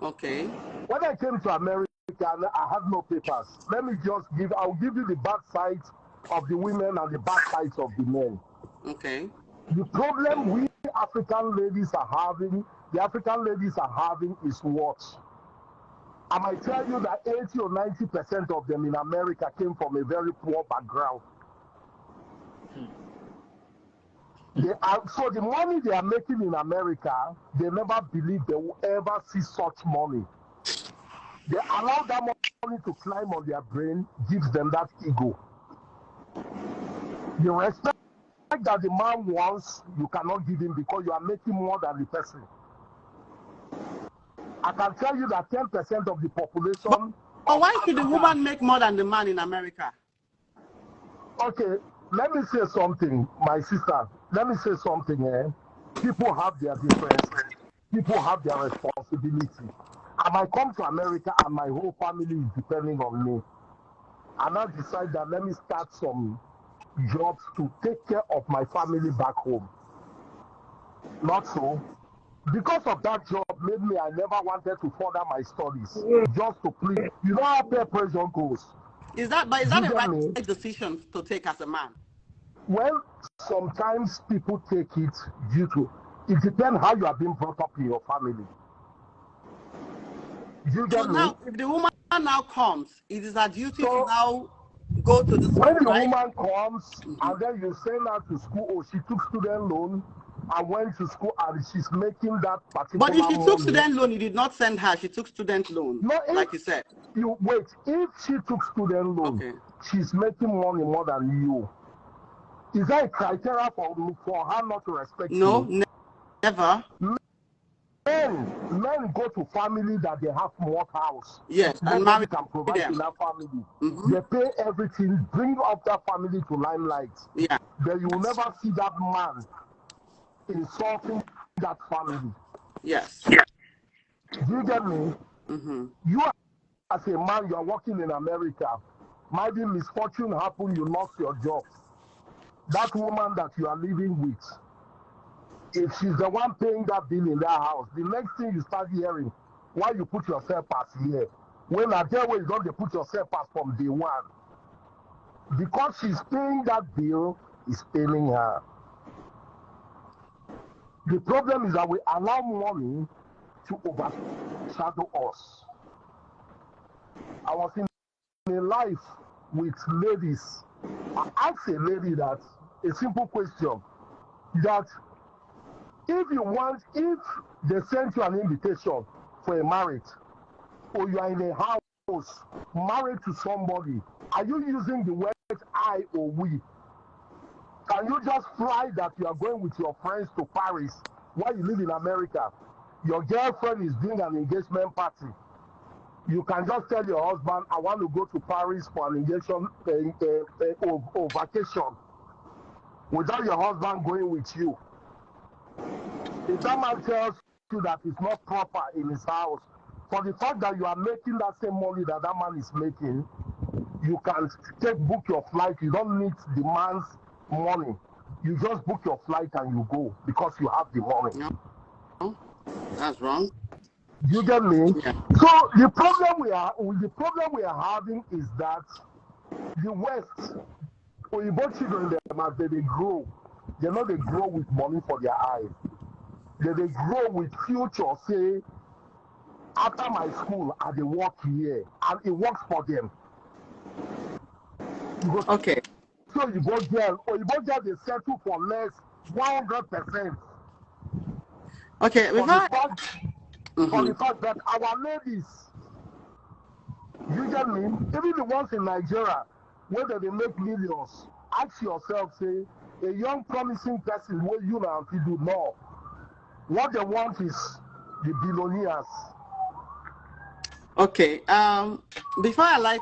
Okay. When I came to America, I had no papers. I'll give you the bad sides of the women and the bad sides of the men. Okay. The problem we African ladies are having is what? I might tell you that 80 or 90% of them in America came from a very poor background. So the money they are making in America, they never believe they will ever see such money. They allow that money to climb on their brain, gives them that ego. The respect that the man wants, you cannot give him because you are making more than the person. I can tell you that 10% of the population. But why should the woman make more than the man in America? Okay, let me say something, my sister. Let me say something. People have their differences. People have their responsibility. I might come to America and my whole family is depending on me. And I decide that let me start some jobs to take care of my family back home. Not so. Because of that job made me, I never wanted to further my studies. Just to please. You know how peer pressure goes. Is that a right decision to take as a man? Well, sometimes people take it due to, it depends how you are being brought up in your family. You get so me? Now, if the woman now comes, it is her duty to now go to the school, when the right? woman comes and then you send her to school, or she took student loan and went to school and she's making that particular But if she money. took student loan, you did not send her. She took student loan, No, like you said. If she took student loan, okay, she's making money more than you. Is that a criteria for her not to respect you? No, never. Men go to family that they have more house. Yes, and nobody can provide them. in that family. Mm-hmm. They pay everything, bring up that family to limelight. Yeah. Then you will never see that man insulting that family. Yes. Do you get me? Mm-hmm. You as a man, you are working in America. Maybe misfortune happened, you lost your job. That woman that you are living with, if she's the one paying that bill in that house, the next thing you start hearing, why you put yourself as here? When I tell you don't put yourself as from day one. Because she's paying that bill, is paying her. The problem is that we allow money to overshadow us. I was in a life with ladies. I asked a lady that a simple question that if they send you an invitation for a marriage, or you are in a house married to somebody, are you using the word I or we? Can you just fly that you are going with your friends to Paris while you live in America? Your girlfriend is doing an engagement party. You can just tell your husband, I want to go to Paris for an engagement or vacation, without your husband going with you. If that man tells you that it's not proper in his house, for the fact that you are making that same money that man is making, you can book your flight. You don't need the man's money. You just book your flight and you go because you have the money. No, that's wrong. You get me? Yeah. So the problem we are having is that the West, Oyibo children, as they grow, they know they grow with money for their eyes. They grow with future. Say, after my school, I they work here, and it works for them. Okay. So you go girl, they settle for less, 100%. Okay. For the fact that our ladies, you get me? Even the ones in Nigeria, whether they make millions, ask yourself, say, a young promising person what you now do no. What they want is the billionaires. Okay. Before I let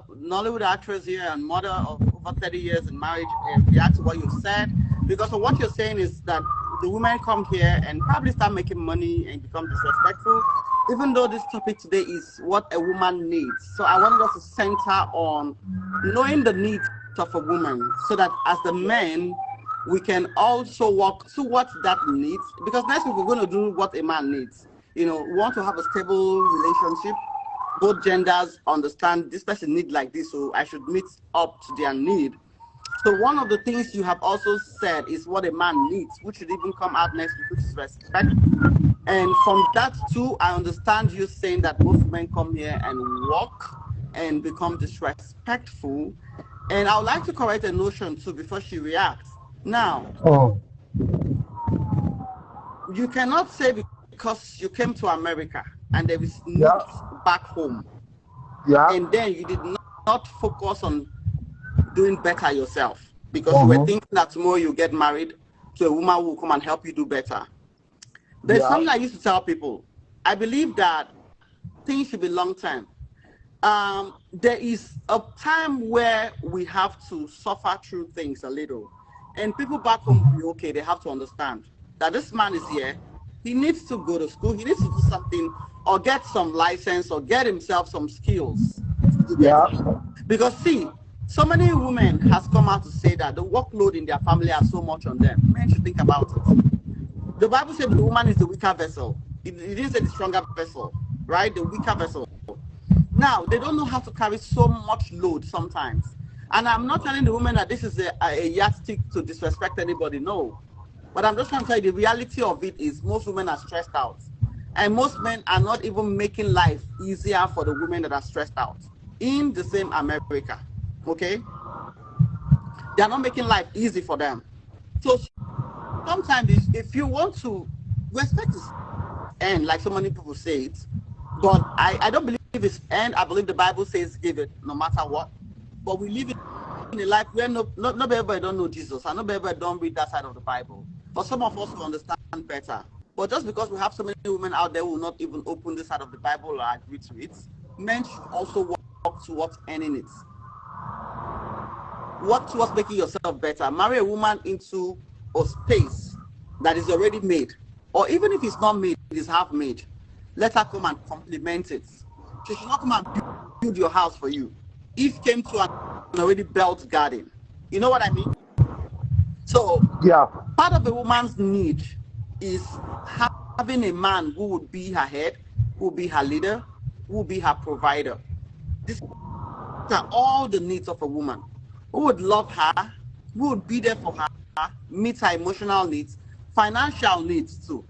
Nollywood actress here and mother of over 30 years in marriage react to what you've said, because of what you're saying is that the women come here and probably start making money and become disrespectful, even though this topic today is what a woman needs. So I wanted us to center on knowing the needs of a woman so that as the men, we can also work towards that needs. Because next week we're going to do what a man needs. We want to have a stable relationship. Both genders understand this person need like this, so I should meet up to their need. So one of the things you have also said is what a man needs, which should even come out next week, which is respect. And from that too, I understand you saying that most men come here and work and become disrespectful. And I would like to correct a notion too before she reacts. Now, you cannot say because you came to America and there is needs back home, and then you did not focus on doing better yourself because you were thinking that tomorrow you get married to a woman who will come and help you do better. There's something I used to tell people. I believe that things should be long term. There is a time where we have to suffer through things a little, and people back home will be okay. They have to understand that this man is here. He needs to go to school. He needs to do something or get some license or get himself some skills to do better. Because see, so many women has come out to say that the workload in their family has so much on them. Men should think about it. The Bible said the woman is the weaker vessel. It didn't say the stronger vessel, right? The weaker vessel. Now, they don't know how to carry so much load sometimes. And I'm not telling the women that this is a yardstick to disrespect anybody, no. But I'm just trying to tell you the reality of it is most women are stressed out. And most men are not even making life easier for the women that are stressed out in the same America, okay? They are not making life easy for them. So sometimes if you want to, respect is end, like so many people say it, but I don't believe it's end. I believe the Bible says give it no matter what. But we live in a life where not everybody don't know Jesus, and not everybody don't read that side of the Bible. For some of us to understand better. But just because we have so many women out there who will not even open this side of the Bible or agree to it, men should also work towards earning it. Work towards making yourself better. Marry a woman into a space that is already made. Or even if it's not made, it is half made. Let her come and complement it. She should not come and build your house for you. If came to an already built garden. You know what I mean? So part of a woman's need is having a man who would be her head, who would be her leader, who would be her provider. These are all the needs of a woman. Who would love her, who would be there for her, meet her emotional needs, financial needs too.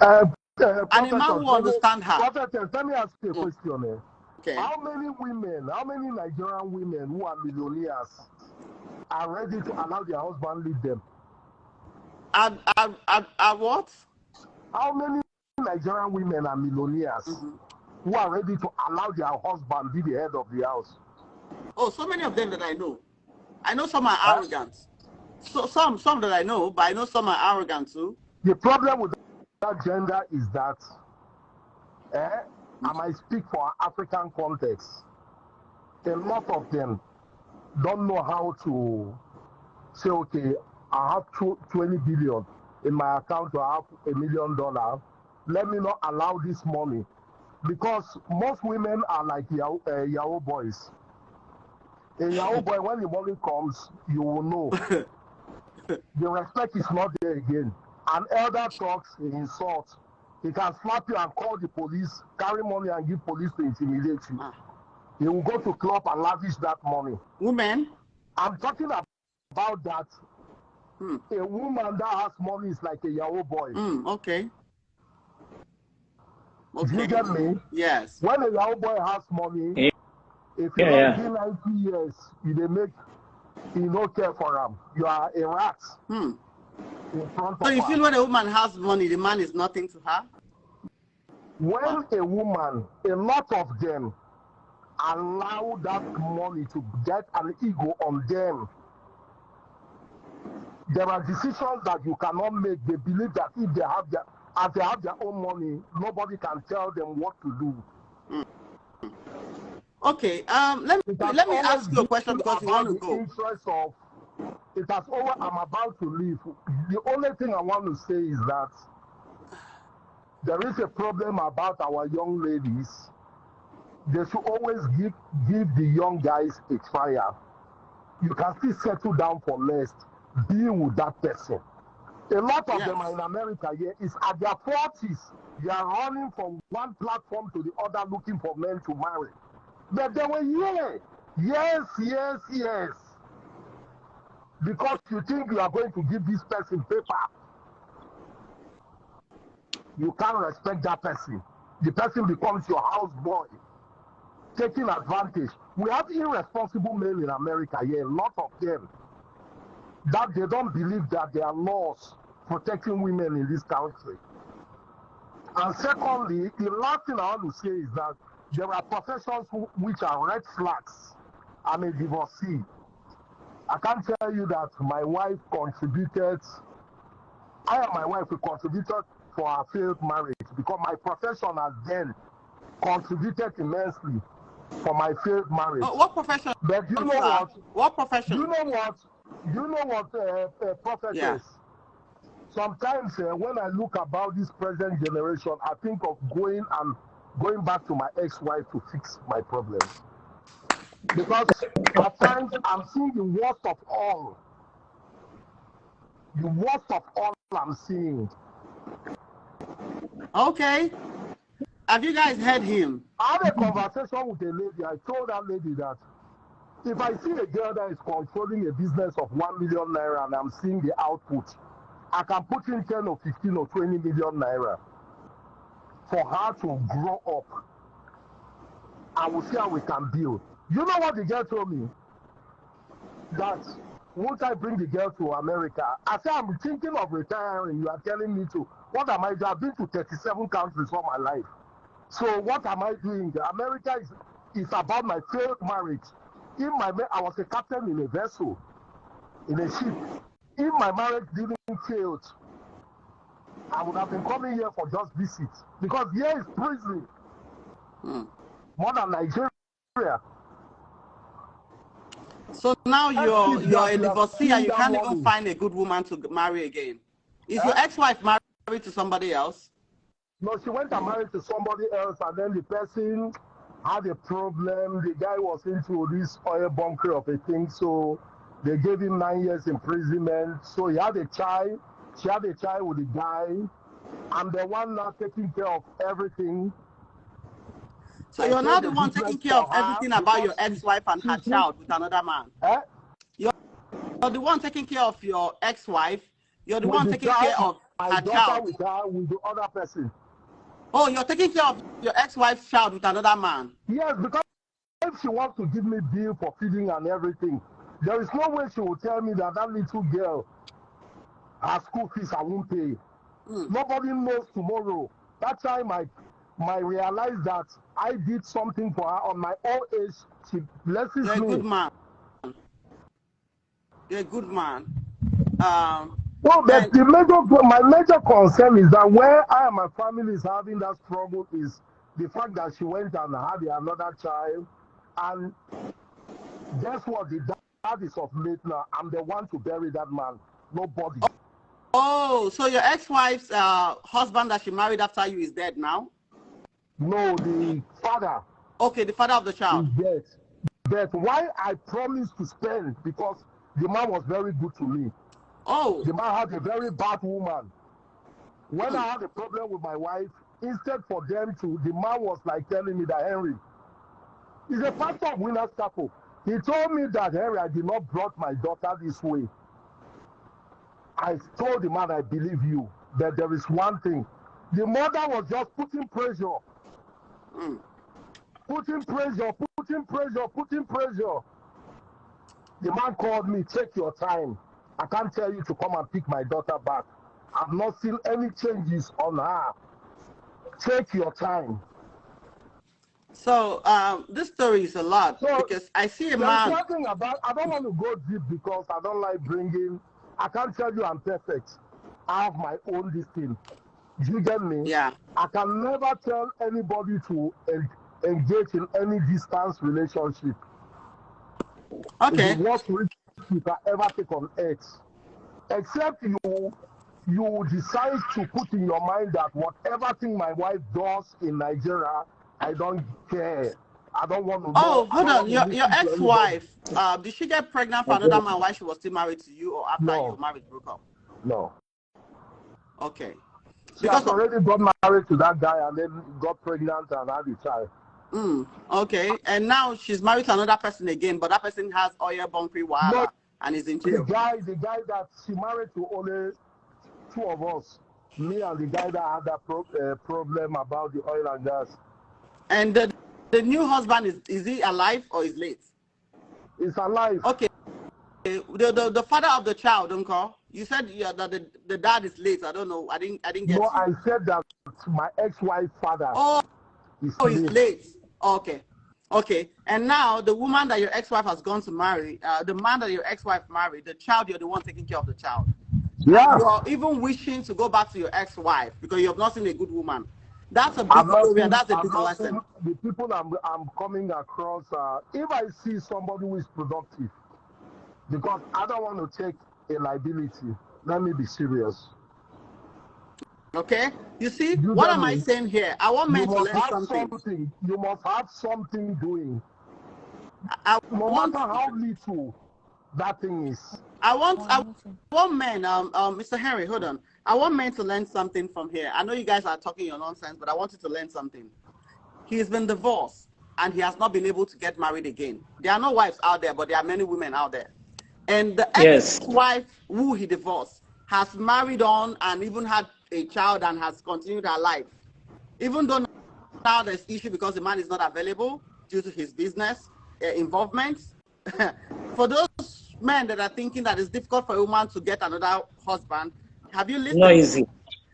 And a man who understands her. Prophetess, let me ask you a question. Okay. How many Nigerian women who are millionaires are ready to allow their husband lead them? Are what? How many Nigerian women are millionaires who are ready to allow their husband be the head of the house? Oh, so many of them that I know. I know some are arrogant. So some that I know, but I know some are arrogant too. The problem with that gender is that, I might speak for African context, a lot of them don't know how to say, okay, I have 20 billion in my account to have $1 million. Let me not allow this money. Because most women are like Yahoo boys. A Yahoo boy, when the money comes, you will know. The respect is not there again. An elder talks, he insults. He can slap you and call the police, carry money and give police to intimidate you. He will go to club and lavish that money. Women? I'm talking about that. A woman that has money is like a Yahoo boy. Okay. Do you get me? Yes. When a Yahoo boy has money, if you don't do 90 years, you don't care for him. You are a rat. So you feel when a woman has money, the man is nothing to her? When a woman, a lot of them allow that money to get an ego on them. There are decisions that you cannot make. They believe that if they have their, as they have their own money, nobody can tell them what to do. Okay. Let me ask you a question because you want to go. Interest of it has over. I'm about to leave. The only thing I want to say is that there is a problem about our young ladies. They should always give the young guys a trial. You can still settle down for less. Deal with that person. A lot of them are in America here. It's at their 40s. They are running from one platform to the other looking for men to marry. But they were here. Yes. Because you think you are going to give this person paper. You can't respect that person. The person becomes your houseboy, taking advantage. We have irresponsible men in America here, a lot of them, that they don't believe that there are laws protecting women in this country. And secondly, the last thing I want to say is that there are professions which are red flags. I'm a divorcee. I can't tell you that my wife contributed, I and my wife, we contributed for our failed marriage because my profession has then contributed immensely for my failed marriage. What profession? But you know what? What profession? You know what prophet is? Sometimes when I look about this present generation, I think of going back to my ex-wife to fix my problems. Because at times I'm seeing the worst of all. The worst of all I'm seeing. Okay. Have you guys heard him? I had a conversation with a lady. I told that lady that if I see a girl that is controlling a business of 1 million naira and I'm seeing the output, I can put in 10 or 15 or 20 million naira for her to grow up. I will see how we can build. You know what the girl told me? That won't I bring the girl to America? I said, I'm thinking of retiring. You are telling me to. What am I doing? I've been to 37 countries all my life. So what am I doing? America is about my failed marriage. I was a captain in a vessel, in a ship. If my marriage didn't fail, I would have been coming here for just visit. Because here is prison. More than Nigeria. So now you're a divorcee and you can't even find a good woman to marry again. Is your ex-wife married to somebody else? No, she went and married to somebody else, and then the person had a problem. The guy was into this oil bunker of a thing, so they gave him 9 years imprisonment. So he had a child. She had a child with the guy. I'm the one now taking care of everything. So you're not the one taking care of everything about your ex-wife and her child with another man. You're the one taking care of your ex-wife. You're the one taking care of her child. With the other person. Oh, you're taking care of your ex-wife's child with another man. Yes, because if she wants to give me bill for feeding and everything, there is no way she will tell me that little girl, her school fees I won't pay. Nobody knows tomorrow. That time I realize that I did something for her on my old age. She blesses me. You're a good man. You're a good man. Well, but my major concern is that where I and my family is having that struggle is the fact that she went and had another child, and guess what? The dad is of late now. I'm the one to bury that man. Nobody. Oh, so your ex-wife's husband that she married after you is dead now? No, the father. Okay, the father of the child. Is dead. But why I promised to spend, because the man was very good to me. Oh. The man had a very bad woman. When I had a problem with my wife, instead for them to, the man was like telling me that Henry, he's a pastor of Winners Chapel. He told me that Henry, I did not brought my daughter this way. I told the man, I believe you, that there is one thing. The mother was just putting pressure. Putting pressure. The man called me, take your time. I can't tell you to come and pick my daughter back. I've not seen any changes on her. Take your time. So this story is a lot because I see a man. Nothing about. I don't want to go deep because I don't like bringing I can't tell you I'm perfect. I have my own this thing. Do you get me? Yeah. I can never tell anybody to engage in any distance relationship. It's the Okay. worst risk you can ever take on earth. Except you decide to put in your mind that whatever thing my wife does in Nigeria, I don't care. I don't want to know. Oh, I hold don't on. want to Your listen to anybody. ex-wife, did she get pregnant for Okay. another man while she was still married to you, or after your No, marriage broke up? no. Okay. She Because has already got married to that guy and then got pregnant and had a child. okay, and now she's married to another person again, but that person has oil bumpy No, wahala and is in the jail. guy that she married to, only two of us, me and the guy that had that problem about the oil and gas. And the new husband, is he alive or is late? It's alive. Okay. The father of the child, Uncle. You said that the dad is late. I don't know. I didn't get No, you. I said that my ex-wife father Oh, is he's late. late. Okay. Okay. And now the woman that your ex-wife has gone to marry, the man that your ex-wife married, the child, you're the one taking care of the child. Yeah. And you're even wishing to go back to your ex-wife because you have not seen a good woman. That's a I've big not story, and seen, that's a I've big not seen lesson. the people I'm coming across. If I see somebody who is productive, because I don't want to take a liability, let me be serious. Okay? You see, You what get am I me? saying here? I want You men to must learn have something. something. You must have something doing. I No want matter how little that thing is. I want men, Mr. Henry, hold on. I want men to learn something from here. I know you guys are talking your nonsense, but I want you to learn something. He's been divorced and he has not been able to get married again. There are no wives out there, but there are many women out there. And the Yes. ex-wife who he divorced has married on and even had a child and has continued her life. Even though now there's issue because the man is not available due to his business involvement. For those men that are thinking that it's difficult for a woman to get another husband, have you listened? Not easy.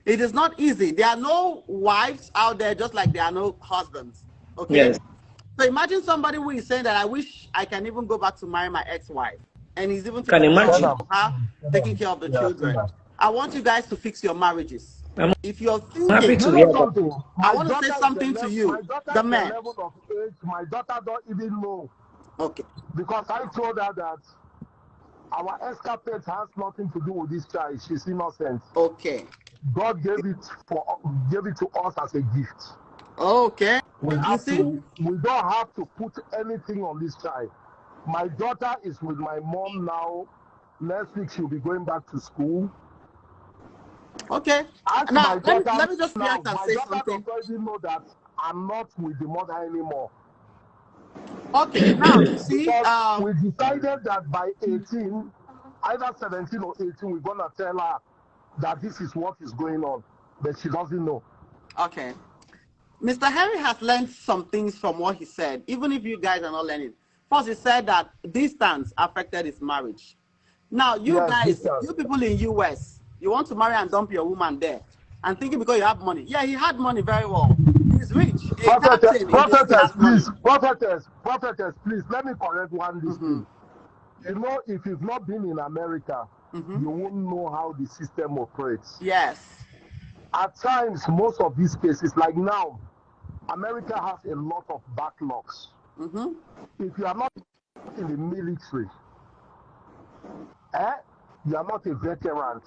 It is not easy. There are no wives out there just like there are no husbands. Okay? Yes. So imagine somebody who is saying that I wish I can even go back to marry my ex-wife. And he's even Can taking care imagine. of her, taking care of the children. I want you guys to fix your marriages. I'm If you're happy thinking, to You hear know that. something? I want to say something to My you, daughter the is a men. level of age. My daughter don't even know. Okay. Because I told her that our escapade has nothing to do with this child. She's innocent. Okay. God gave it to us as a gift. Okay. We You see? don't have to put anything on this child. My daughter is with my mom now. Next week she'll be going back to school. Okay. Ask Now my daughter let me just now. react and My say daughter something. does not even know that I'm not with the mother anymore. Okay. Now you see, Because we decided that by 18, either 17 or 18, we're gonna tell her that this is what is going on, but she doesn't know. okay. Mr. Harry has learned some things from what he said, even if you guys are not learning. First, he said that distance affected his marriage. Now, you Yes, guys, distance. you people in US, you want to marry and dump your woman there, and thinking because you have money. Yeah, he had money very well. He's rich. A captain in the sea has money. Prophetess, please, let me correct one this thing. You know, if you've not been in America, you won't know how the system operates. Yes. At times, most of these cases, like now, America has a lot of backlogs. If you are not in the military, you are not a veteran.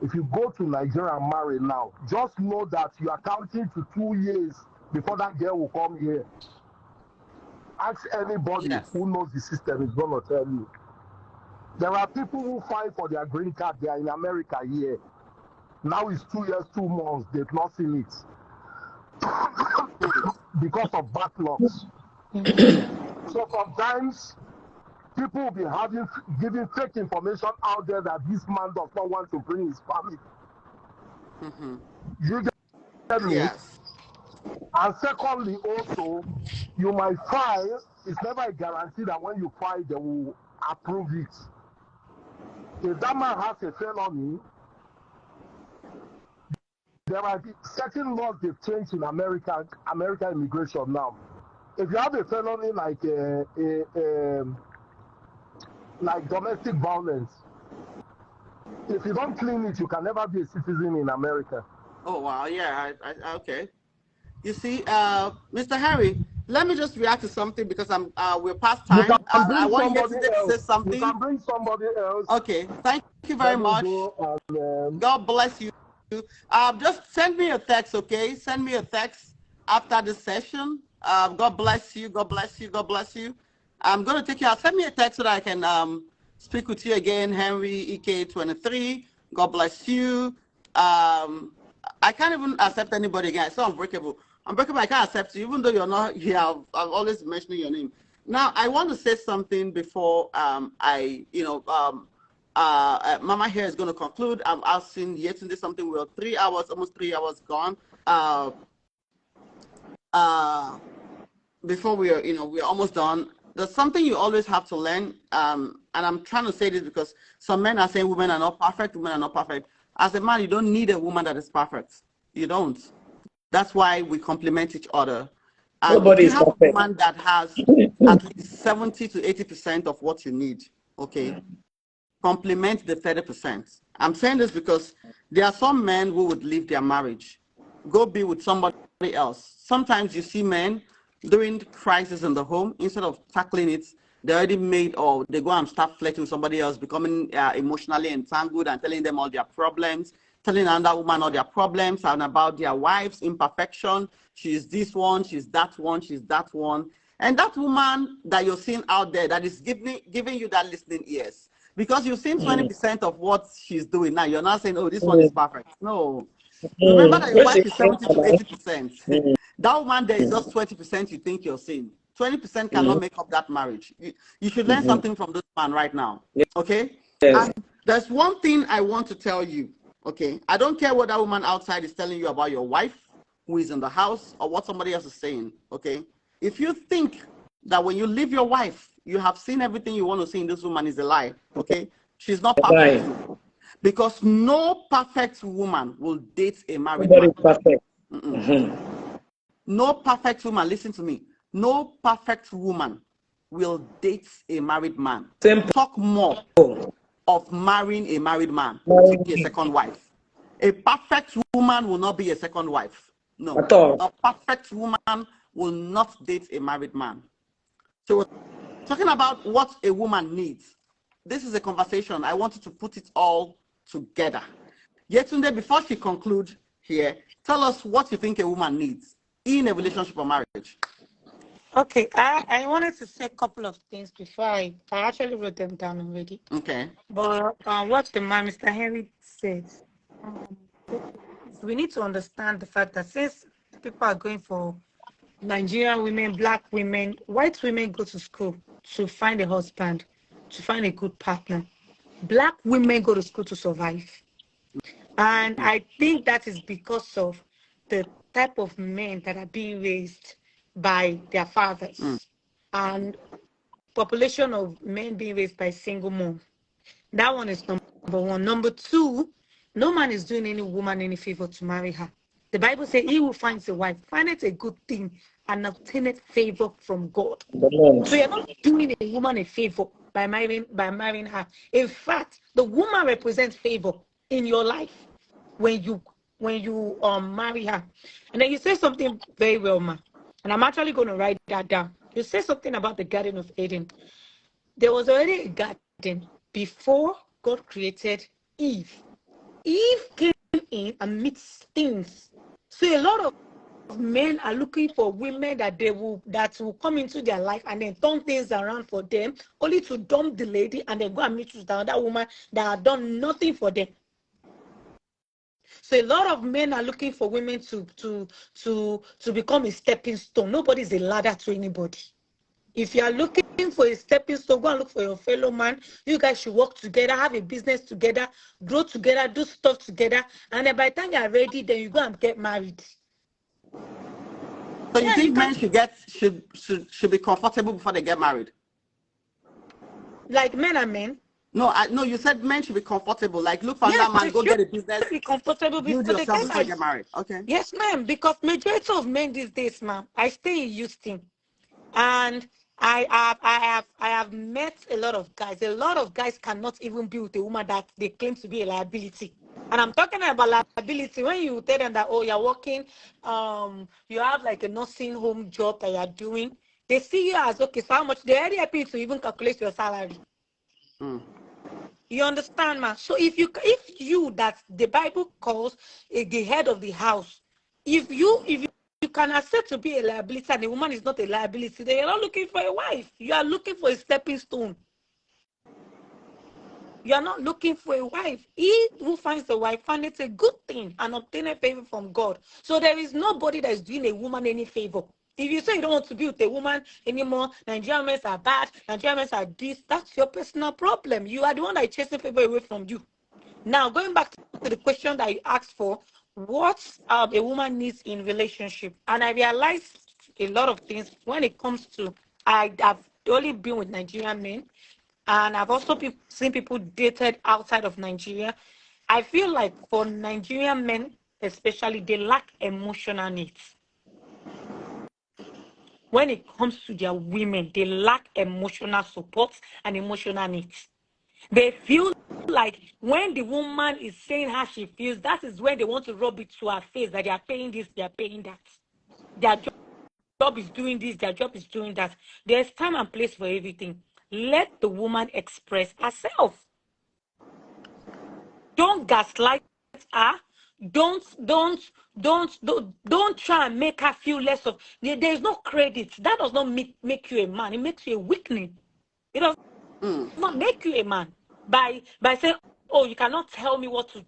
If you go to Nigeria and marry now, just know that you are counting to 2 years before that girl will come here. Ask anybody who knows the system, is going to tell you. There are people who fight for their green card. They are in America here. Now it's 2 years, 2 months. They've not seen it. Because of backlogs. So sometimes people will be giving fake information out there that this man does not want to bring his family. You get me? Yes. And secondly, also, you might file. It's never a guarantee that when you file, they will approve it. If that man has a felony, there are certain laws they've changed in American immigration now. If you have a felony like domestic violence, If you don't clean it, you can never be a citizen in America. Oh wow, yeah, okay. You see, Mr. Harry, let me just react to something because we're past You time. can I bring want somebody yesterday to say else. You something. can bring somebody else. Okay, thank you very Let me much. go and God bless you. Just send me a text, okay? Send me a text after the session. God bless you. God bless you. God bless you. I'm going to take you out. Send me a text so that I can speak with you again, Henry EK23. God bless you. I can't even accept anybody again. It's so unbreakable. Unbreakable, I can't accept you, even though you're not here. I've always mentioning your name. Now, I want to say something before Mama here is going to conclude. I'm asking yesterday something. We're 3 hours, almost 3 hours gone. Uh, Before we're almost done. There's something you always have to learn. And I'm trying to say this because some men are saying women are not perfect. Women are not perfect. As a man, you don't need a woman that is perfect. You don't. That's why we complement each other. And if Nobody you is have a perfect. woman that has at least 70 to 80% of what you need, okay, complement the 30%. I'm saying this because there are some men who would leave their marriage, go be with somebody else. Sometimes you see men during crisis in the home, instead of tackling it, they already made, or they go and start flirting with somebody else, becoming emotionally entangled and telling them all their problems, telling another woman all their problems and about their wife's imperfection. She's this one, she's that one, she's that one. And that woman that you're seeing out there that is giving you that listening ears, because you've seen 20% of what she's doing now. You're not saying, oh, this one is perfect. No. Remember that your Where's wife the is 70 to now? 80%. That woman there is just 20% you think you're seeing. 20% cannot make up that marriage. You should learn something from this man right now. Okay? Yes. And there's one thing I want to tell you. Okay? I don't care what that woman outside is telling you about your wife who is in the house or what somebody else is saying. Okay? If you think that when you leave your wife, you have seen everything you want to see in this woman is a lie. Okay? She's not perfect. Bye. Because no perfect woman will date a married Nobody man. is perfect. No perfect woman, listen to me. No perfect woman will date a married man. Simple. Talk more of marrying a married man to be a Marrying second wife. A perfect woman will not be a second wife. No. at all. A perfect woman will not date a married man. So we're talking about what a woman needs. This is a conversation. I wanted to put it all together. Yetunde, before she concludes here, tell us what you think a woman needs in a relationship or marriage. Okay, I wanted to say a couple of things before I actually wrote them down already. Okay. But what the man, Mr. Henry, said, um, we need to understand the fact that since people are going for Nigerian women, black women, white women go to school to find a husband, to find a good partner. Black women go to school to survive. And I think that is because of the type of men that are being raised by their fathers and population of men being raised by single mom. That one is number one. Number two, no man is doing any woman any favor to marry her. The Bible says he who finds a wife, findeth a good thing and obtaineth favor from God. So you're not doing a woman a favor by marrying her. In fact, the woman represents favor in your life when you marry her. And then you say something very well, ma. And I'm actually going to write that down. You say something about the Garden of Eden. There was already a garden before God created Eve. Eve came in amidst things. So a lot of men are looking for women that will come into their life and then turn things around for them, only to dump the lady and then go and meet with another woman that had done nothing for them. So a lot of men are looking for women to become a stepping stone. Nobody's a ladder to anybody. If you are looking for a stepping stone, go and look for your fellow man. You guys should work together, have a business together, grow together, do stuff together. And then by the time you are ready, then you go and get married. So you think men should be comfortable before they get married? Like men are men. No, you said men should be comfortable. Like, look for that man, go get a business, Be comfortable build before they yourself get before you married. get married. Okay. Yes, ma'am. Because majority of men these days, ma'am, I stay in Houston. And I have met a lot of guys. A lot of guys cannot even be with a woman that they claim to be a liability. And I'm talking about liability when you tell them that, oh, you're working, you have like a nursing home job that you're doing. They see you as, okay, so how much? They're already happy to even calculate your salary. You understand, man? So if you that the Bible calls the head of the house, if you can accept to be a liability and the woman is not a liability, then you're not looking for a wife. You are looking for a stepping stone. You are not looking for a wife. He who finds a wife finds a good thing and obtain a favor from God. So there is nobody that is doing a woman any favor. If you say you don't want to be with a woman anymore, Nigerian men are bad, Nigerian men are this, that's your personal problem. You are the one that is chasing favor away from you. Now, going back to the question that you asked for, what a woman needs in relationship, and I realized a lot of things when it comes to, I've only been with Nigerian men, and I've also seen people dated outside of Nigeria. I feel like for Nigerian men, especially, they lack emotional needs. When it comes to their women, they lack emotional support and emotional needs. They feel like when the woman is saying how she feels, that is when they want to rub it to her face that they are paying this, they are paying that. Their job is doing this, their job is doing that. There's time and place for everything. Let the woman express herself. Don't gaslight her. Don't try and make her feel less of. There's no credit. That does not make you a man. It makes you a weakling. It does not make you a man by saying, oh, you cannot tell me what to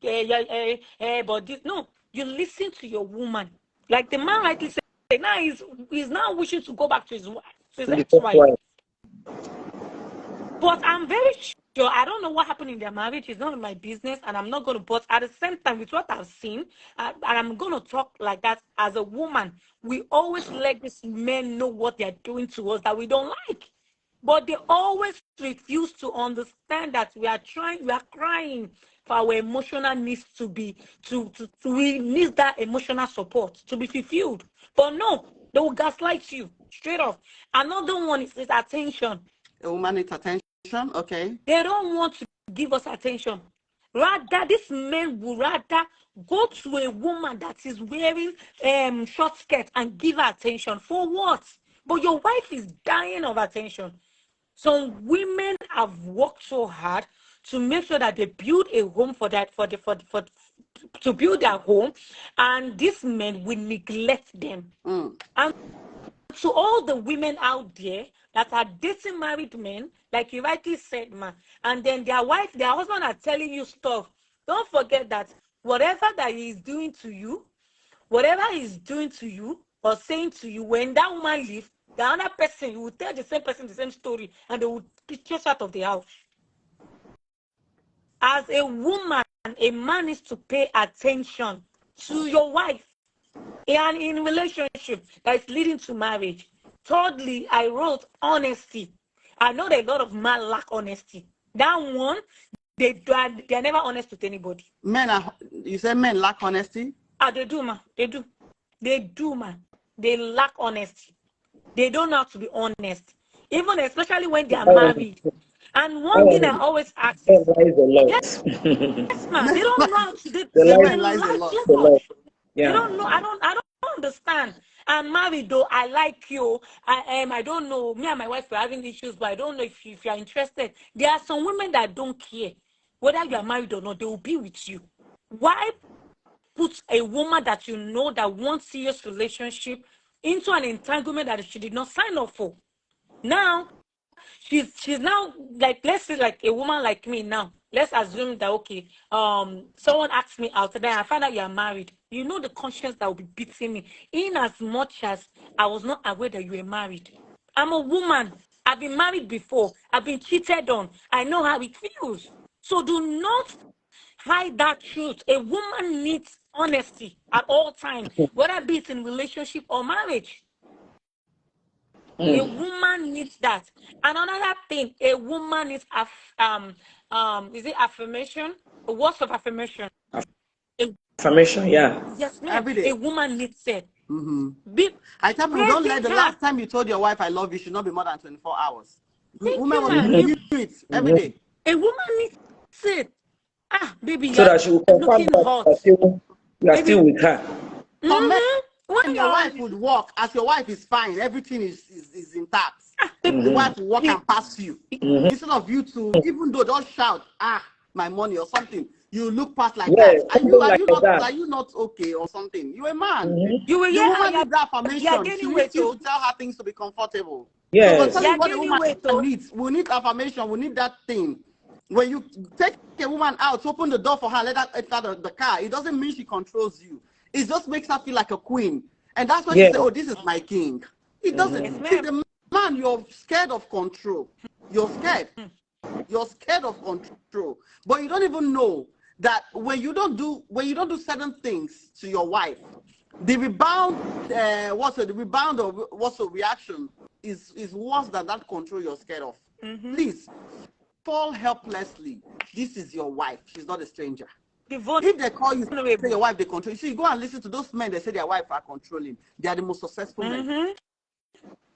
but this. No, you listen to your woman. Like the man rightly said, now he's now wishing to go back to his ex-wife. But I'm very sure, I don't know what happened in their marriage. It's none of my business, and I'm not going to. But at the same time, with what I've seen, and I'm going to talk like that as a woman, we always let these men know what they're doing to us that we don't like. But they always refuse to understand that we are crying for our emotional needs we need that emotional support to be fulfilled. But no, they will gaslight you straight off. Another one is attention. A woman needs attention. Okay. They don't want to give us attention. Rather, these men would rather go to a woman that is wearing short skirt and give her attention. For what? But your wife is dying of attention. Some women have worked so hard to make sure that they build a home to build their home, and these men will neglect them. And to all the women out there that are dating married men, like you rightly said, man, and then their husband are telling you stuff. Don't forget that whatever that he is doing to you, or saying to you, when that woman leaves, the other person, you will tell the same person the same story, and they will be chased out of the house. As a woman, a man needs to pay attention to your wife. And in relationship that is leading to marriage. Thirdly, I wrote honesty. I know that a lot of men lack honesty. That one, they're never honest with anybody. You said men lack honesty? They do, man. They do, man. They lack honesty. They don't know how to be honest. Even especially when they are married. And one thing I always ask is, yes, man, they don't know how to. They lie too much. Yeah. They don't know. I don't understand. I'm married though. I like you. I don't know. Me and my wife were having issues, but I don't know if you are interested. There are some women that don't care whether you are married or not. They will be with you. Why put a woman that you know that wants serious relationship into an entanglement that she did not sign up for? Now she's now, like, let's say like a woman like me now. Let's assume that, okay, someone asks me out, and then I find out you're married. You know the conscience that will be beating me, in as much as I was not aware that you were married. I'm a woman. I've been married before. I've been cheated on. I know how it feels. So do not hide that truth. A woman needs honesty at all times, whether it be in relationship or marriage. A woman needs that. And another thing, a woman needs is it affirmation? Words of affirmation. Affirmation, yeah. Yes, ma'am. Every day. A woman needs it. I tell people, don't let the Praising her. last time you told your wife I love you should not be more than 24 hours. Thank Women you, must man. review it every day. A woman needs it. Ah, baby, So you're that she will confirm looking that hot. you are Baby, still with her. Some men, when your you're wife would walk, as your wife is fine, everything is intact. baby, The wife will walk he- and pass you. Instead of you to, even though don't shout, my money or something, you look past like Yeah, that. something like that. Are you not okay or something? You're a man. you will The hear woman needs that you're affirmation. She gaining needs weight, you oh. to tell her things to be comfortable. So we're Yes. telling you You're what the gaining woman weight, oh. needs. We need affirmation. We need that thing. When you take a woman out, open the door for her, let her enter the car, it doesn't mean she controls you. It just makes her feel like a queen. And that's why she says, oh, this is my king. It doesn't. Yes, See, ma'am. the man, you're scared of control. You're scared. You're scared of control. But you don't even know that when you don't do certain things to your wife, the rebound, the rebound of what's the reaction is worse than that control you're scared of. Please fall helplessly. This is your wife. She's not a stranger. If they call you, say your wife, they control you. See, you go and listen to those men that say their wife are controlling. They are the most successful men.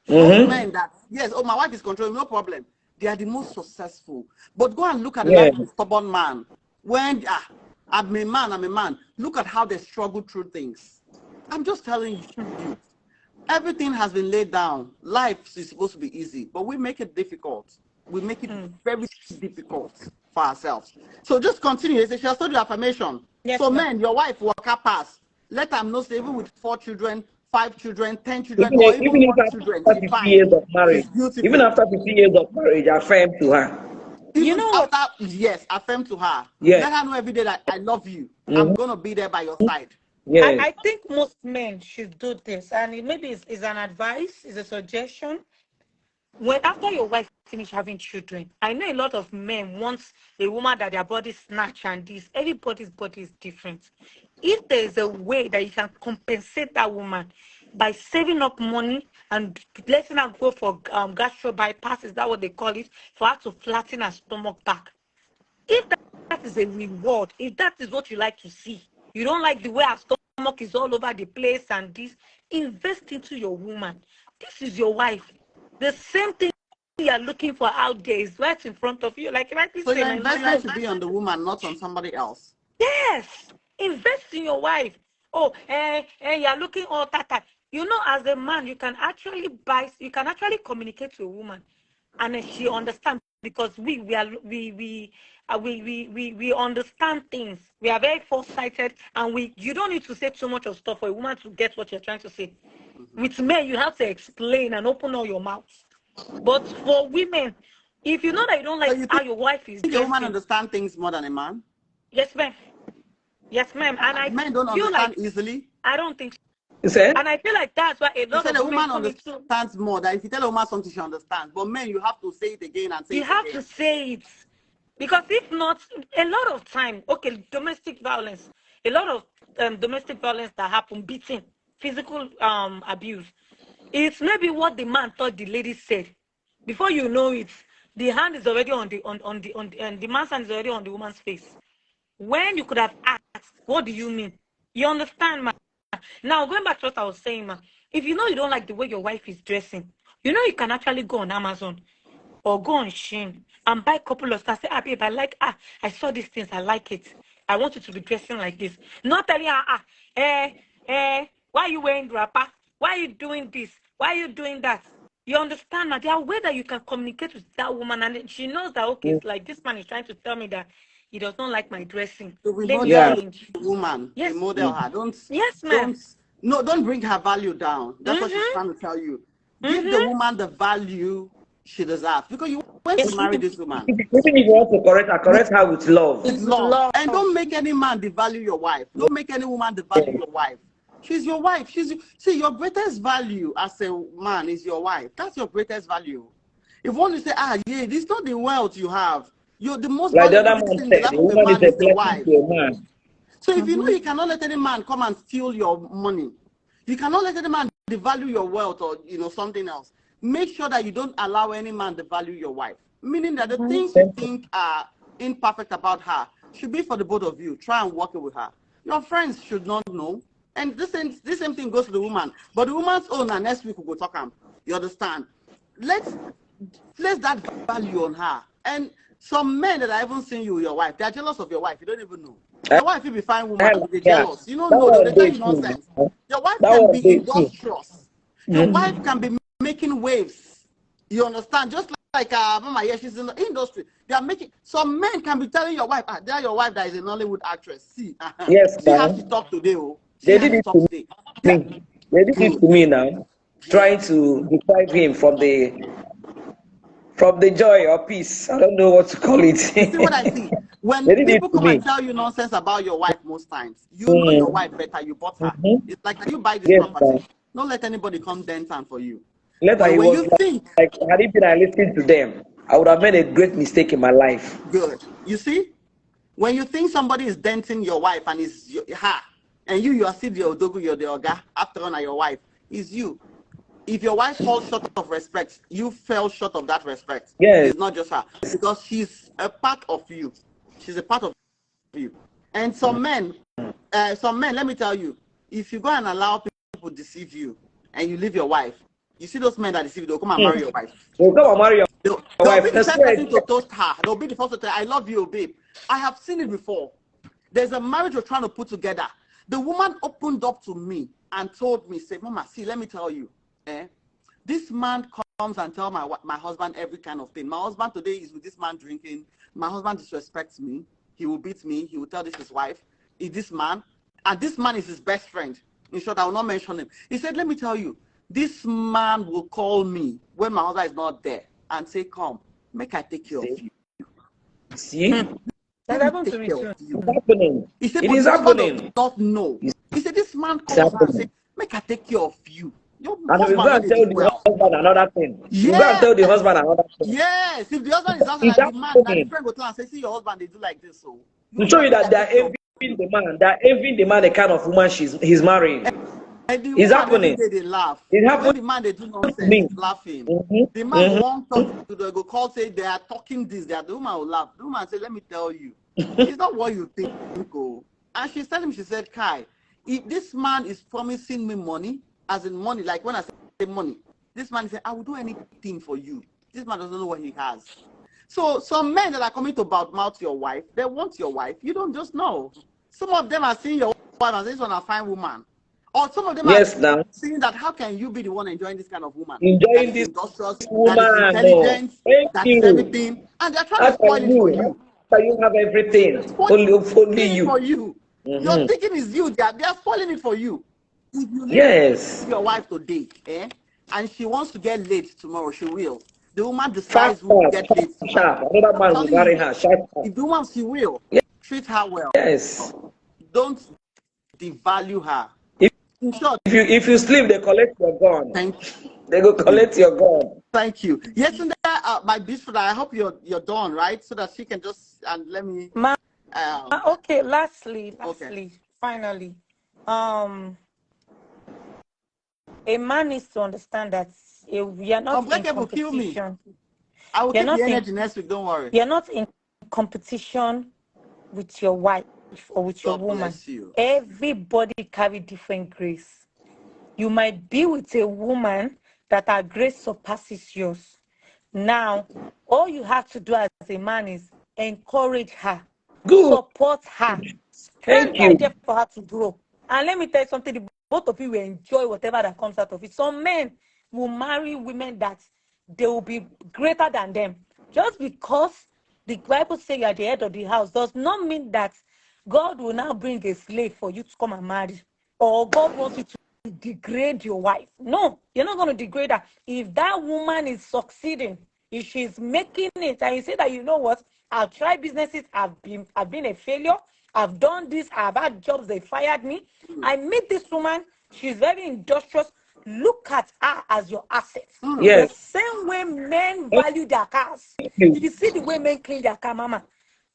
Those men that, yes, oh, my wife is controlling, no problem. They are the most successful. But go and look at the life of a stubborn man. When, I'm a man. Look at how they struggle through things. I'm just telling you, everything has been laid down. Life is supposed to be easy, but we make it difficult. We make it very difficult for ourselves. So just continue. She has told you affirmation. Yes, so, ma'am. men, your wife will pass. Let them know, even with 4 children, 5 children, 10 children, Even or if, even even if 1 children, after she's 50 fine. years of marriage, She's beautiful. even after 50 years of marriage, affirm to her. You know what? After, yes, affirm to her. Yes. Let her know every day that I love you. I'm going to be there by your side. Yes. I think most men should do this, and maybe it's an advice, it's a suggestion. When after your wife finish having children, I know a lot of men want a woman that their body snatch and this. Everybody's body is different. If there is a way that you can compensate that woman by saving up money and letting her go for gastro bypass, is that what they call it, for her to flatten her stomach back? If that is a reward, if that is what you like to see, you don't like the way her stomach is all over the place and this, invest into your woman. This is your wife. The same thing you are looking for out there is right in front of you. Like rightly So say, your my investment lawyer. should be on the woman, not on somebody else. Yes, invest in your wife. Oh, you're looking all that. You know, as a man, you can actually communicate to a woman, and then she understands because we understand things. We are very foresighted, and you don't need to say too much of stuff for a woman to get what you're trying to say. With men, you have to explain and open all your mouth. But for women, if you know that you don't like how your wife is think a woman dressing, understands things more than a man? yes, ma'am. Yes, ma'am. And I Men don't feel understand like easily. I don't think so. You said? And I feel like that's why a You lot said of a women woman come into. understands more. That if you tell a woman something, she understands. But men, you have to say it again and say You it have again. to say it, because if not, a lot of time, okay, domestic violence, a lot of domestic violence that happen, beating, physical abuse. It's maybe what the man thought the lady said. Before you know it, the hand is already and the man's hand is already on the woman's face. When you could have asked, what do you mean? You understand, man? Now, going back to what I was saying, man, if you know you don't like the way your wife is dressing, you know you can actually go on Amazon or go on Shein and buy a couple of stuff. Say, babe, I saw these things, I like it. I want you to be dressing like this. Not telling her, why are you wearing wrapper? Why are you doing this? Why are you doing that? You understand now? There are ways that you can communicate with that woman, and she knows that, okay, it's like this man is trying to tell me that he does not like my dressing. So we Let me model change. the woman. We Yes. model her. Yes, ma'am. Don't bring her value down. That's what she's trying to tell you. Give the woman the value she deserves. Because you went to marry this woman. Even if you want to correct her with love. With love. And don't make any man devalue your wife. Don't make any woman devalue your wife. She's your wife. See, your greatest value as a man is your wife. That's your greatest value. If one is say, yeah, this is not the wealth you have. You're the most Like the valuable other thing man in the said, life the of a woman is man a is the blessing wife. to a man. So if you know you cannot let any man come and steal your money, you cannot let any man devalue your wealth or something else. Make sure that you don't allow any man devalue your wife. Meaning that the things you think are imperfect about her should be for the both of you. Try and work it with her. Your friends should not know. And this same thing goes to the woman. But the woman's own, and next week we'll go talk am. You understand? Let's place that value on her. And some men that I haven't seen you with your wife, they are jealous of your wife. You don't even know. Your wife will be fine woman, they're jealous. You don't know, they tell you nonsense. Your wife can be industrious. Your wife can be making waves. You understand? Just like Mama, yeah, she's in the industry. They are making, some men can be telling your wife, they're your wife that is a Nollywood actress. See, Yes, see how she talked today. Oh, see they how did she it talked to today. me. They did it to me now, trying to deprive him from the joy or peace. I don't know what to call it. You see what I see? When They did it people to come and me. tell you nonsense about your wife most times, you know your wife better, you bought her. It's like you buy this Yes, property. Don't let anybody come dent and for you. later But he when was you think, like, had it been I listened to them, I would have made a great mistake in my life. good. You see? When you think somebody is denting your wife and is her, and you are still the odogu, you're the oga, after all, your wife, is you. If your wife falls short of respect, you fell short of that respect. Yes. It's not just her. Because she's a part of you. She's a part of you. And some men, let me tell you, if you go and allow people deceive you and you leave your wife, you see those men that deceive you, they'll come and marry your wife. They'll come and marry your They'll be wife. the That's first right. person to toast her. They'll be the first to tell her, I love you, babe. I have seen it before. There's a marriage we're trying to put together. The woman opened up to me and told me, say, Mama, see, let me tell you, this man comes and tell my husband every kind of thing. My husband today is with this man drinking. My husband disrespects me. He will beat me. He will tell this his wife. Is this man? And this man is his best friend. In short, I will not mention him. He said, let me tell you, this man will call me when my husband is not there and say, come, make I take care of you. See? That Let me happened to take me care too. of you. It's happening. He said, It but is the husband does happening. not know. He said, this man It's calls her and say, happening. make I take care of you. Your And we husband go not and they tell do the well. husband another thing. You go and Yes. tell the husband another thing. Yes. If the husband is outside It's and the man, that the happening. friend will tell and say, see your husband, they do like this. So To you show you make that I they're take care of envying the man. They're envying the man, the kind of woman he's marrying. and the It's woman every happening. day they laugh. It When happened the man they do to nonsense, me. he's laughing. Mm-hmm. The man won't talk to the go call say they are talking this, they are, the woman will laugh. The woman say, let me tell you, it's not what you think, oh. And she's telling me, she said, Kai, if this man is promising me money, as in money, like when I say money, this man is saying, I will do anything for you. This man doesn't know what he has. So some men that are coming to badmouth your wife, they want your wife. You don't just know. Some of them are seeing your wife as this one a fine woman. Or some of them are Yes, now. seeing that how can you be the one enjoying this kind of woman that Enjoying is this industrious, that is woman. Oh, intelligent, thank that is you. everything, and they're trying How to spoil can it for you? you. How can you have everything? Spoiling Only it for you. you. You're Mm-hmm. thinking it's you. They are spoiling it for you. If you leave Yes. your wife today, and she wants to get laid tomorrow, she will. The woman Fast, decides who will fast, get laid tomorrow. sharp. Another I'm man will telling marry you, her. Sharp, sharp. if the woman, she will. Treat her well. Yes. Don't devalue her. If, In short, if you sleep, they collect your gun. thank They go collect your gun. thank you. Yesterday, my beautiful, I hope you're done, right? So that she can just and let me. Ma, okay, Okay. finally, um, a man needs to understand that we are not in Unbreakable, kill me. competition. I will You're keep the not in energy next week. Don't worry. you're not in competition with your wife or with your God woman. bless you. Everybody carry different grace. You might be with a woman that her grace surpasses yours. Now, all you have to do as a man is encourage her, Good. support her, Thank strengthen you. there for her to grow. And let me tell you something, the both of you will enjoy whatever that comes out of it. Some men will marry women that they will be greater than them. Just because the Bible says you are the head of the house does not mean that God will now bring a slave for you to come and marry. Or God wants you to degrade your wife. No, you're not going to degrade her. If that woman is succeeding, if she's making it, and you say that, you know what, I've tried businesses, I've been a failure, I've done this, I've had jobs, they fired me. I met this woman, she's very industrious. Look at her as your asset. The Yes. same way men Thank value their cars. If you. you see the way men clean their car, mama,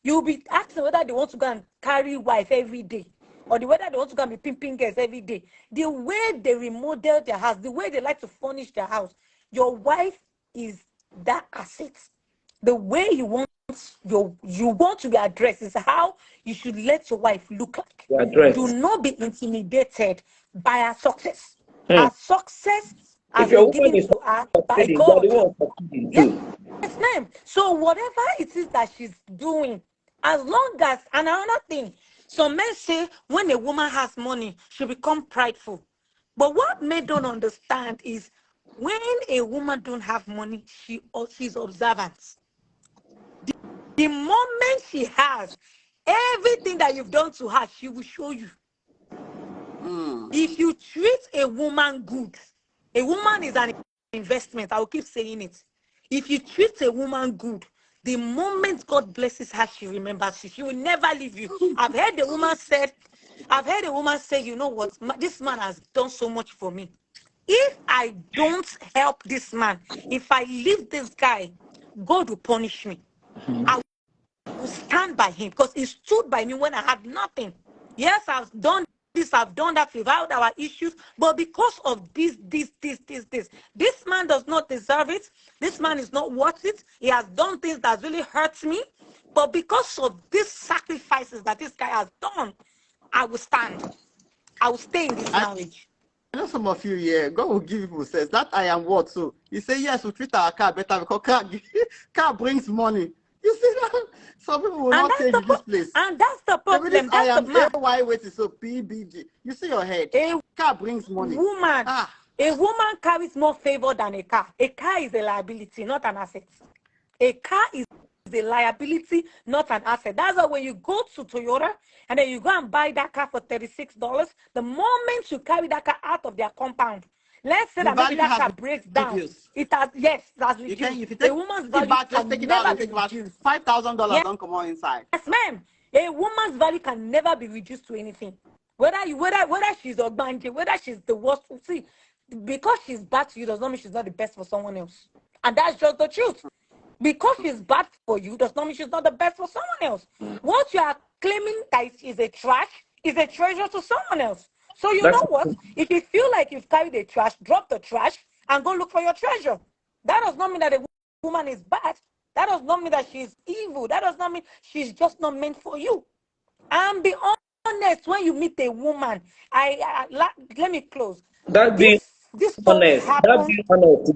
you'll be asking whether they want to go and carry wife every day, or the whether they want to go and be pimping girls every day. The way they remodel their house, the way they like to furnish their house, your wife is that asset. The way you want you want to be addressed. It's how you should let your wife look like. You Do address. not be intimidated by her success. Hmm. Her success If has your been woman given is to her not by succeeding, you are the God. one succeeding Yes, too. ma'am. So whatever it is that she's doing, as long as, and another thing, some men say when a woman has money, she become prideful. But what men don't understand is when a woman don't have money, she's observant. The moment she has everything that you've done to her, she will show you. If you treat a woman good, a woman is an investment. I will keep saying it. If you treat a woman good, the moment God blesses her, she remembers you. She will never leave you. I've heard a woman say, you know what, this man has done so much for me. If I don't help this man, if I leave this guy, God will punish me. I will stand by him because he stood by me when I had nothing. Yes, I've done this, I've done that, we've had our issues, but because of this man does not deserve it. This man is not worth it. He has done things that really hurts me. But because of these sacrifices that this guy has done, I will stand. I will stay in this I marriage. know some of you, yeah, God will give people sense. That I am what? So you say, yes, we treat our car better because car brings money. You see that? Some people will And not that's change the in this place. and that's the They will this problem. I That's the am man. AY weight is so PBG. You see your head. A Car brings money. woman, Ah, a woman carries more favor than a car. A car is a liability, not an asset. A car is a liability, not an asset. That's why when you go to Toyota and then you go and buy that car for $36, the moment you carry that car out of their compound, let's say the that maybe value that has car breaks down. reduced. It has You can reduced. if you A take woman's it value back, just take can it out never and be take it back. reduced. $5,000 Yes, don't come on inside. ma'am. A woman's value can never be reduced to anything. Whether she's a banji, whether she's the worst. See, because she's bad to you does not mean she's not the best for someone else. And that's just the truth. Because she's bad for you does not mean she's not the best for someone else. What you are claiming that is a trash is a treasure to someone else. So you That's know what? If you feel like you've carried a trash, drop the trash and go look for your treasure. That does not mean that a woman is bad. That does not mean that she's evil. That does not mean she's just not meant for you. And be honest, when you meet a woman, let me close. that being This story honest. That happened. being honest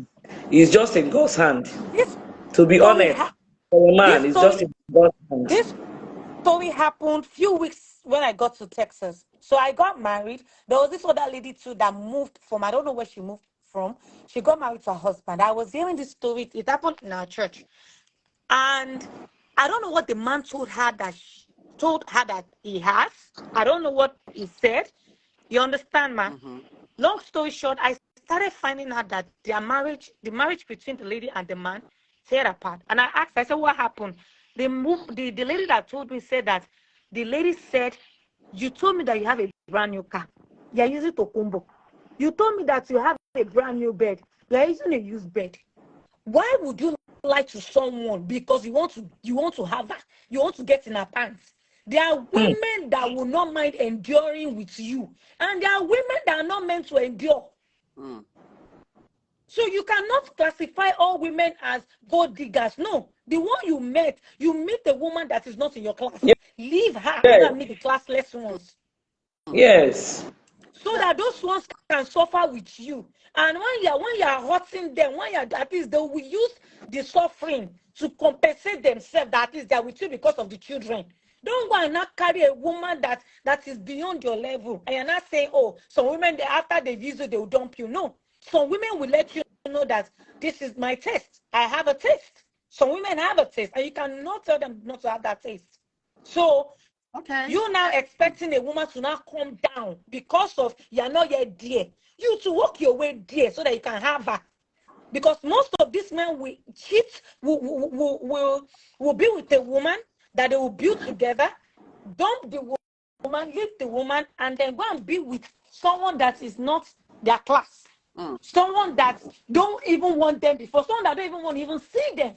is just in God's hand. This To be story honest, ha- for a this man, it's just story in God's hand. this story happened few weeks when I got to Texas. So I got married. There was this other lady too that moved from, I don't know where she moved from. She got married to her husband. I was hearing this story. It happened in our church. And I don't know what the man told her that he has. I don't know what he said. You understand, ma? Long story short, I started finding out that the marriage between the lady and the man, tear apart. And I asked, I said, what happened? The lady that told me said that the lady said, you told me that you have a brand new car. You're using Tokumbo. You told me that you have a brand new bed. You're using a used bed. Why would you lie to someone because you want to have that? You want to get in her pants. There are Hmm. women that will not mind enduring with you, and there are women that are not meant to endure. So you cannot classify all women as gold diggers. No, the one you meet a woman that is not in your class. Yes. Leave her and go and meet the classless ones, Yes. so that those ones can suffer with you. And when you're hurting them, when you're at least they will use the suffering to compensate themselves that is they're with you because of the children. Don't go and not carry a woman that is beyond your level. And you're not saying, oh, some women after they use you, they will dump you. No. Some women will let you know that this is my taste. I have a taste. Some women have a taste, and you cannot tell them not to have that taste. So Okay. you now expecting a woman to now come down because of you're not yet there. You to work your way there so that you can have her. Because most of these men will cheat, will be with a woman that they will build together, dump the woman, leave the woman, and then go and be with someone that is not their class. Someone that don't even want them before, someone that don't even want to even see them.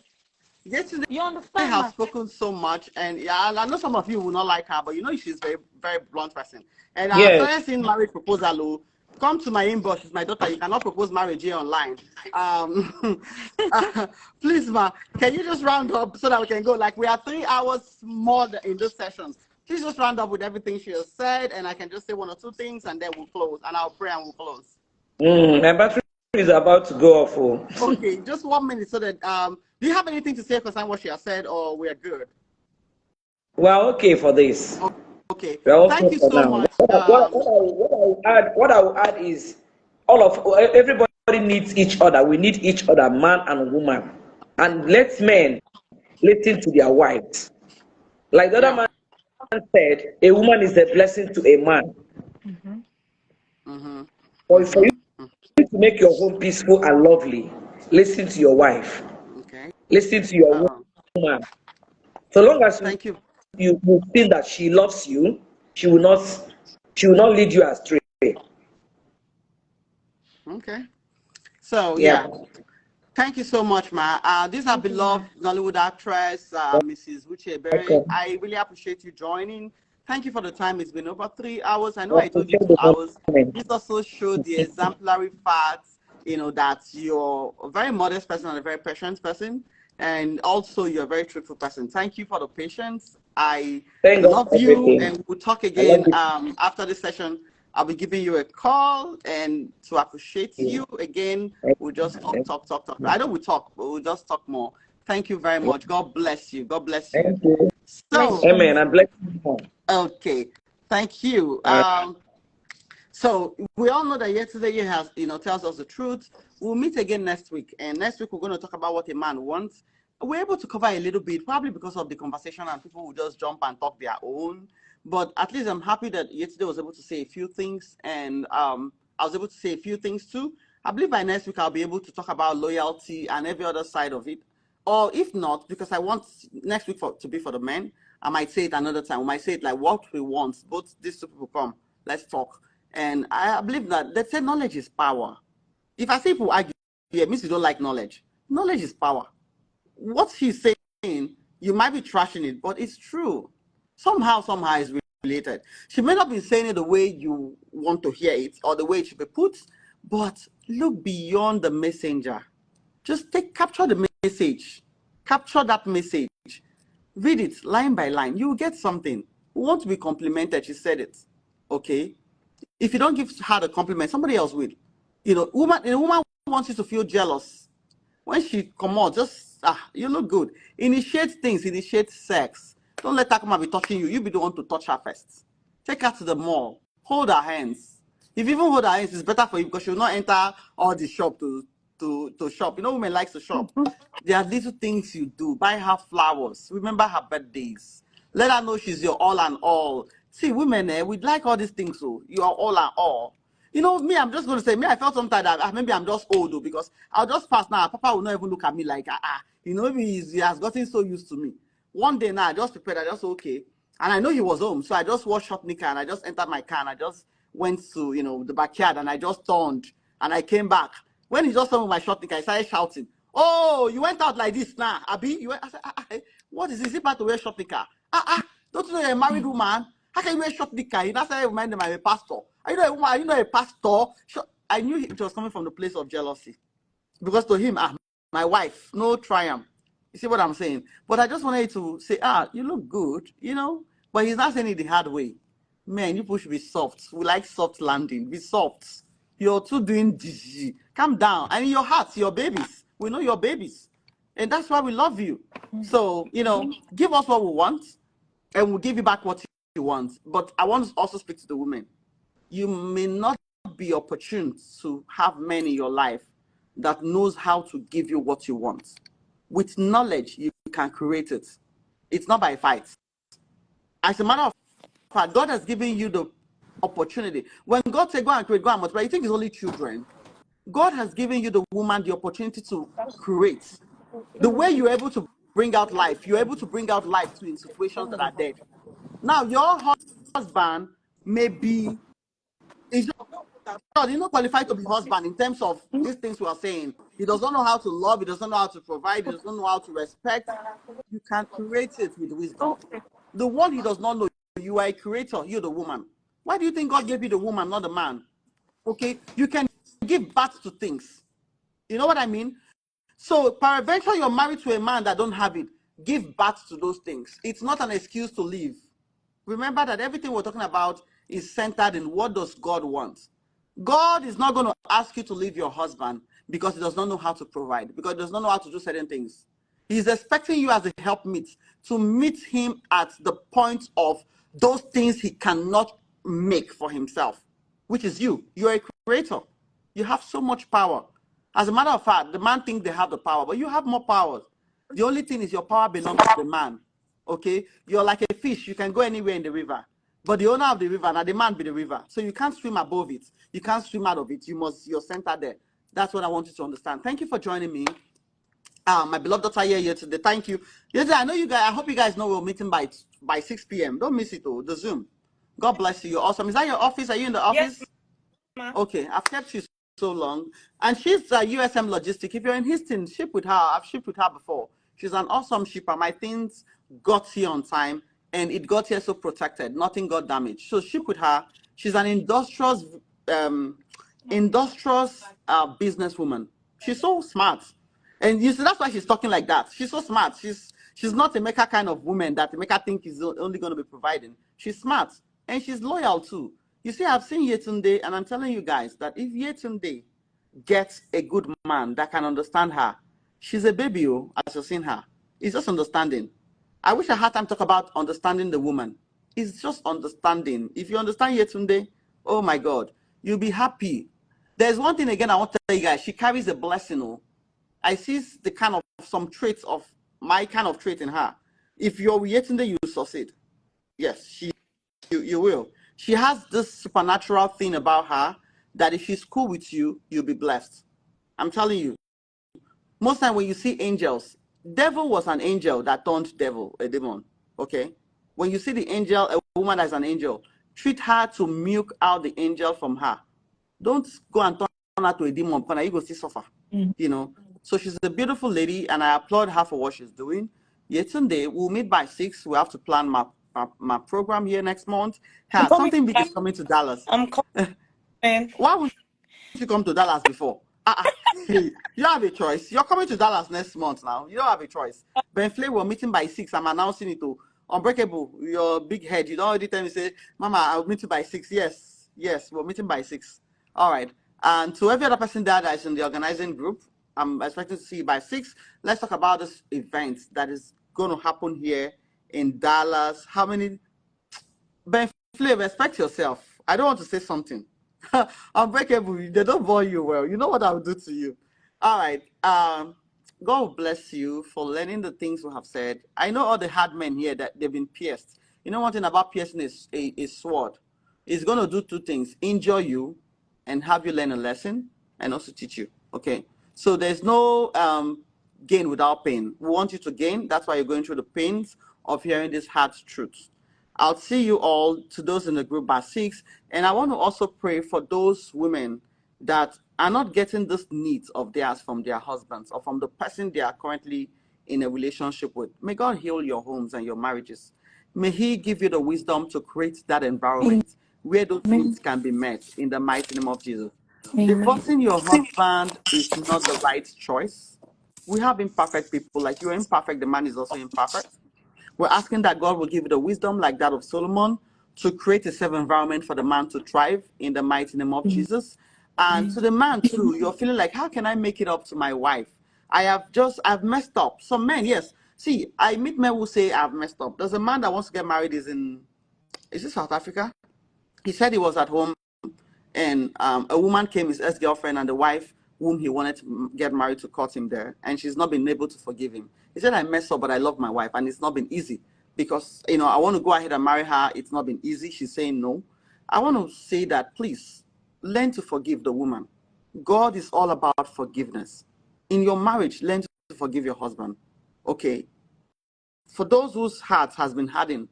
Yesterday You I understand, have ma? spoken so much, and yeah, I know some of you will not like her, but you know she's very, very blunt person. And I Yes. started seeing marriage proposal. come to my inbox. It's my daughter. You cannot propose marriage here online. Please, ma, can you just round up so that we can go? Like, we are 3 hours more in this session. Please just round up with everything she has said, and I can just say 1 or 2 things, and then we'll close. And I'll pray and we'll close. My battery is about to go off. Okay, just 1 minute so that do you have anything to say concerning what she has said, or we're good? Well, okay for this. Okay, We're thank okay you for so now. much. What I will add is everybody needs each other. We need each other, man and woman. And let men listen to their wives. Like the other man said, a woman is a blessing to a man. For you to make your home peaceful and lovely, listen to your wife. Okay. Listen to your woman. So long as Thank you. you feel that she loves you, she will not lead you astray. Okay. So Yeah. thank you so much, ma. This is our beloved Nollywood actress, Mrs. Uche Ebere. I really appreciate you joining. Thank you for the time. It's been over 3 hours. I know I told you 2 hours. This also showed the exemplary fact, that you're a very modest person and a very patient person. And also you're a very truthful person. Thank you for the patience. I love you, and we'll talk again after this session. I'll be giving you a call, and to appreciate you again, we'll just talk. I know we talk, but we'll just talk more. Thank you very much. God bless you. God bless you. Thank you. So, amen. And bless you. Okay, thank you. So we all know that yesterday has, tells us the truth. We'll meet again next week, and next week we're going to talk about what a man wants. We're able to cover a little bit, probably because of the conversation, and people will just jump and talk their own. But at least I'm happy that yesterday I was able to say a few things, and I was able to say a few things too. I believe by next week I'll be able to talk about loyalty and every other side of it. Or if not, because I want next week to be for the men, I might say it another time. We might say it like what we want. Both these two people come, let's talk. And I believe that they say knowledge is power. If I see people argue, it means you don't like knowledge. Knowledge is power. What he's saying, you might be trashing it, but it's true. Somehow it's related. She may not be saying it the way you want to hear it or the way it should be put, but look beyond the messenger. Just capture the message. Capture that message. Read it line by line. You will get something. We want to be complimented. She said it. Okay? If you don't give her the compliment, somebody else will. A woman wants you to feel jealous. When she come out, just, you look good. Initiate things, initiate sex. Don't let her come and be touching you. You be the one to touch her first. Take her to the mall. Hold her hands. If you even hold her hands, it's better for you because she will not enter all the shop to shop. Women likes to shop. There are little things you do. Buy her flowers. Remember her birthdays. Let her know she's your all and all. See, women, we like all these things, so you are all and all. Me, I'm just going to say, I felt sometimes that maybe I'm just old, though, because I'll just pass now. Papa will not even look at me like, maybe he has gotten so used to me. One day now, I just prepared, I just, okay. And I know he was home, so I just washed short knicker, and I just entered my car, and I just went to, the backyard, and I just turned, and I came back. When he just saw me with my short knicker, I started shouting, "Oh, you went out like this now, Abi?" I said, what is this? Is it bad to wear short knicker? Don't you know you're a married woman? How can you wear short knicker? He now started reminding me I'm a pastor. Are you not a woman? Are you not a pastor? I knew it was coming from the place of jealousy. Because to him, my wife, no triumph. You see what I'm saying? But I just wanted to say, you look good, But he's not saying it the hard way. Man, you should be soft. We like soft landing. Be soft. You're too doing DG. Calm down. And in your heart, your babies. We know your babies. And that's why we love you. So, give us what we want, and we'll give you back what you want. But I want to also speak to the women. You may not be opportune to have men in your life that knows how to give you what you want. With knowledge, you can create it. It's not by fight. As a matter of fact, God has given you the opportunity. When God said, go and create, go and multiply, you think it's only children. God has given you, the woman, the opportunity to create. The way you're able to bring out life, you're able to bring out life too in situations that are dead. Now, your husband may be, he's not qualified to be husband in terms of these things we are saying. He does not know how to love, he doesn't know how to provide, he doesn't know how to respect. You can create it with wisdom. The one he does not know, you are a creator, you're the woman. Why do you think God gave you the woman, not the man? Okay, you can give birth to things. You know what I mean? So peradventure you're married to a man that don't have it. Give birth to those things. It's not an excuse to leave. Remember that everything we're talking about is centered in what does God want. God is not going to ask you to leave your husband because he does not know how to provide, because he does not know how to do certain things. He's expecting you as a helpmeet to meet him at the point of those things he cannot make for himself, which is you. You're a creator. You have so much power. As a matter of fact, the man thinks they have the power, but you have more power. The only thing is your power belongs to the man. Okay? You're like a fish. You can go anywhere in the river. But the owner of the river, now the man be the river. So you can't swim above it. You can't swim out of it. You're centered there. That's what I want you to understand. Thank you for joining me. My beloved daughter here today. Thank you. Yes, I know you guys. I hope you guys know we're meeting by 6 p.m. Don't miss it, the Zoom. God bless you. You're awesome. Is that your office? Are you in the Yes, office? ma. Okay, I've kept you so long. And she's USM Logistic. If you're in Houston, ship with her. I've shipped with her before. She's an awesome shipper. My things got here on time, and it got here so protected. Nothing got damaged. So ship with her. She's an um, industrious businesswoman. She's so smart. And you see, that's why she's talking like that. She's so smart. She's not a maker kind of woman that the maker think is only going to be providing. She's smart and she's loyal too. You see, I've seen Yetunde, and I'm telling you guys that if Yetunde gets a good man that can understand her, she's a baby, as you've seen her. It's just understanding. I wish I had time to talk about understanding the woman. It's just understanding. If you understand Yetunde, oh my God, you'll be happy. There's one thing again I want to tell you guys. She carries a blessing. Oh. I see the kind of some traits of my kind of trait in her. If you're with Yetunde, you succeed. Yes, you will. She has this supernatural thing about her that if she's cool with you, you'll be blessed. I'm telling you. Most time when you see angels, devil was an angel that turned devil, a demon. Okay? When you see the angel, a woman as an angel, treat her to milk out the angel from her. Don't go and turn her to a demon because you go see suffer. You know. So she's a beautiful lady, and I applaud her for what she's doing. Yetunde, we'll meet by 6. We have to plan my program here next month. I'm coming. Something big is coming to Dallas. I'm coming. Why would you come to Dallas before? You don't have a choice. You're coming to Dallas next month now. You don't have a choice. Ben Flay, we're meeting by 6. I'm announcing it to Unbreakable. Your big head. You don't already tell me, say, Mama, I'll meet you by 6. Yes, we're meeting by 6. All right. And to every other person there that is in the organizing group, I'm expecting to see you by 6. Let's talk about this event that is going to happen here in Dallas. How many? Ben Flay, respect yourself. I don't want to say something. Unbreakable, they don't bore you well. You know what I will do to you. All right. God bless you for learning the things we have said. I know all the hard men here that they've been pierced. You know one thing about piercing is a sword. It's going to do 2 things: injure you and have you learn a lesson, and also teach you. Okay. So there's no gain without pain. We want you to gain. That's why you're going through the pains of hearing these hard truths. I'll see you all, to those in the group, by 6. And I want to also pray for those women that are not getting this needs of theirs from their husbands or from the person they are currently in a relationship with. May God heal your homes and your marriages. May He give you the wisdom to create that environment where those needs can be met in the mighty name of Jesus. Divorcing your husband is not the right choice. We have imperfect people. Like you're imperfect, the man is also imperfect. We're asking that God will give you the wisdom like that of Solomon to create a safe environment for the man to thrive in the mighty name of Jesus. And to the man too, you're feeling like, how can I make it up to my wife? I've messed up. Some men, yes. See, I meet men who say I've messed up. There's a man that wants to get married is it South Africa? He said he was at home and a woman came, his ex-girlfriend, and the wife whom he wanted to get married to caught him there, and she's not been able to forgive him. He said, I messed up, but I love my wife, and it's not been easy because, I want to go ahead and marry her. It's not been easy. She's saying no. I want to say that, please, learn to forgive the woman. God is all about forgiveness. In your marriage, learn to forgive your husband. Okay? For those whose heart has been hardened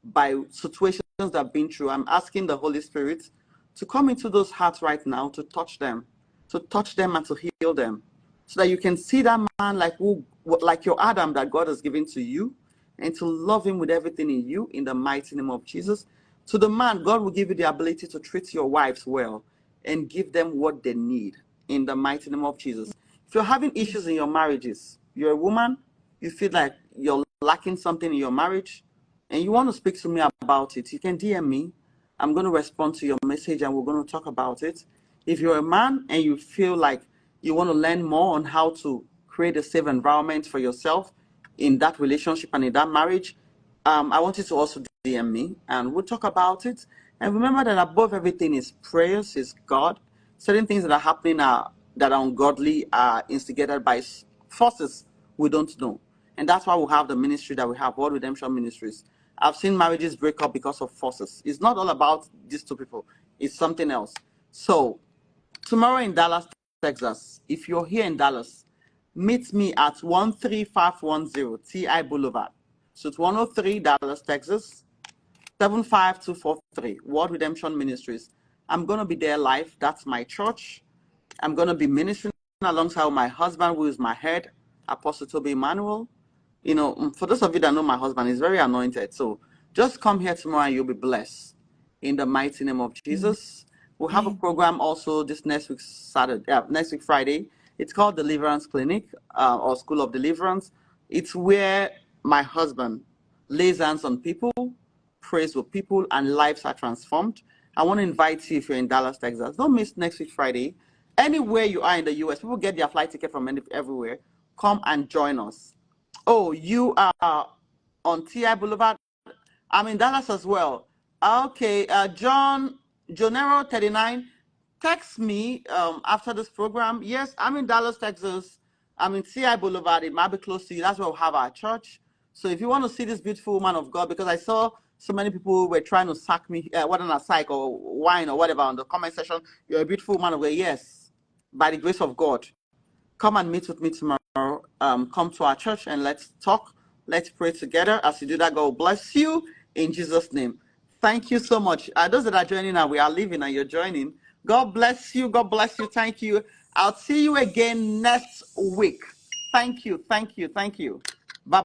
by situations that have been through, I'm asking the Holy Spirit to come into those hearts right now, to touch them and to heal them, so that you can see that man like your Adam that God has given to you, and to love him with everything in you in the mighty name of Jesus. To the man, God will give you the ability to treat your wives well and give them what they need in the mighty name of Jesus. If you're having issues in your marriages, you're a woman, you feel like you're lacking something in your marriage, and you want to speak to me about it, you can DM me. I'm going to respond to your message and we're going to talk about it. If you're a man and you feel like you want to learn more on how to create a safe environment for yourself in that relationship and in that marriage, I want you to also DM me and we'll talk about it. And remember that above everything is prayers, is God. Certain things that are happening that are ungodly are instigated by forces we don't know. And that's why we have the ministry that we have, World Redemption Ministries. I've seen marriages break up because of forces. It's not all about these two people. It's something else. So tomorrow in Dallas, Texas, if you're here in Dallas, meet me at 13510 TI Boulevard. So it's 103 Dallas, Texas, 75243, World Redemption Ministries. I'm going to be there live. That's my church. I'm going to be ministering alongside my husband, who is my head, Apostle Toby Emmanuel. You know, for those of you that know my husband, he's very anointed. So just come here tomorrow and you'll be blessed in the mighty name of Jesus. We'll have a program also this next week next week Friday. It's called Deliverance Clinic or School of Deliverance. It's where my husband lays hands on people, prays with people, and lives are transformed. I want to invite you if you're in Dallas, Texas. Don't miss next week Friday. Anywhere you are in the US, people get their flight ticket from everywhere. Come and join us. Oh, you are on TI Boulevard? I'm in Dallas as well. Okay, John Jonero 39, text me after this program. Yes, I'm in Dallas, Texas. I'm in TI Boulevard. It might be close to you. That's where we have our church. So if you want to see this beautiful woman of God, because I saw so many people were trying to sack me, whether not psych or wine or whatever on the comment section. You're a beautiful woman of God. Yes, by the grace of God. Come and meet with me tomorrow. Come to our church and let's talk. Let's pray together. As you do that, God will bless you in Jesus' name. Thank you so much. Those that are joining now, we are leaving and you're joining. God bless you. God bless you. Thank you. I'll see you again next week. Thank you. Thank you. Thank you.